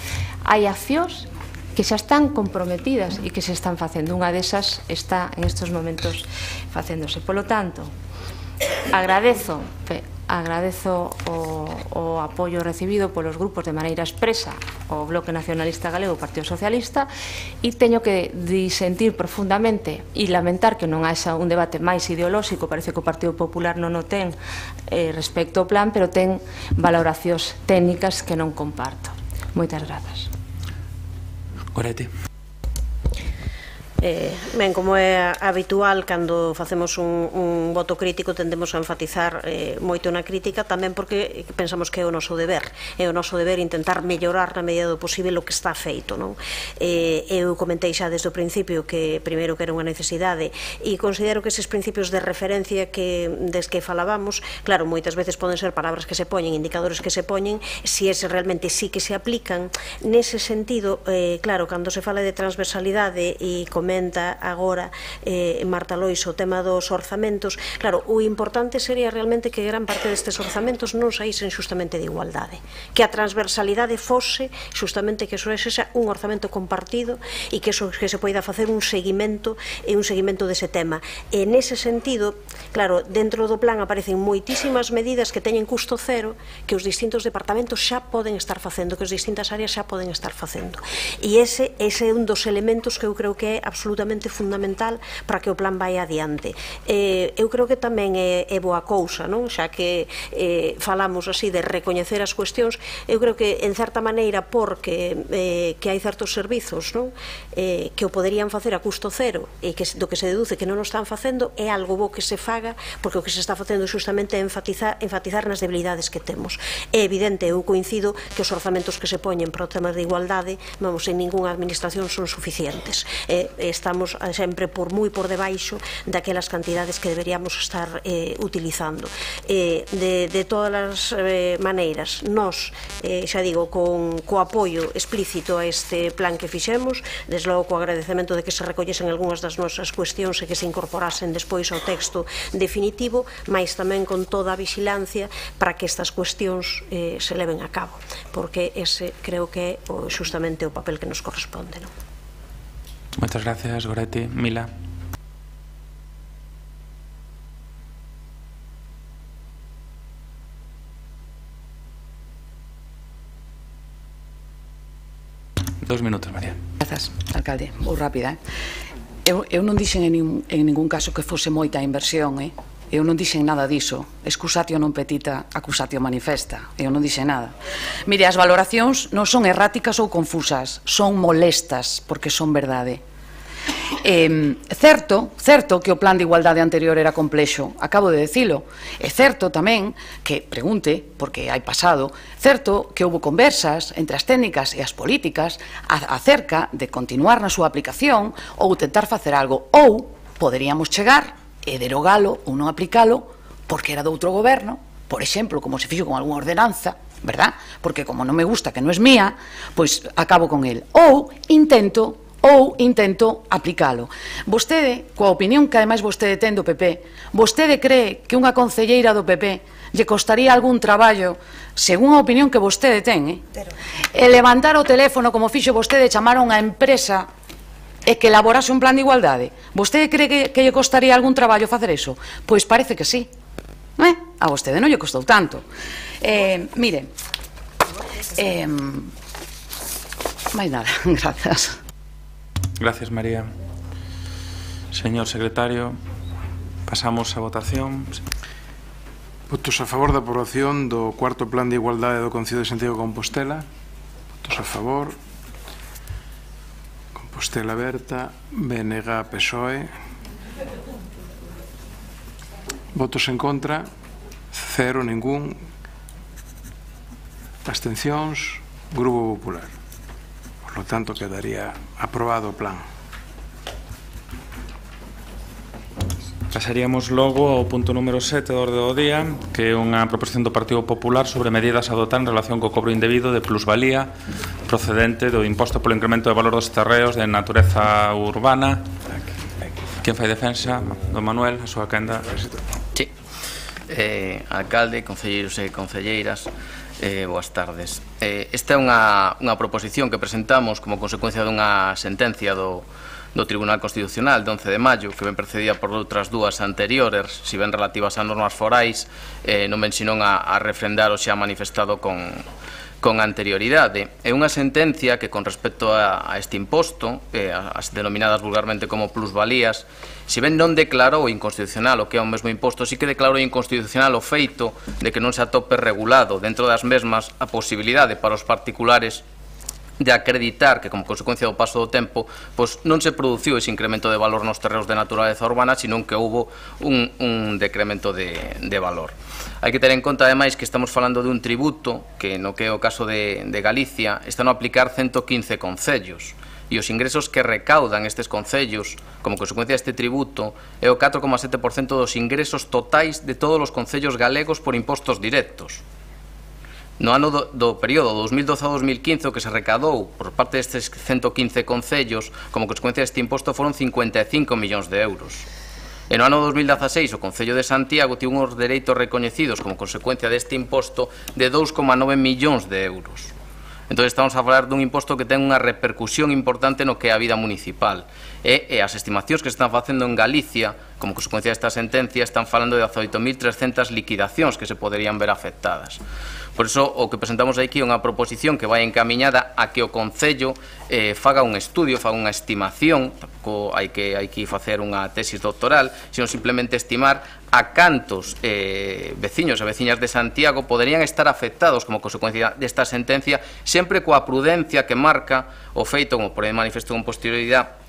hai accións que xa están comprometidas e que se están facendo. Unha desas está en estes momentos facéndose. Polo tanto, agradezo o apoio recibido polos grupos de maneira expresa o Bloque Nacionalista Galego e o Partido Socialista, e teño que disentir profundamente e lamentar que non haxa un debate máis ideolóxico. Parece que o Partido Popular non o ten respecto ao plan, pero ten valoracións técnicas que non comparto. Moitas grazas. Goretti. Ben, como é habitual, cando facemos un voto crítico tendemos a enfatizar moito na crítica, tamén porque pensamos que é o noso deber intentar mellorar na medida do posible o que está feito, non? Eu comentei xa desde o principio que primeiro que era unha necesidade, e considero que eses principios de referencia des que falábamos, claro, moitas veces poden ser palabras que se poñen, indicadores que se poñen, si ese realmente sí que se aplican. Nese sentido, claro, cando se fala de transversalidade e comento comenta agora Marta Lois o tema dos orzamentos, claro, o importante sería realmente que gran parte destes orzamentos non saísen xustamente de igualdade, que a transversalidade fose xustamente que eso sexa un orzamento compartido e que se poida facer un seguimento dese tema. E nese sentido, claro, dentro do plan aparecen moitísimas medidas que teñen custo cero que os distintos departamentos xa poden estar facendo, que as distintas áreas xa poden estar facendo. E ese é un dos elementos que eu creo que é absolutamente fundamental para que o plan vai adiante. Eu creo que tamén é boa cousa, non? Xa que falamos así de recoñecer as cuestións, eu creo que en certa maneira porque que hai certos servizos, non? Que o poderían facer a custo cero e que do que se deduce que non o están facendo é algo bo que se faga, porque o que se está facendo justamente é enfatizar nas debilidades que temos. É evidente, eu coincido que os orzamentos que se poñen para o tema de igualdade, vamos, en ningunha administración son suficientes. Estamos sempre moi por debaixo daquelas cantidades que deberíamos estar utilizando. De todas as maneiras, nós, xa digo, co apoio explícito a este plan que fixemos, desde logo co agradecemento de que se recollesen algunhas das nosas cuestións e que se incorporasen despois ao texto definitivo, mais tamén con toda a vigilancia para que estas cuestións se leven a cabo, porque ese creo que é justamente o papel que nos corresponde, non? Moitas gracias, Goretti. Mila. Dos minutos, María. Grazas, alcalde. Vou rápida. Eu non dixen en ningún caso que fose moita inversión, Eu non dixen nada diso. Excusatio non petita, accusatio manifesta. Eu non dixen nada. Mire, as valoracións non son erráticas ou confusas, son molestas, porque son verdade. Certo que o plan de igualdade anterior era complexo, acabo de decilo. É certo tamén que, pregunte, porque hai pasado, certo que houve conversas entre as técnicas e as políticas acerca de continuar na súa aplicación ou tentar facer algo, ou poderíamos chegar e derogalo ou non aplicalo porque era de outro goberno, por exemplo, como se fixo con algunha ordenanza, verdad? Porque como non me gusta, que non é mía, pois acabo con el. Ou intento aplicalo. Vostede, coa opinión que ademais vostede ten do PP, vostede cree que unha concelleira do PP lle costaría algún traballo, según a opinión que vostede ten, e levantar o teléfono como fixo vostede, chamar a unha empresa e que elaborase un plan de igualdade? Vostede cree que lle costaría algún traballo facer iso? Pois parece que sí. A vostede non lle costou tanto. Mire, máis nada, grazas. Gracias, María. Señor secretario, pasamos a votación. Votos a favor da aprobación do cuarto plan de igualdade do Concello de Santiago de Compostela. Votos a favor. Compostela Berta, BNG, PSOE. Votos en contra, cero, ningún. Abstencións, Grupo Popular. Por lo tanto, quedaría aprobado o plan. Pasaríamos logo ao punto número 7 do orde do día, que é unha proposición do Partido Popular sobre medidas a adotar en relación co cobro indebido de plusvalía procedente do imposto polo incremento de valor dos terreos de natureza urbana. Quen fai defensa? Don Manuel, a súa quenda. Sí. Alcalde, concelleiros e concelleiras, boas tardes. Esta é unha proposición que presentamos como consecuencia dunha sentencia do Tribunal Constitucional de 11 de maio, que ven precedida por outras dúas anteriores, si ben relativas a normas forais, non ven senón a refrendar o xa manifestado con anterioridade. É unha sentencia que, con respecto a este imposto, as denominadas vulgarmente como plusvalías, si ben non declarou inconstitucional o que é o mesmo imposto, sí que declarou inconstitucional o feito de que non se atope regulado dentro das mesmas a posibilidade para os particulares de acreditar que, como consecuencia do paso do tempo, pois non se produciu ese incremento de valor nos terreos de natureza urbana, senón que houbo un decremento de valor. Hai que ter en conta, ademais, que estamos falando de un tributo que, no que é o caso de Galicia, están a aplicar 115 concellos, e os ingresos que recaudan estes concellos como consecuencia deste tributo é o 4,7% dos ingresos totais de todos os concellos galegos por impostos directos. No ano do período 2012 a 2015 o que se recadou por parte destes 115 concellos como consecuencia deste imposto foron 55 millóns de euros. E no ano 2016 o Concello de Santiago tivo uns dereitos recoñecidos como consecuencia deste imposto de 2,9 millóns de euros. Entón estamos a falar dun imposto que ten unha repercusión importante no que é a vida municipal. E as estimacións que se están facendo en Galicia como consecuencia desta sentencia están falando de 18.300 liquidacións que se poderían ver afectadas. Por iso, o que presentamos aquí é unha proposición que vai encamiñada a que o Concello faga un estudio, faga unha estimación, tampouco hai que facer unha tesis doctoral, sino simplemente estimar a cantos veciños e veciñas de Santiago poderían estar afectados como consecuencia desta sentencia, sempre coa prudencia que marca o feito, como por aí manifestou con posterioridade,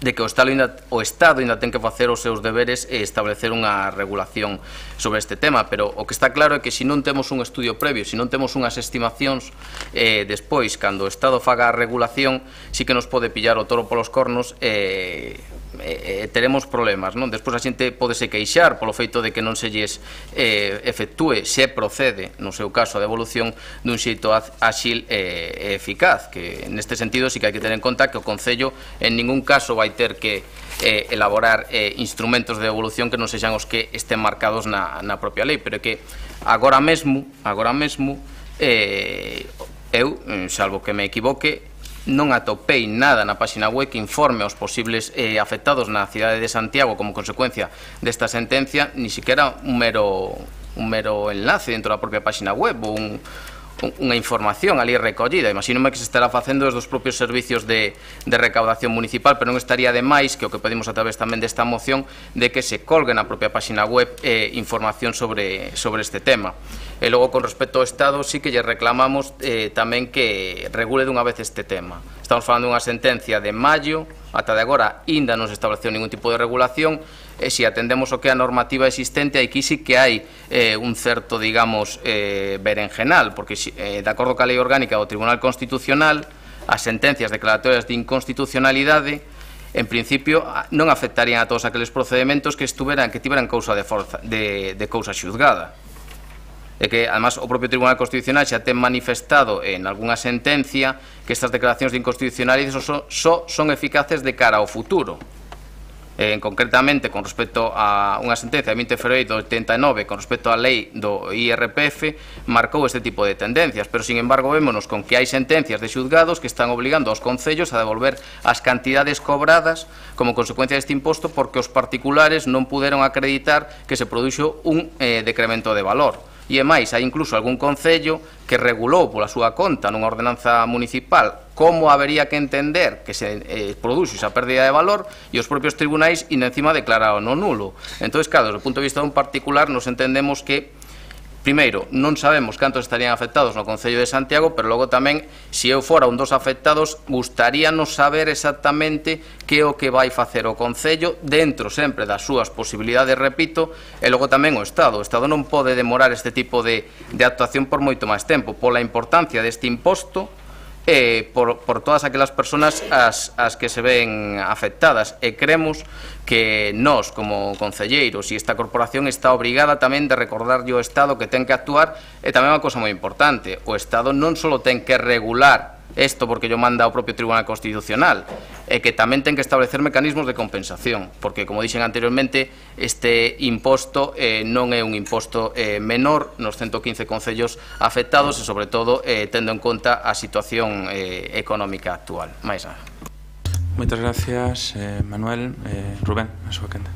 de que o Estado ainda ten que facer os seus deberes e establecer unha regulación sobre este tema, pero o que está claro é que se non temos un estudio previo, se non temos unhas estimacións, despois, cando o Estado faga a regulación, sí que nos pode pillar o toro polos cornos teremos problemas, non? Despois a xente podese queixar polo feito de que non se lles efectúe, se procede, no seu caso, a devolución dun xeito áxil e eficaz, que neste sentido sí que hai que ter en conta que o Concello en ningún caso vai ter que elaborar instrumentos de devolución que non sexan os que estén marcados na propia lei, pero que agora mesmo eu, salvo que me equivoque, non atopei nada na página web que informe aos posibles afectados na cidade de Santiago como consecuencia desta sentencia, ni siquiera un mero enlace dentro da propia página web ou unha información ali recollida. Imagínome que se estará facendo desde os propios servicios de recaudación municipal, pero non estaría de máis que o que pedimos a través tamén desta moción de que se colgue na propia página web información sobre este tema. E logo, con respecto ao Estado, sí que lle reclamamos tamén que regule dunha vez este tema. Estamos falando dunha sentencia de maio, ata de agora ainda non se estableceu ningún tipo de regulación, e se atendemos o que é a normativa existente, aquí sí que hai un certo, digamos, berenjenal, porque de acordo ca lei orgánica do Tribunal Constitucional, as sentencias declaratorias de inconstitucionalidade en principio non afectarían a todos aqueles procedimentos que tiveran cousa de cousa xuzgada. E que, además, o propio Tribunal Constitucional xa ten manifestado en algunha sentencia que estas declaracións de inconstitucionalidade só son eficaces de cara ao futuro. Concretamente, con respecto a unha sentencia de 20 de febreiro de 89 con respecto á lei do IRPF, marcou este tipo de tendencias, pero, sin embargo, vémonos con que hai sentencias de xuzgados que están obligando aos concellos a devolver as cantidades cobradas como consecuencia deste imposto porque os particulares non puderon acreditar que se produxo un decremento de valor. E é máis, hai incluso algún concello que regulou pola súa conta nunha ordenanza municipal como habería que entender que se produxo esa pérdida de valor e os propios tribunais ainda encima declararon no nulo. Entón, claro, desde o punto de vista dun particular nos entendemos que primeiro, non sabemos cantos estarían afectados no Concello de Santiago, pero logo tamén, se eu fora un dos afectados, gustaríanos saber exactamente que é o que vai facer o Concello dentro sempre das súas posibilidades, repito, e logo tamén o Estado. O Estado non pode demorar este tipo de actuación por moito máis tempo, pola importancia deste imposto por todas aquelas persoas as que se ven afectadas, e creemos que nós como concelleiros e esta corporación está obrigada tamén de recordarlle ao Estado que ten que actuar. E tamén unha cosa moi importante, o Estado non só ten que regular isto porque lo manda o propio Tribunal Constitucional, e que tamén ten que establecer mecanismos de compensación, porque, como dixen anteriormente, este imposto non é un imposto menor nos 115 concellos afectados e, sobre todo, tendo en conta a situación económica actual. Mais nada. Moitas gracias, Manuel. Rubén, a súa quenda.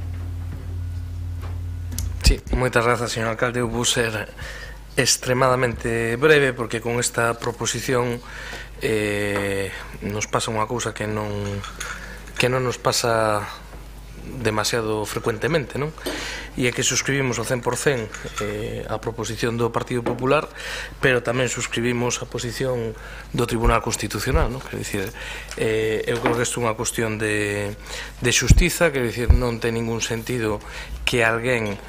Sí, moitas grazas, señor alcalde. Eu vou ser extremadamente breve, porque con esta proposición nos pasa unha cousa que non nos pasa demasiado frecuentemente, non? E é que suscribimos ao 100% a proposición do Partido Popular, pero tamén suscribimos a posición do Tribunal Constitucional, non? Quer dicir, eu creo que isto é unha cuestión de xustiza, quer dicir, non ten ningún sentido que alguén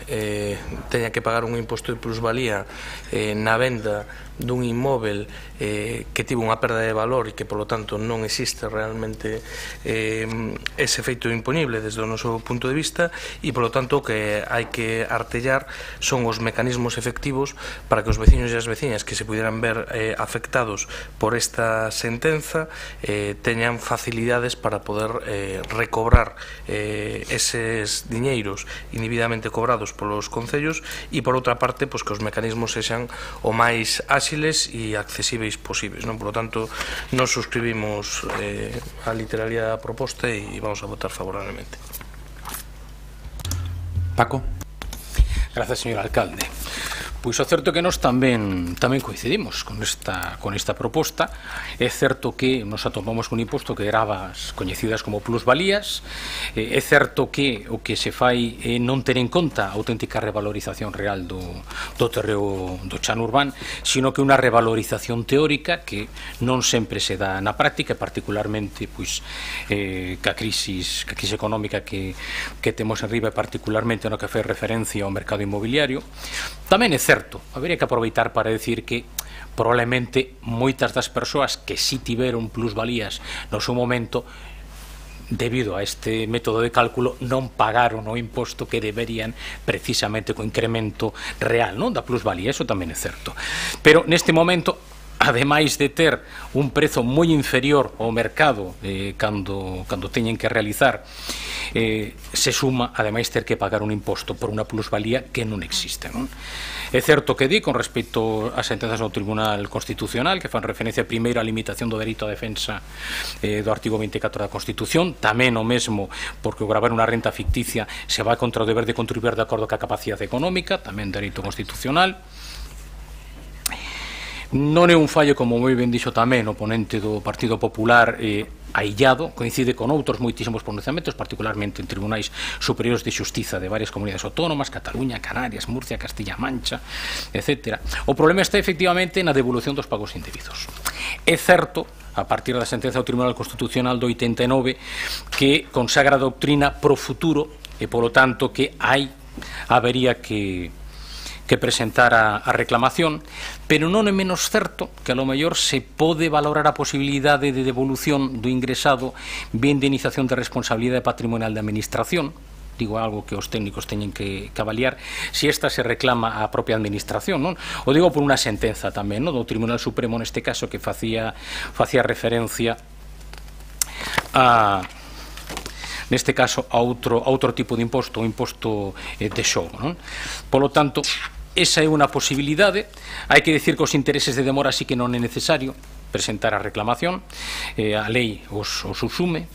teña que pagar un imposto de plusvalía na venda dun inmóvel que tivo unha perda de valor e que, polo tanto, non existe realmente ese feito imponible desde o noso punto de vista e, polo tanto, que hai que artellar son os mecanismos efectivos para que os veciños e as veciñas que se pudieran ver afectados por esta sentenza teñan facilidades para poder recobrar eses diñeiros indebidamente cobrados polos concellos e, por outra parte, que os mecanismos sexan o máis áxiles e accesíveis posibles. Por lo tanto, nos suscribimos a literalidade da proposta e vamos a votar favorablemente. Paco. Gracias, señor alcalde. Pois o certo que nós tamén coincidimos con esta proposta. É certo que nos atopamos con un imposto que grava as coñecidas como plusvalías. É certo que o que se fai é non ter en conta a auténtica revalorización real do terreo do chan urbán, sino que unha revalorización teórica que non sempre se dá na práctica, particularmente ca crise económica que temos en riba, particularmente no que fai referencia ao mercado inmobiliario. Tamén é certo, habería que aproveitar para decir que probablemente moitas das persoas que si tiveron plusvalías no seu momento, debido a este método de cálculo, non pagaron o imposto que deberían precisamente co incremento real da plusvalía. Eso tamén é certo. Pero neste momento, ademais de ter un prezo moi inferior ao mercado cando teñen que realizar, se suma, ademais, ter que pagar un imposto por unha plusvalía que non existe. É certo que di, con respecto ás sentenzas do Tribunal Constitucional, que fan referencia primeiro á limitación do dereito á defensa do artigo 24 da Constitución, tamén o mesmo porque o gravar unha renta ficticia se vai contra o deber de contribuir de acordo ca capacidade económica, tamén dereito constitucional. Non é un fallo, como moi ben dixo tamén o ponente do Partido Popular, aillado, coincide con outros moitísimos pronunciamentos, particularmente en tribunais superiores de xustiza de varias comunidades autónomas, Cataluña, Canarias, Murcia, Castilla-Mancha, etc. O problema está efectivamente na devolución dos pagos indebidos. É certo, a partir da sentenza do Tribunal Constitucional do 89, que consagra a doutrina pro futuro e, polo tanto, que habería que presentar a reclamación, pero non é menos certo que a lo mellor se pode valorar a posibilidade de devolución do ingresado vía indemnización de responsabilidade patrimonial de administración. Digo algo que os técnicos teñen que avaliar se esta se reclama á propia administración, non? O digo por unha sentenza tamén do Tribunal Supremo, neste caso, que facía referencia a, neste caso, a outro tipo de imposto, o imposto de xogo, non? Polo tanto, esa é unha posibilidade. Hai que dicir que os intereses de demora sí que non é necesario presentar a reclamación, a lei os susume,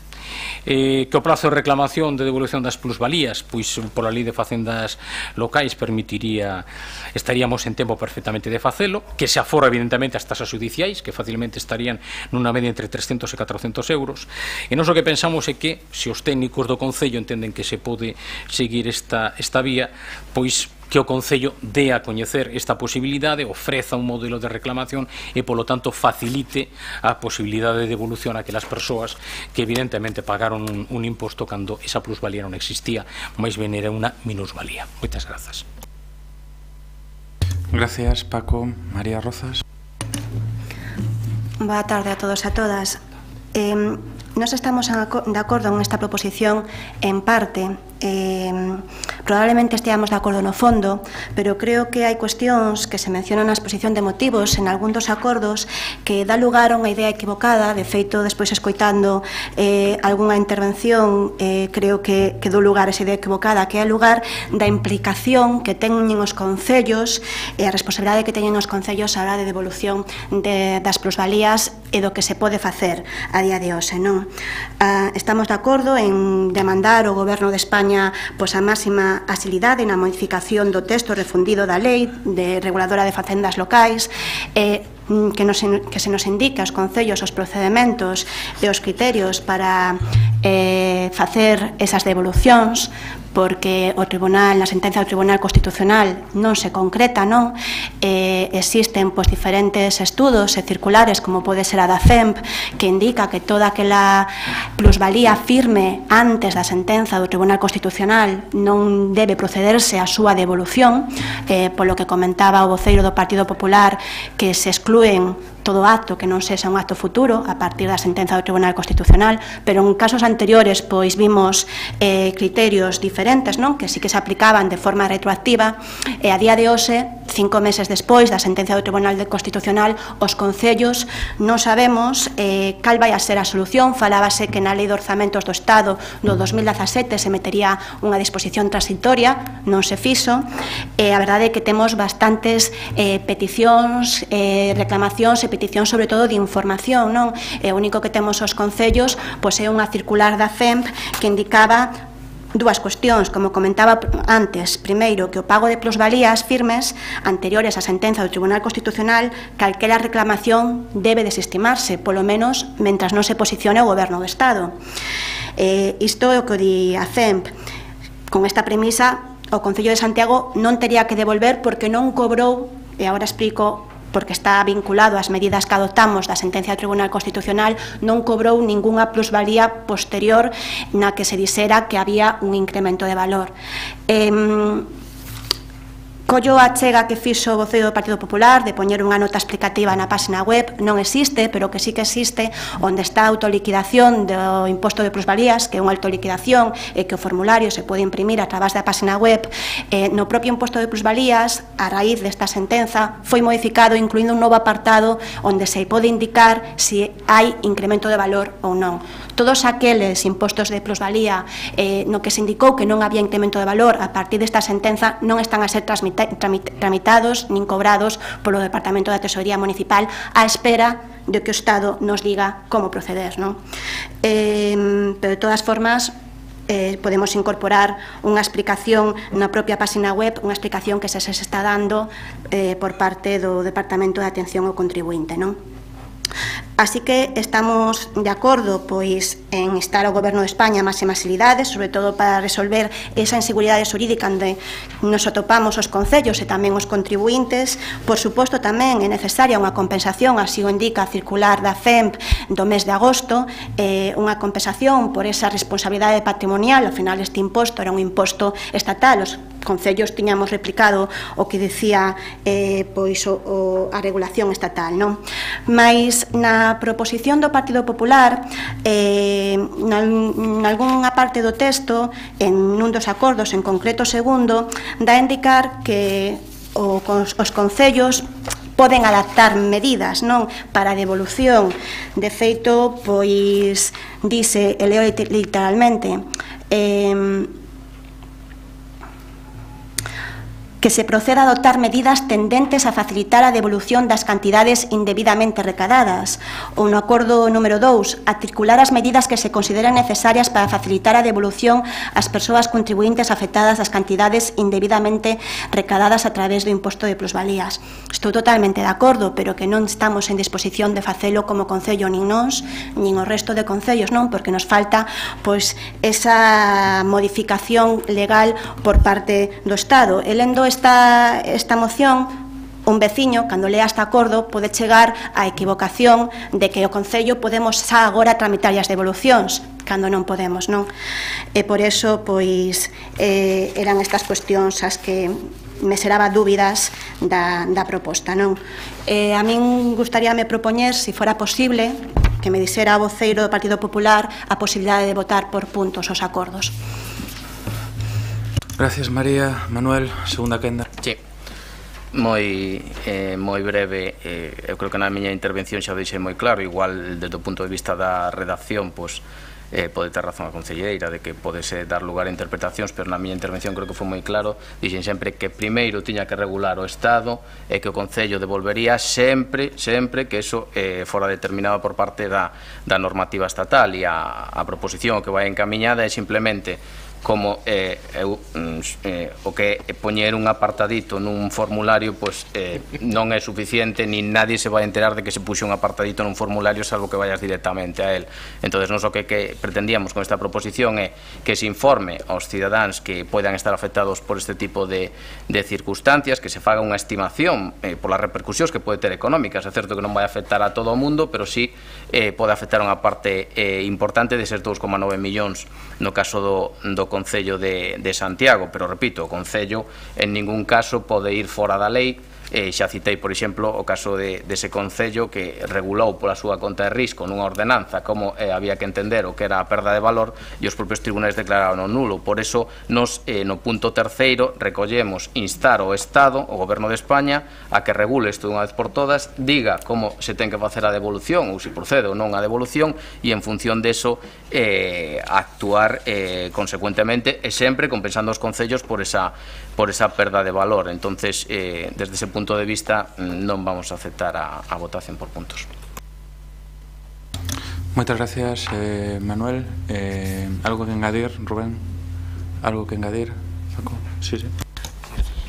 que o prazo de reclamación de devolución das plusvalías, pois pola lei de facendas locais estaríamos en tempo perfectamente de facelo, que se afora evidentemente as tasas judiciais, que facilmente estarían nunha media entre 300 e 400 euros, e nós o que pensamos é que se os técnicos do Concello entenden que se pode seguir esta vía, pois que o Concello dé a coñecer esta posibilidade, ofreza un modelo de reclamación e, polo tanto, facilite a posibilidade de devolución a aquelas persoas que evidentemente pagaron un imposto cando esa plusvalía non existía, máis ben era unha minusvalía. Moitas grazas. Gracias, Paco. María Rozas. Boa tarde a todos e a todas. Nos estamos de acordo en esta proposición en parte. Probablemente esteamos de acordo no fondo, pero creo que hai cuestións que se mencionan na exposición de motivos en algún dos acordos que dá lugar a unha idea equivocada. De feito, despois escoitando algunha intervención, creo que dou lugar a esa idea equivocada, que é o lugar da implicación que teñen os concellos e a responsabilidade que teñen os concellos a hora de devolución das plusvalías e do que se pode facer a día de hoxe, non? Estamos de acordo en demandar ao Goberno de España a máxima axilidade na modificación do texto refundido da Lei de Reguladora de Facendas Locais, que se nos indique aos concellos os procedimentos e os criterios para facer esas devolucións, porque o Tribunal, na sentenza do Tribunal Constitucional non se concreta, non? Existen diferentes estudos e circulares, como pode ser a da CEMP, que indica que toda aquela plusvalía firme antes da sentenza do Tribunal Constitucional non debe procederse a súa devolución, polo que comentaba o voceiro do Partido Popular, que se exclúen todo acto que non sexa un acto futuro a partir da sentenza do Tribunal Constitucional, pero en casos anteriores pois vimos criterios diferentes, non? Que sí que se aplicaban de forma retroactiva, e a día de hoxe, 5 meses despois da sentencia do Tribunal Constitucional, os concellos non sabemos cal vai a ser a solución. Falábase que na Lei de Orzamentos do Estado do 2017 se metería unha disposición transitoria, non se fixo, e a verdade é que temos bastantes peticións, reclamacións e petición sobre todo de información, non? E o único que temos os concellos pois é unha circular da CEMP que indicaba dúas cuestións, como comentaba antes. Primeiro, que o pago de plusvalías firmes anteriores á sentenza do Tribunal Constitucional, calquera reclamación debe desestimarse, polo menos mentras non se posicione o Goberno do Estado. Isto é o que di a CEMP. Con esta premisa, o Concello de Santiago non tería que devolver porque non cobrou, e agora explico porque está vinculado ás medidas que adoptamos da sentencia do Tribunal Constitucional, non cobrou ningunha plusvalía posterior na que se dixera que había un incremento de valor. Collo a chega que fixo o voceiro do Partido Popular de poñer unha nota explicativa na página web, non existe, pero que sí que existe, onde está a autoliquidación do imposto de plusvalías, que é unha autoliquidación e que o formulario se pode imprimir a través da página web. No propio imposto de plusvalías, a raíz desta sentenza, foi modificado incluindo un novo apartado onde se pode indicar se hai incremento de valor ou non. Todos aqueles impostos de plusvalía no que se indicou que non había incremento de valor a partir desta sentenza non están a ser tramitados nin cobrados polo Departamento da Tesorería Municipal á espera de que o Estado nos diga como proceder, non? Pero de todas formas podemos incorporar unha explicación na propia página web, unha explicación que se está dando por parte do Departamento de Atención ao Contribuinte, non? Así que estamos de acordo pois en instar ao Goberno de España máximas agilidades, sobre todo para resolver esa inseguridade xurídica onde nos atopamos os concellos e tamén os contribuintes. Por suposto, tamén é necesaria unha compensación, así o indica a circular da CEMP do mes de agosto, unha compensación por esa responsabilidade patrimonial. Ao final, este imposto era un imposto estatal. Os concellos tiñamos replicado o que decía pois a regulación estatal, non? Mais na proposición do Partido Popular, nalgúnha parte do texto, en un dos acordos, en concreto o segundo, dá a indicar que os concellos poden adaptar medidas, non, para a devolución. De feito, pois dice, e leo literalmente, que se proceda a adoptar medidas tendentes a facilitar a devolución das cantidades indebidamente recadadas, ou no acordo número 2, articular as medidas que se consideran necesarias para facilitar a devolución ás persoas contribuintes afectadas das cantidades indebidamente recadadas a través do imposto de plusvalías. Estou totalmente de acordo, pero que non estamos en disposición de facelo como concello, nin nós, nin o resto de concellos, non, porque nos falta pois esa modificación legal por parte do Estado. E lendo esta moción, un veciño, cando lea este acordo, pode chegar á equivocación de que o Concello podemos xa agora tramitar as devolucións, cando non podemos, non? E por eso, pois, eran estas cuestións as que me xeraba dúbidas da proposta, non? A min gustaríame propoñer, se fora posible, que me dixera o voceiro do Partido Popular a posibilidade de votar por puntos os acordos. Gracias, María. Manuel, segunda quenda. Sí, moi breve. Eu creo que na miña intervención xa o deixei moi claro. Igual, desde o punto de vista da redacción, pois, pode ter razón a concelleira de que podese dar lugar a interpretacións, pero na miña intervención creo que foi moi claro. Dixen sempre que primeiro tiña que regular o Estado e que o Concello devolvería sempre que eso fora determinado por parte da normativa estatal. E a proposición que vai encamiñada é simplemente como o que poñer un apartadito nun formulario pois non é suficiente, nin nadie se vai enterar de que se puxe un apartadito nun formulario salvo que vayas directamente a él. Entonces, nos o que pretendíamos con esta proposición é que se informe aos cidadáns que poidan estar afectados por este tipo de circunstancias, que se faga unha estimación polas repercusións que pode ter económicas. É certo que non vai afectar a todo o mundo, pero sí pode afectar unha parte importante de ser 2,9 millóns no caso do Concello de Santiago, pero repito, o Concello en ningún caso pode ir fora da lei. Xa citei, por exemplo, o caso dese Concello que regulou pola súa conta de risco nunha ordenanza como había que entender o que era a perda de valor e os propios tribunais declararon nulo. Por eso, nos no punto terceiro recollemos instar ao Estado, o Goberno de España, a que regule isto dunha vez por todas, diga como se ten que facer a devolución ou se procede ou non a devolución e en función deso actuar consecuentemente e sempre compensando os concellos por esa perda de valor. Entonces, desde ese punto de vista non vamos a aceptar a votación por puntos. Moitas gracias, Manuel. Algo que engadir, Rubén? Algo que engadir, Paco? Sí.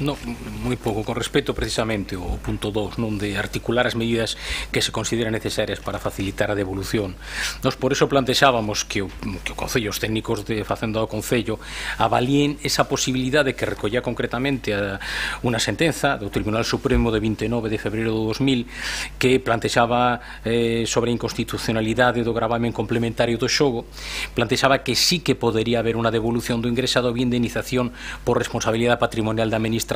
No, moi pouco, con respecto precisamente ao punto 2, non, de articular as medidas que se consideran necesarias para facilitar a devolución. Nos por eso plantexábamos que o Concello, os técnicos de Facenda do Concello avalíen esa posibilidade que recollía concretamente unha sentenza do Tribunal Supremo de 29 de febreiro do 2000 que plantexaba sobre a inconstitucionalidade do gravamen complementario do xogo, plantexaba que sí que podería haber unha devolución do ingresado vía indemnización por responsabilidade patrimonial da administración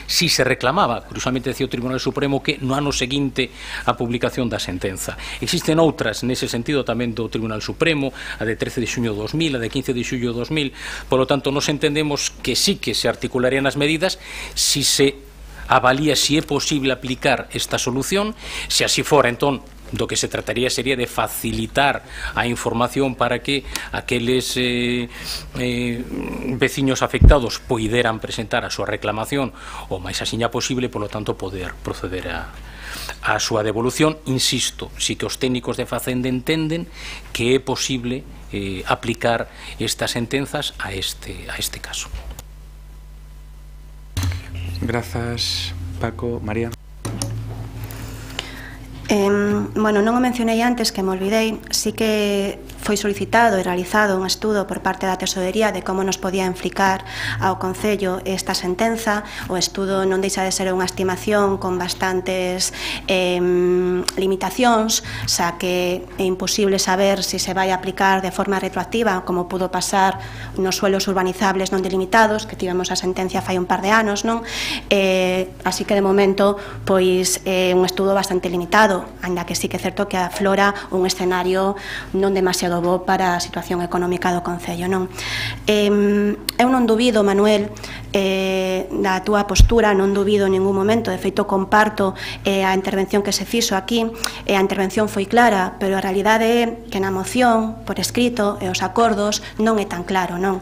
si se reclamaba, curiosamente decía o Tribunal Supremo, que no ano seguinte a publicación da sentenza. Existen outras nese sentido tamén do Tribunal Supremo, a de 13 de xuño de 2000, a de 15 de xullo de 2000, polo tanto nos entendemos que sí que se articularían as medidas si se avalía si é posible aplicar esta solución. Se así fora, entón do que se trataría sería de facilitar a información para que aqueles veciños afectados poideran presentar a súa reclamación o máis asiña posible, polo tanto poder proceder a súa devolución. Insisto, si que os técnicos de Facenda entenden que é posible aplicar estas sentenzas a este caso. Grazas, Paco. María. Bueno, non o mencionei antes, que me olvidei. Sí que foi solicitado e realizado un estudo por parte da Tesorería de como nos podía implicar ao Concello esta sentenza. O estudo non deixa de ser unha estimación con bastantes limitacións, xa que é imposible saber se se vai aplicar de forma retroactiva, como pudo pasar nos suelos urbanizables non delimitados, que tivemos a sentencia fai un par de anos, non? Así que de momento pois é un estudo bastante limitado, ainda que sí que é certo que aflora un escenario non demasiado bo para a situación económica do Concello, non? Eu non dubido, Manuel, da túa postura, non dubido en ningún momento, de feito comparto a intervención que se fixo aquí, a intervención foi clara, pero a realidade é que na moción, por escrito, e os acordos non é tan claro, non?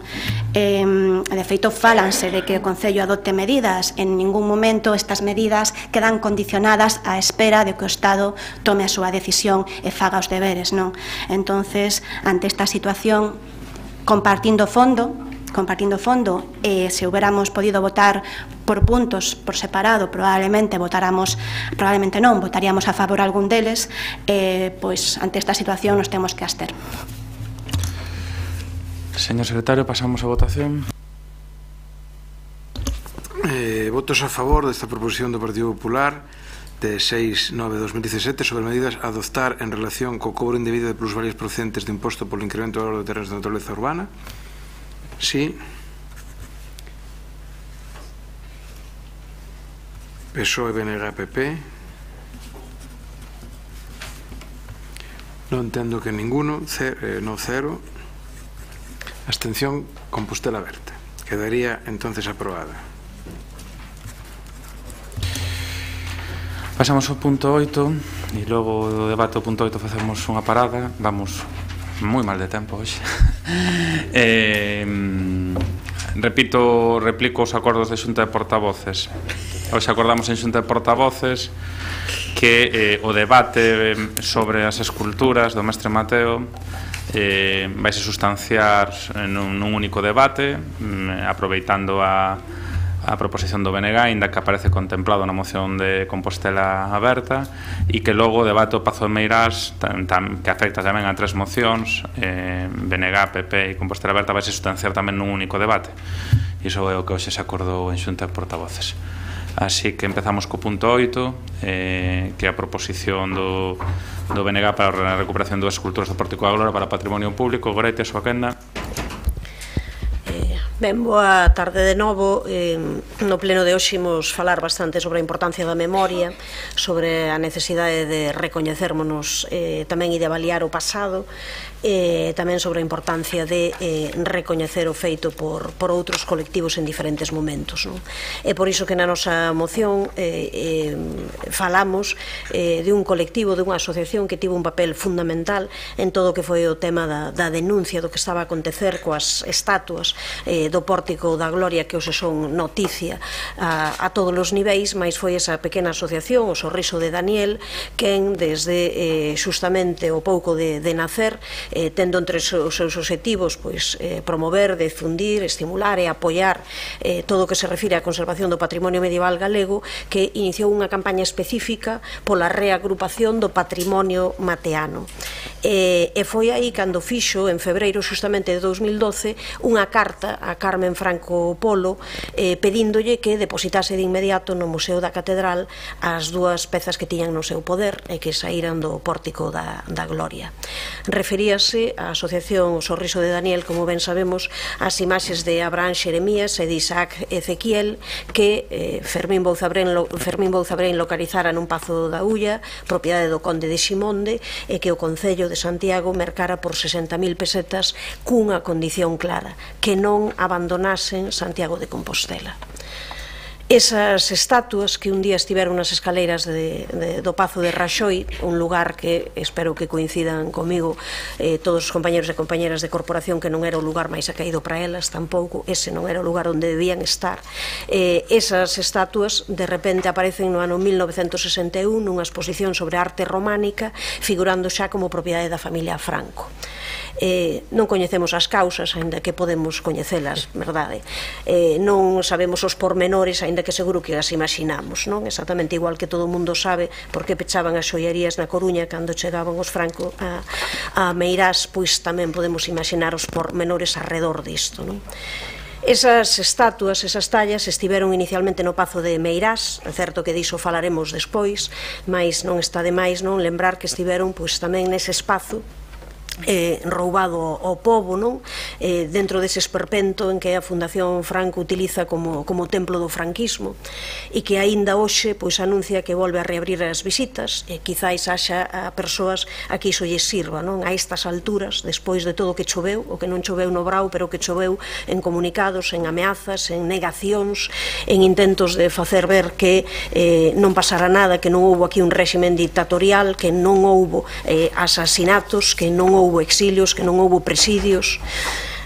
De feito, fálanse de que o Concello adopte medidas, en ningún momento estas medidas quedan condicionadas á espera de que o Estado tome a súa decisión e faga os deberes, non? Entonces, ante esta situación, compartindo fondo, se hubiéramos podido votar por puntos, por separado, probablemente votaríamos a favor algún deles, pois ante esta situación nos temos que abster. Señor secretario, pasamos a votación. Votos a favor desta proposición do Partido Popular de 6/9/2017 sobre medidas a adoptar en relación co cobro indebido de plusvalías procedentes de imposto polo incremento do valor de terrenos de naturaleza urbana. Sí. PSOE, BNG, PP. Non entendo que ninguno. No, cero. Abstención, Compostela Verde. Quedaría entonces aprobada. Pasamos ao punto 8 e logo do debate ao punto 8 facemos unha parada. Vamos moi mal de tempo hoxe. Replico os acordos de Xunta de Portavoces. Hoxe acordamos en xunta de portavoces que o debate sobre as esculturas do mestre Mateo vaise sustanciar nun único debate, aproveitando a proposición do BNG, ainda que aparece contemplado na moción de Compostela aberta, e que logo o debate o Pazo de Meirás, que afecta tamén a 3 mocións, BNG, PP e Compostela aberta, vai se sustanciar tamén nun único debate. Iso é o que hoxe se acordou en xunta de portavoces. Así que empezamos co punto 8, que é a proposición do BNG para a recuperación das esculturas do Pórtico da Gloria para patrimonio público. Goretia, a súa quenda. Ben, boa tarde de novo. No pleno de hoxe imos falar bastante sobre a importancia da memoria, sobre a necesidade de recoñecermonos tamén e de avaliar o pasado, tamén sobre a importancia de recoñecer o feito por outros colectivos en diferentes momentos. É por iso que na nosa moción falamos de un colectivo, de unha asociación que tivo un papel fundamental en todo o que foi o tema da denuncia do que estaba a acontecer coas estatuas do Pórtico da Gloria, que hoxe son noticia a todos os niveis, mas foi esa pequena asociación, o Sorriso de Daniel, quen desde xustamente o pouco de nacer, tendo entre os seus obxectivos promover, difundir, estimular e apoiar todo o que se refire á conservación do patrimonio medieval galego, que iniciou unha campaña específica pola reagrupación do patrimonio mateano. E foi aí cando fixo, en febreiro xustamente de 2012, unha carta a Carmen Franco Polo pedíndolle que depositase de inmediato no Museo da Catedral as 2 pezas que tiñan no seu poder e que saíran do Pórtico da Gloria. Referíase a asociación Sorriso de Daniel, como ben sabemos, as imaxes de Abraham Xeremías e de Isaac Ezequiel que Fermín Bouzabrén localizara nun pazo da Ulla, propiedade do conde de Ximonde, e que o Concello de Santiago mercara por 60.000 pesetas cunha condición clara, que non abandonasen Santiago de Compostela. Esas estatuas que un día estiveron nas escaleiras do Pazo de Raxoi, un lugar que espero que coincidan comigo todos os compañeros e compañeras de corporación, que non era o lugar máis acaído para elas, tampouco ese non era o lugar onde debían estar. Esas estatuas de repente aparecen no ano 1961 nunha exposición sobre arte románica, figurando xa como propiedade da familia Franco. Non coñecemos as causas, aínda que podemos coñecelas, verdade? Non sabemos os pormenores, aínda que seguro que as imaginamos, non? Exactamente igual que todo o mundo sabe por que pechaban as xoierías na Coruña cando chegaban os Franco a Meirás, pois tamén podemos imaginar os pormenores arredor disto, non? Esas estatuas, esas tallas, estiveron inicialmente no Pazo de Meirás, é certo que diso falaremos despois, mas non está de máis non lembrar que estiveron tamén nese espazo roubado ao pobo, dentro dese esperpento en que a Fundación Franco utiliza como templo do franquismo, e que aínda hoxe anuncia que volve a reabrir as visitas, e quizáis haxa persoas a que iso lles sirva a estas alturas, despois de todo o que choveu, o que non choveu no Brao, pero que choveu en comunicados, en ameazas, en negacións, en intentos de facer ver que non pasara nada, que non houbo aquí un réximen dictatorial, que non houbo asasinatos, que non houbo exilios, que non houbo presidios.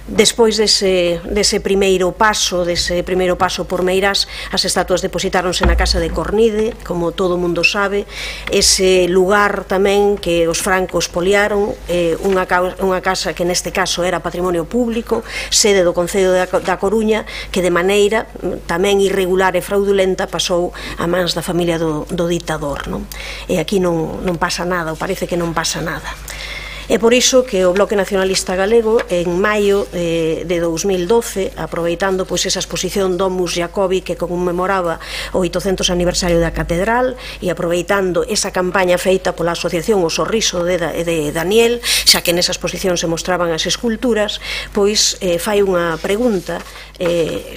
Despois dese primeiro paso por Meirás, as estatuas depositáronse na casa de Cornide, como todo o mundo sabe, ese lugar tamén que os francos poliaron, unha casa que neste caso era patrimonio público, sede do Concello da Coruña, que de maneira tamén irregular e fraudulenta pasou a mans da familia do ditador. E aquí non pasa nada, ou parece que non pasa nada. É por iso que o Bloque Nacionalista Galego, en maio de 2012, aproveitando esa exposición Domus Jacobi que conmemoraba o 800 aniversario da Catedral, e aproveitando esa campaña feita pola asociación O Sorriso de Daniel, xa que nesa exposición se mostraban as esculturas, fai unha pregunta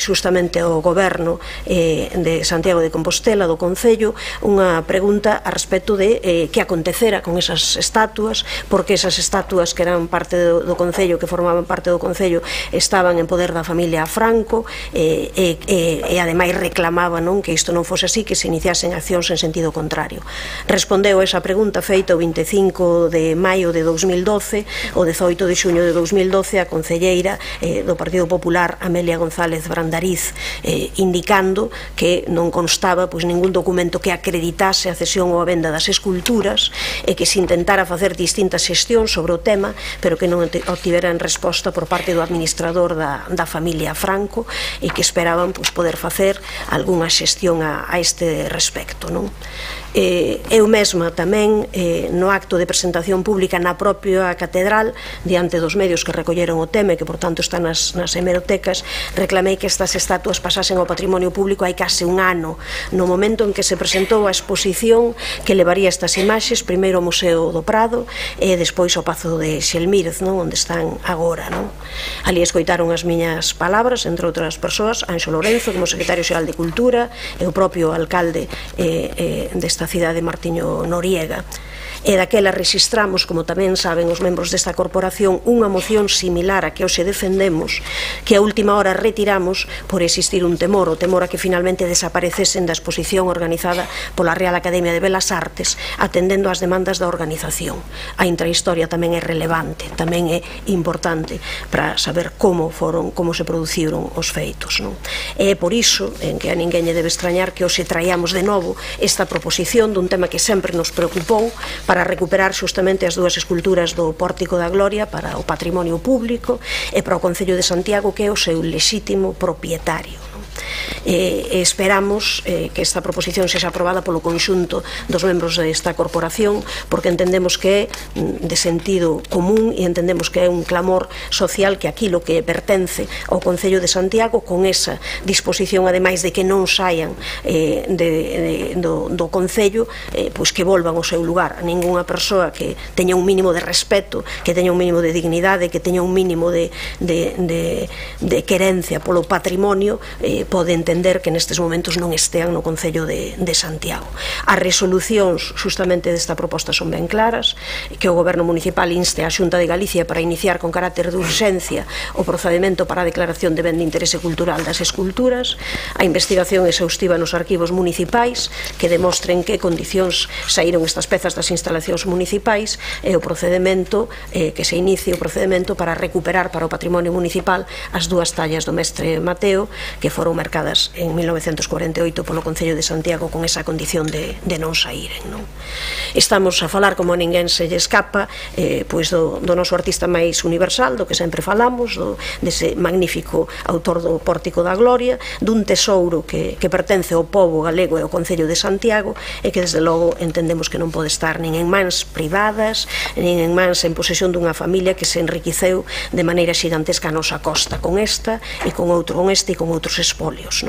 xustamente ao goberno de Santiago de Compostela, do Concello, unha pregunta a respecto de que acontecera con esas estatuas, porque esas estatuas que eran parte do Concello, que formaban parte do Concello, estaban en poder da familia Franco e ademais reclamaban que isto non fose así, que se iniciasen accións en sentido contrario. Respondeu a esa pregunta feita o 25 de maio de 2012, o 18 de xuño de 2012, a concelleira do Partido Popular, Amelia González Brandariz, indicando que non constaba ningún documento que acreditase a cesión ou a venda das esculturas e que se intentara facer distintas xestións sobre o tema, pero que non obtiveran resposta por parte do administrador da familia Franco e que esperaban poder facer algunha xestión a este respecto. Eu mesma tamén, no acto de presentación pública na propia catedral, diante dos medios que recolleron o tema, que por tanto están nas hemerotecas, reclamei que estas estatuas pasasen ao patrimonio público hai case un ano, no momento en que se presentou a exposición que levaría estas imaxes primeiro ao Museo do Prado e despois ao Pazo de Xelmírez, onde están agora. Ali escoitaron as miñas palabras, entre outras persoas, Anxo Lorenzo, como secretario xeral de Cultura, e o propio alcalde desta cidade, Martiño Noriega. E daquela registramos, como tamén saben os membros desta corporación, unha moción similar a que hoxe defendemos, que a última hora retiramos por existir un temor, o temor a que finalmente desaparecesen da exposición organizada pola Real Academia de Belas Artes, atendendo ás demandas da organización. A intrahistoria tamén é relevante, tamén é importante para saber como se produciron os feitos. E por iso, en que a ninguén lle debe extrañar que hoxe traíamos de novo esta proposición dun tema que sempre nos preocupou, para recuperar xustamente as dúas esculturas do Pórtico da Gloria para o patrimonio público e para o Concello de Santiago, que é o seu lexítimo propietario. Esperamos que esta proposición sexa aprobada polo conxunto dos membros desta corporación, porque entendemos que é de sentido común e entendemos que é un clamor social que aquilo que pertence ao Concello de Santiago, con esa disposición ademais de que non saian do Concello, pois que volvan ao seu lugar. Ningunha persoa que teña un mínimo de respeto, que teña un mínimo de dignidade, que teña un mínimo de querencia polo patrimonio, pode entender que nestes momentos non estean no Concello de Santiago. As resolucións justamente desta proposta son ben claras, que o Goberno Municipal inste a Xunta de Galicia para iniciar con carácter de urxencia o procedimento para a declaración de ben de interese cultural das esculturas, a investigación exhaustiva nos arquivos municipais que demostren que condicións saíron estas pezas das instalacións municipais e o procedimento, que se inicie o procedimento para recuperar para o patrimonio municipal as dúas tallas do mestre Mateo que foron mercadas en 1948 polo Concello de Santiago con esa condición de non saíren. Estamos a falar, como a ninguén se lle escapa, do noso artista máis universal, do que sempre falamos, dese magnífico autor do Pórtico da Gloria, dun tesouro que pertence ao pobo galego e ao Concello de Santiago e que desde logo entendemos que non pode estar nin en mans privadas, nin en mans en posesión dunha familia que se enriqueceu de maneira xigantesca a nosa costa con esta e con este e con outros espolios.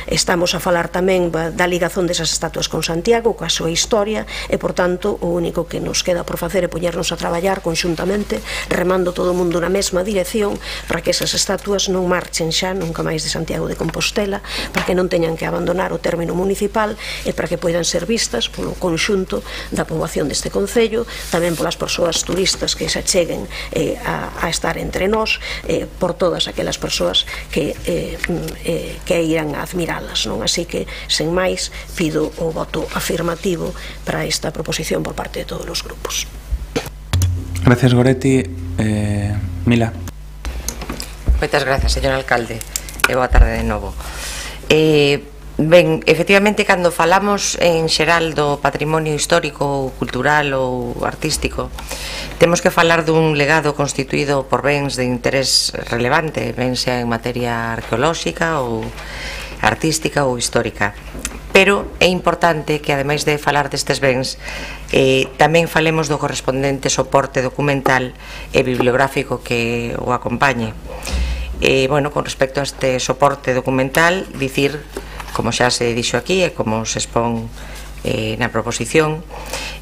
Estamos a falar tamén da ligazón desas estatuas con Santiago, coa súa historia, e, por tanto, o único que nos queda por facer é poñernos a traballar conxuntamente, remando todo o mundo na mesma dirección, para que esas estatuas non marchen xa nunca máis de Santiago de Compostela, para que non teñan que abandonar o término municipal e para que poidan ser vistas polo conxunto da poboación deste Concello, tamén polas persoas turistas que se acheguen a estar entre nós, por todas aquelas persoas que irán a admiralas. Así que, sen máis, pido o voto afirmativo para esta proposición por parte de todos os grupos. Gracias, Goretti. Mila. Moitas grazas, señor alcalde, e boa tarde de novo. Ben, efectivamente, cando falamos en xeral do patrimonio histórico, cultural ou artístico, temos que falar dun legado constituído por bens de interés relevante, ben sea en materia arqueolóxica ou artística ou histórica. Pero é importante que, ademais de falar destes bens, tamén falemos do correspondente soporte documental e bibliográfico que o acompañe. Con respecto a este soporte documental, dicir, como xa se dixo aquí e como se expón na proposición,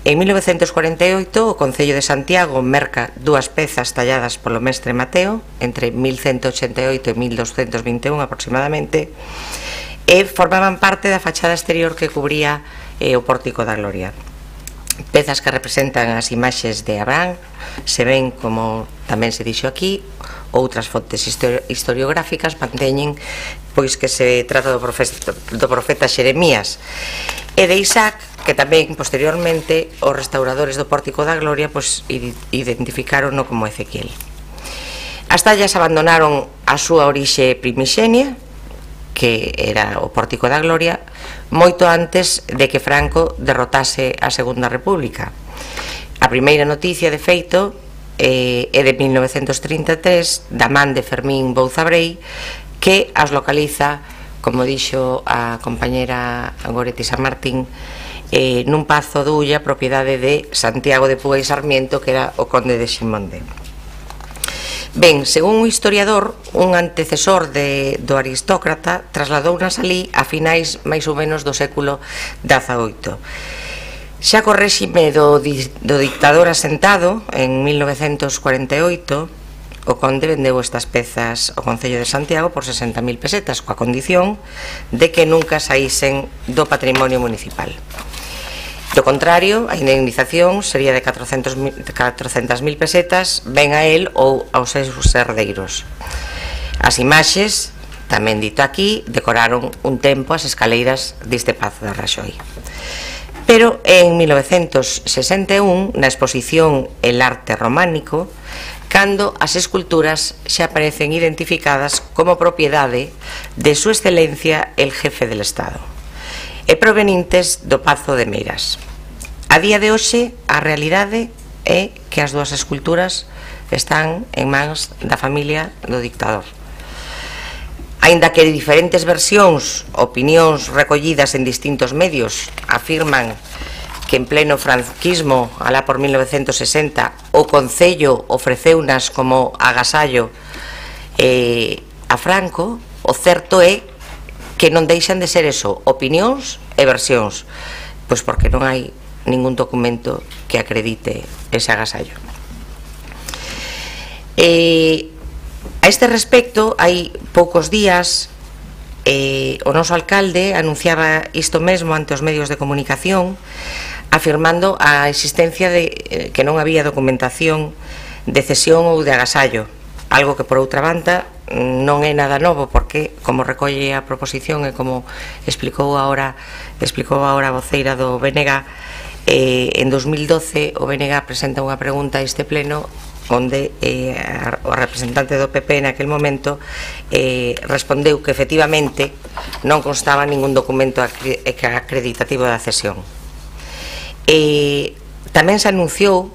en 1948 o Concello de Santiago merca dúas pezas talladas polo mestre Mateo entre 1188 e 1221 aproximadamente, e formaban parte da fachada exterior que cubría o Pórtico da Gloria. pezas que representan as imaxes de Abraham, se ven, como tamén se dixo aquí, outras fontes historiográficas manteñen pois que se trata do profeta Xeremías e de Isaac, que tamén posteriormente os restauradores do Pórtico da Gloria pois identificaron como Ezequiel. As tallas abandonaron a súa orixe primixenia, que era o Pórtico da Gloria, moito antes de que Franco derrotase a Segunda República. A primeira noticia, de feito, é de 1933, da man de Fermín Bouzabrei, que as localiza, como dixo a compañera Goretti San Martín, nun pazo de Ulla, propiedade de Santiago de Puga e Sarmiento, que era o conde de Ximonde. Ben, según un historiador, un antecesor do aristócrata trasladounas alí a finais máis ou menos do século XVIII. Xa co réxime do dictador asentado en 1948, o conde vendeu estas pezas ao Concello de Santiago por 60.000 pesetas, coa condición de que nunca saísen do patrimonio municipal. Do contrario, a indemnización sería de 400.000 pesetas, ben a él ou aos seus herdeiros. As imaxes, tamén dito aquí, decoraron un tempo as escaleiras deste Pazo de Raxoi. Pero en 1961, na exposición El arte románico, cando as esculturas xa aparecen identificadas como propiedade de Su Excelencia el Jefe del Estado e provenientes do Pazo de Meiras. A día de hoxe, a realidade é que as dúas esculturas están en mans da familia do dictador. Aínda que diferentes versións, opinións recollidas en distintos medios afirman que en pleno franquismo, alá por 1960, o Concello ofreceunas como agasallo a Franco, o certo é que non deixan de ser eso, opinións e versións, pois porque non hai ningún documento que acredite ese agasallo. A este respecto, hai poucos días, o noso alcalde anunciaba isto mesmo ante os medios de comunicación, afirmando a existencia de que non había documentación de cesión ou de agasallo, algo que por outra banda non é nada novo, porque como recolle a proposición e como explicou agora a voceira do BNG, en 2012 o BNG presenta unha pregunta a este pleno onde o representante do PP naquel momento respondeu que efectivamente non constaba ningún documento acreditativo da cesión. Tamén se anunciou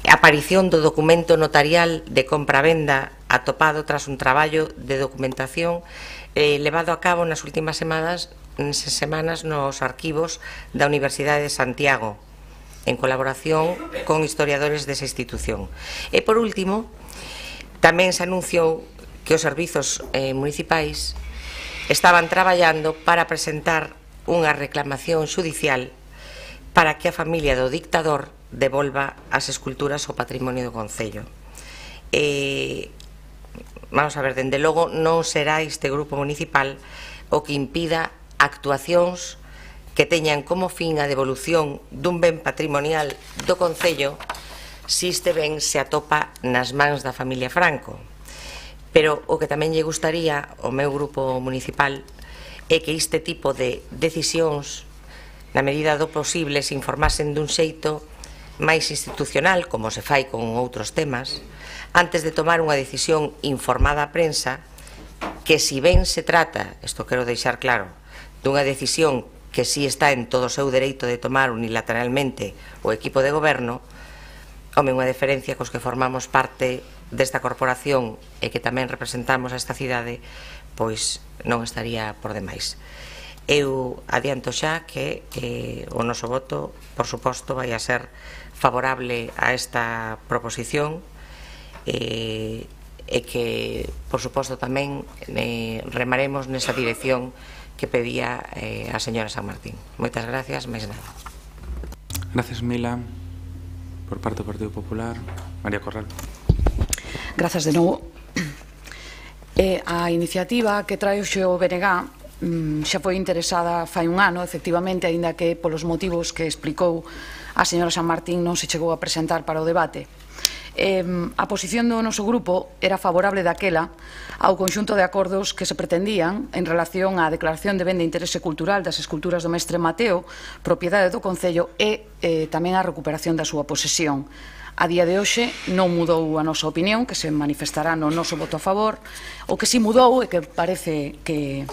a aparición do documento notarial de compra-venda atopado tras un traballo de documentación levado a cabo nas últimas semanas nos arquivos da Universidade de Santiago, en colaboración con historiadores desa institución. E por último, tamén se anunciou que os servizos municipais estaban traballando para presentar unha reclamación xudicial para que a familia do dictador devolva as esculturas ao patrimonio do Concello. Vamos a ver, dende logo non será este grupo municipal o que impida actuacións que teñan como fin a devolución dun ben patrimonial do Concello se este ben se atopa nas mans da familia Franco. Pero o que tamén lle gustaría ao meu grupo municipal é que este tipo de decisións, na medida do posible, se informasen dun xeito máis institucional, como se fai con outros temas, antes de tomar unha decisión informada á prensa, que si ben se trata, isto quero deixar claro, dunha decisión que si está en todo o seu dereito de tomar unilateralmente o equipo de goberno, home, unha diferencia cos que formamos parte desta corporación e que tamén representamos a esta cidade, pois non estaría por demais. Eu adianto xa que o noso voto, por suposto, vai a ser favorable a esta proposición e que, por suposto, tamén remaremos nesa dirección que pedía a señora San Martín. Moitas gracias, máis nada. Gracias, Mila. Por parte do Partido Popular, María Corral. Grazas de novo. A iniciativa que trae o BNG xa foi interesada fai un ano, efectivamente, aínda que polos motivos que explicou a señora San Martín non se chegou a presentar para o debate. A posición do noso grupo era favorable daquela ao conxunto de acordos que se pretendían en relación á declaración de ben de interese cultural das esculturas do mestre Mateo, propiedade do Concello, e tamén a recuperación da súa posesión. A día de hoxe non mudou a nosa opinión, que se manifestará no noso voto a favor. O que si mudou e que parece que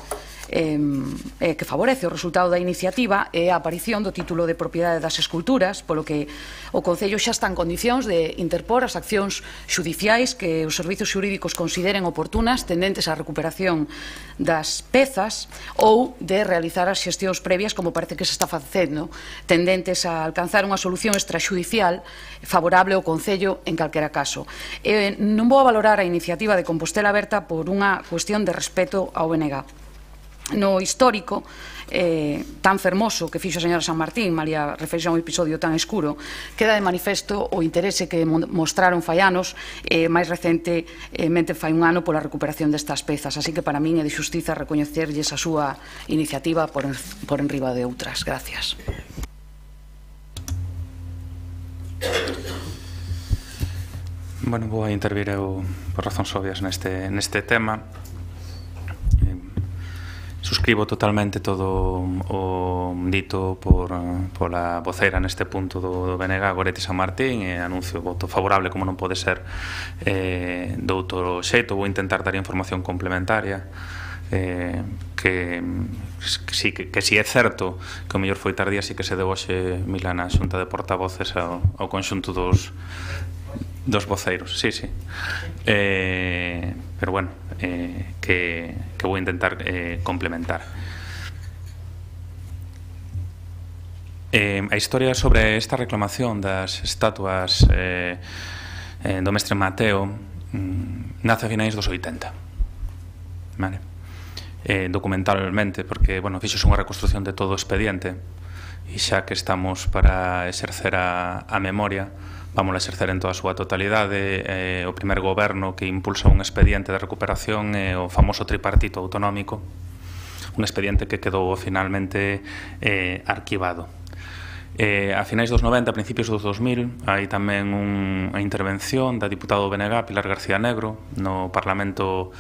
favorece o resultado da iniciativa é a aparición do título de propiedade das esculturas, polo que o Concello xa está en condicións de interpor as accións xudiciais que os servizos xurídicos consideren oportunas tendentes á recuperación das pezas ou de realizar as xestións previas, como parece que se está facendo, tendentes a alcanzar unha solución extraxudicial favorable ao Concello en calquera caso. Non vou a valorar a iniciativa de Compostela Aberta por unha cuestión de respeto ao BNG. No histórico tan fermoso que fixo a señora San Martín, malia referirse a un episodio tan escuro, queda de manifesto o interese que mostraron fai anos, máis recentemente fai un ano, pola recuperación destas pezas. Así que para min é de xustiza recoñecerlles a súa iniciativa por enriba de outras. Gracias. Bueno, vou a intervir eu por razóns obvias neste tema. Suscribo totalmente todo o dito pola vocera neste punto do BNG, Goretti San Martín, e anuncio voto favorable, como non pode ser do outro xeito. Vou intentar dar información complementaria, que si é certo que o mellor foi tardía, si que se deu hoxe Milana a xunta de portavoces ao conxunto dos voceiros, sí. Pero bueno, que vou intentar complementar. A historia sobre esta reclamación das estatuas do mestre Mateo nace a finais dos 80, vale? Documentalmente, porque, bueno, fixose unha reconstrucción de todo o expediente, e xa que estamos para exercer a memoria, vamos a exercer en toda a súa totalidade. O primer goberno que impulsa un expediente de recuperación é o famoso tripartito autonómico, un expediente que quedou finalmente arquivado. A finais dos 90, a principios dos 2000, hai tamén unha intervención da diputada do BNG, Pilar García Negro, no Parlamento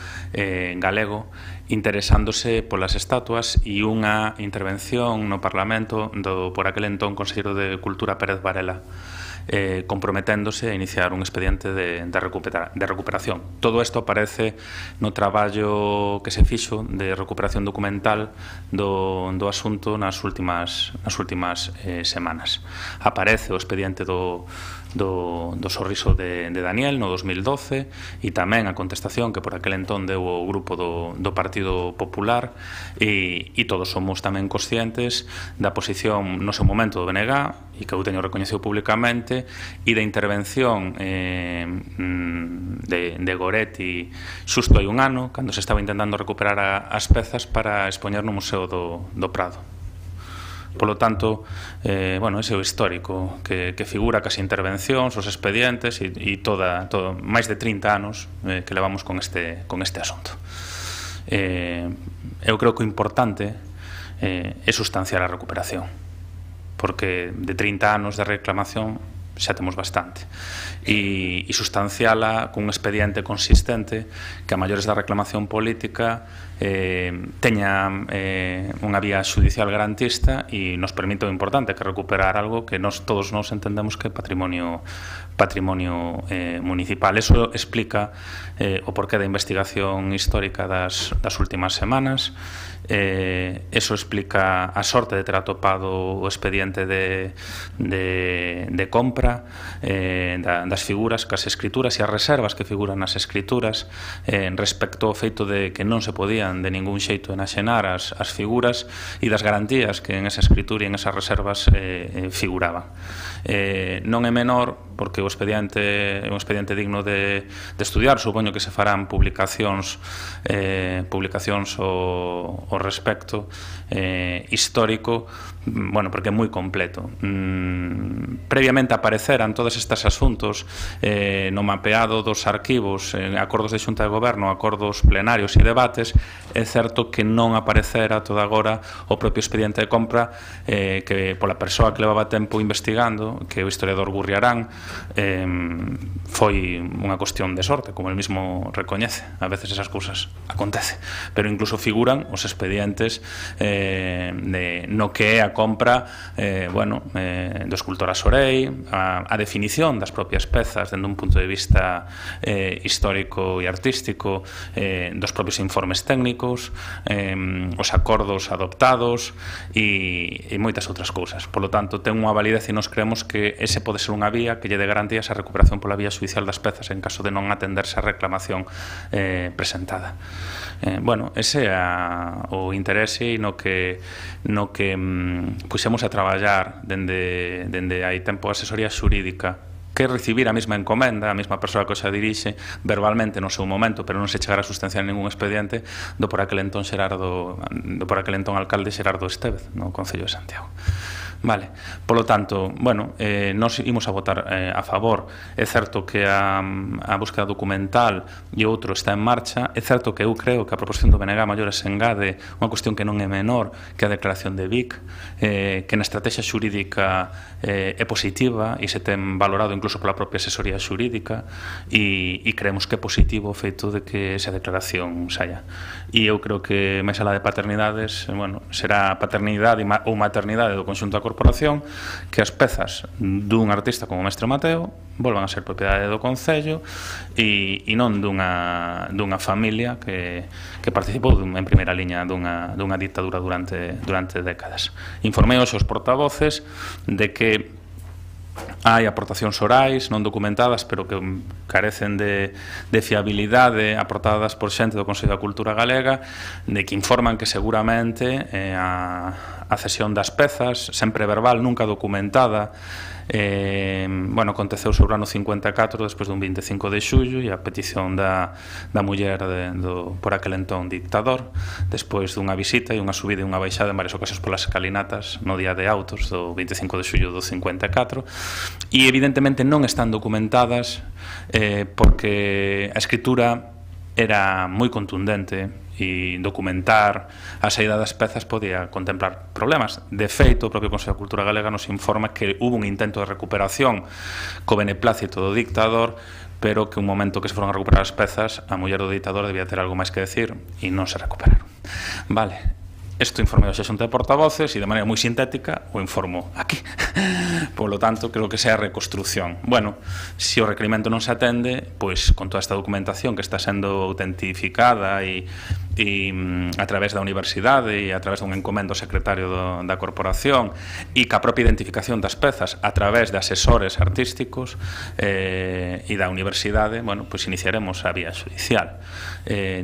galego, interesándose polas estatuas, e unha intervención no Parlamento por aquel entón Conselleiro de Cultura, Pérez Varela, comprometéndose a iniciar un expediente de recuperación. Todo isto aparece no traballo que se fixo de recuperación documental do asunto nas últimas semanas. Aparece o expediente do Sorriso de Daniel no 2012, e tamén a contestación que por aquel entón deu o grupo do Partido Popular, e todos somos tamén conscientes da posición no seu momento do BNG, e que eu teño recoñecido públicamente, e da intervención de Goretti xusto hai un ano, cando se estaba intentando recuperar as pezas para expoñer no Museo do Prado. Polo tanto, bueno, ese é o histórico que figura cas intervencións, os expedientes e máis de 30 anos que levamos con este asunto. Eu creo que o importante é sustanciar a recuperación, porque de 30 anos de reclamación xa temos bastante, e sustanciala cun expediente consistente que a maiores da reclamación política teña unha vía xudicial garantista e nos permite o importante, que recuperar algo que todos nos entendemos que é patrimonio municipal. Eso explica o porqué da investigación histórica das últimas semanas. Eso explica a sorte de ter atopado o expediente de compra das figuras, cas escrituras e as reservas que figuran nas escrituras respecto ao feito de que non se podían de ningún xeito enaxenar as figuras, e das garantías que en esa escritura e en esas reservas figuraban. Non é menor, porque o expediente é un expediente digno de estudiar. Supoño que se farán publicacións ao respecto histórico, bueno, porque é moi completo. Previamente apareceu apareceran todos estes asuntos no mapeado dos arquivos, acordos de Xunta de Goberno, acordos plenarios e debates, é certo que non aparecera toda agora o propio expediente de compra que pola persoa que levaba tempo investigando, que o historiador Gurriarán, foi unha cuestión de sorte, como el mismo recoñece. A veces esas cousas acontece, pero incluso figuran os expedientes no que é a compra do escultor Asorei, a definición das propias pezas dende un punto de vista histórico e artístico, dos propios informes técnicos, os acordos adoptados e moitas outras cousas. Por lo tanto, ten unha validez e nos creemos que ese pode ser unha vía que lle dé garantías a recuperación pola vía judicial das pezas en caso de non atenderse a reclamación presentada. Ese é o interese e no que puxemos a traballar dende hai tempo a asesoría xurídica, que recibir a mesma encomenda, a mesma persoa que se dirixe verbalmente no seu momento, pero non se chegara a sustanciar ningún expediente do por aquel entón alcalde Xerardo Estévez no Concello de Santiago. Vale, polo tanto, nos imos a votar a favor. É certo que a búsqueda documental e outro está en marcha. É certo que eu creo que a proposición do BNG Maiores engade unha cuestión que non é menor que a declaración de Vic, que na estrategia xurídica é positiva e se ten valorado incluso pola propia asesoría xurídica, e creemos que é positivo o feito de que esa declaración saia. E eu creo que máis alá de paternidades, será paternidade ou maternidade do conxunto da corporación que as pezas dun artista como Mestre Mateo volvan a ser propiedade do Concello e non dunha familia que participou en primeira liña dunha dictadura durante décadas. Informei aos portavoces de que hai aportacións orais non documentadas, pero que carecen de fiabilidade, aportadas por xente do Consello da Cultura Galega, de que informan que seguramente a cesión das pezas, sempre verbal, nunca documentada, aconteceu sobre o ano 54 despois dun 25 de xullo e a petición da muller por aquel entón dictador, despois dunha visita e unha subida e unha baixada en varias ocasións polas escalinatas no día de autos do 25 de xullo do 54, e evidentemente non están documentadas porque a escritura era moi contundente e documentar a saída das pezas podía contemplar problemas. De feito, o propio Consello da Cultura Galega nos informa que hubo un intento de recuperación co beneplácito do dictador, pero que un momento que se foron a recuperar as pezas, a muller do dictador debía ter algo máis que decir e non se recuperaron. Vale. Isto informei a Xunta de Portavoces e de maneira moi sintética o informo aquí. Por lo tanto, creo que sea a reconstrucción. Se o requerimento non se atende, pois con toda esta documentación que está sendo autentificada e a través da universidade e a través dun encomendo secretario da corporación e ca propia identificación das pezas a través de asesores artísticos e da universidade, pois iniciaremos a vía judicial.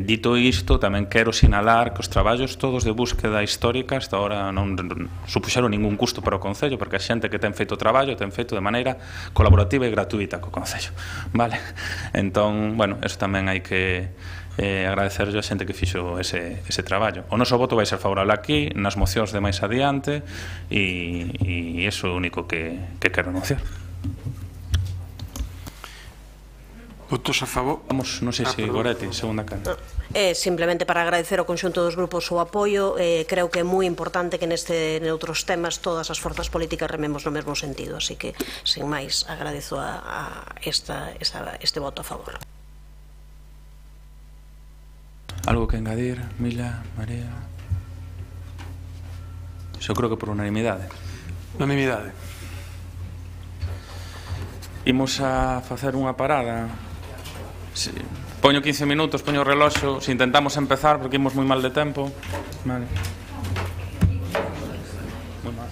Dito isto, tamén quero sinalar que os traballos todos de búsqueda histórica hasta ahora non supuxeron ningún custo para o Concello, porque a xente que ten feito o traballo ten feito de maneira colaborativa e gratuita co Concello. Vale? Entón, eso tamén hai que agradecerlle a xente que fixo ese traballo. O noso voto vai ser favorable aquí, nas mocións de máis adiante, e iso é o único que quero anunciar. Votos a favor? Non sei se Goretti, segunda canto. Simplemente para agradecer ao conxunto dos grupos o apoio, creo que é moi importante que noutros temas todas as forzas políticas rememos no mesmo sentido, así que, sen máis, agradezo este voto a favor. Algo que engadir, Mila, María? Yo creo que por unanimidade. Unanimidade. Imos a facer unha parada. Poño 15 minutos, poño o reloxo. Se intentamos empezar, porque imos moi mal de tempo. Vale. Moi mal.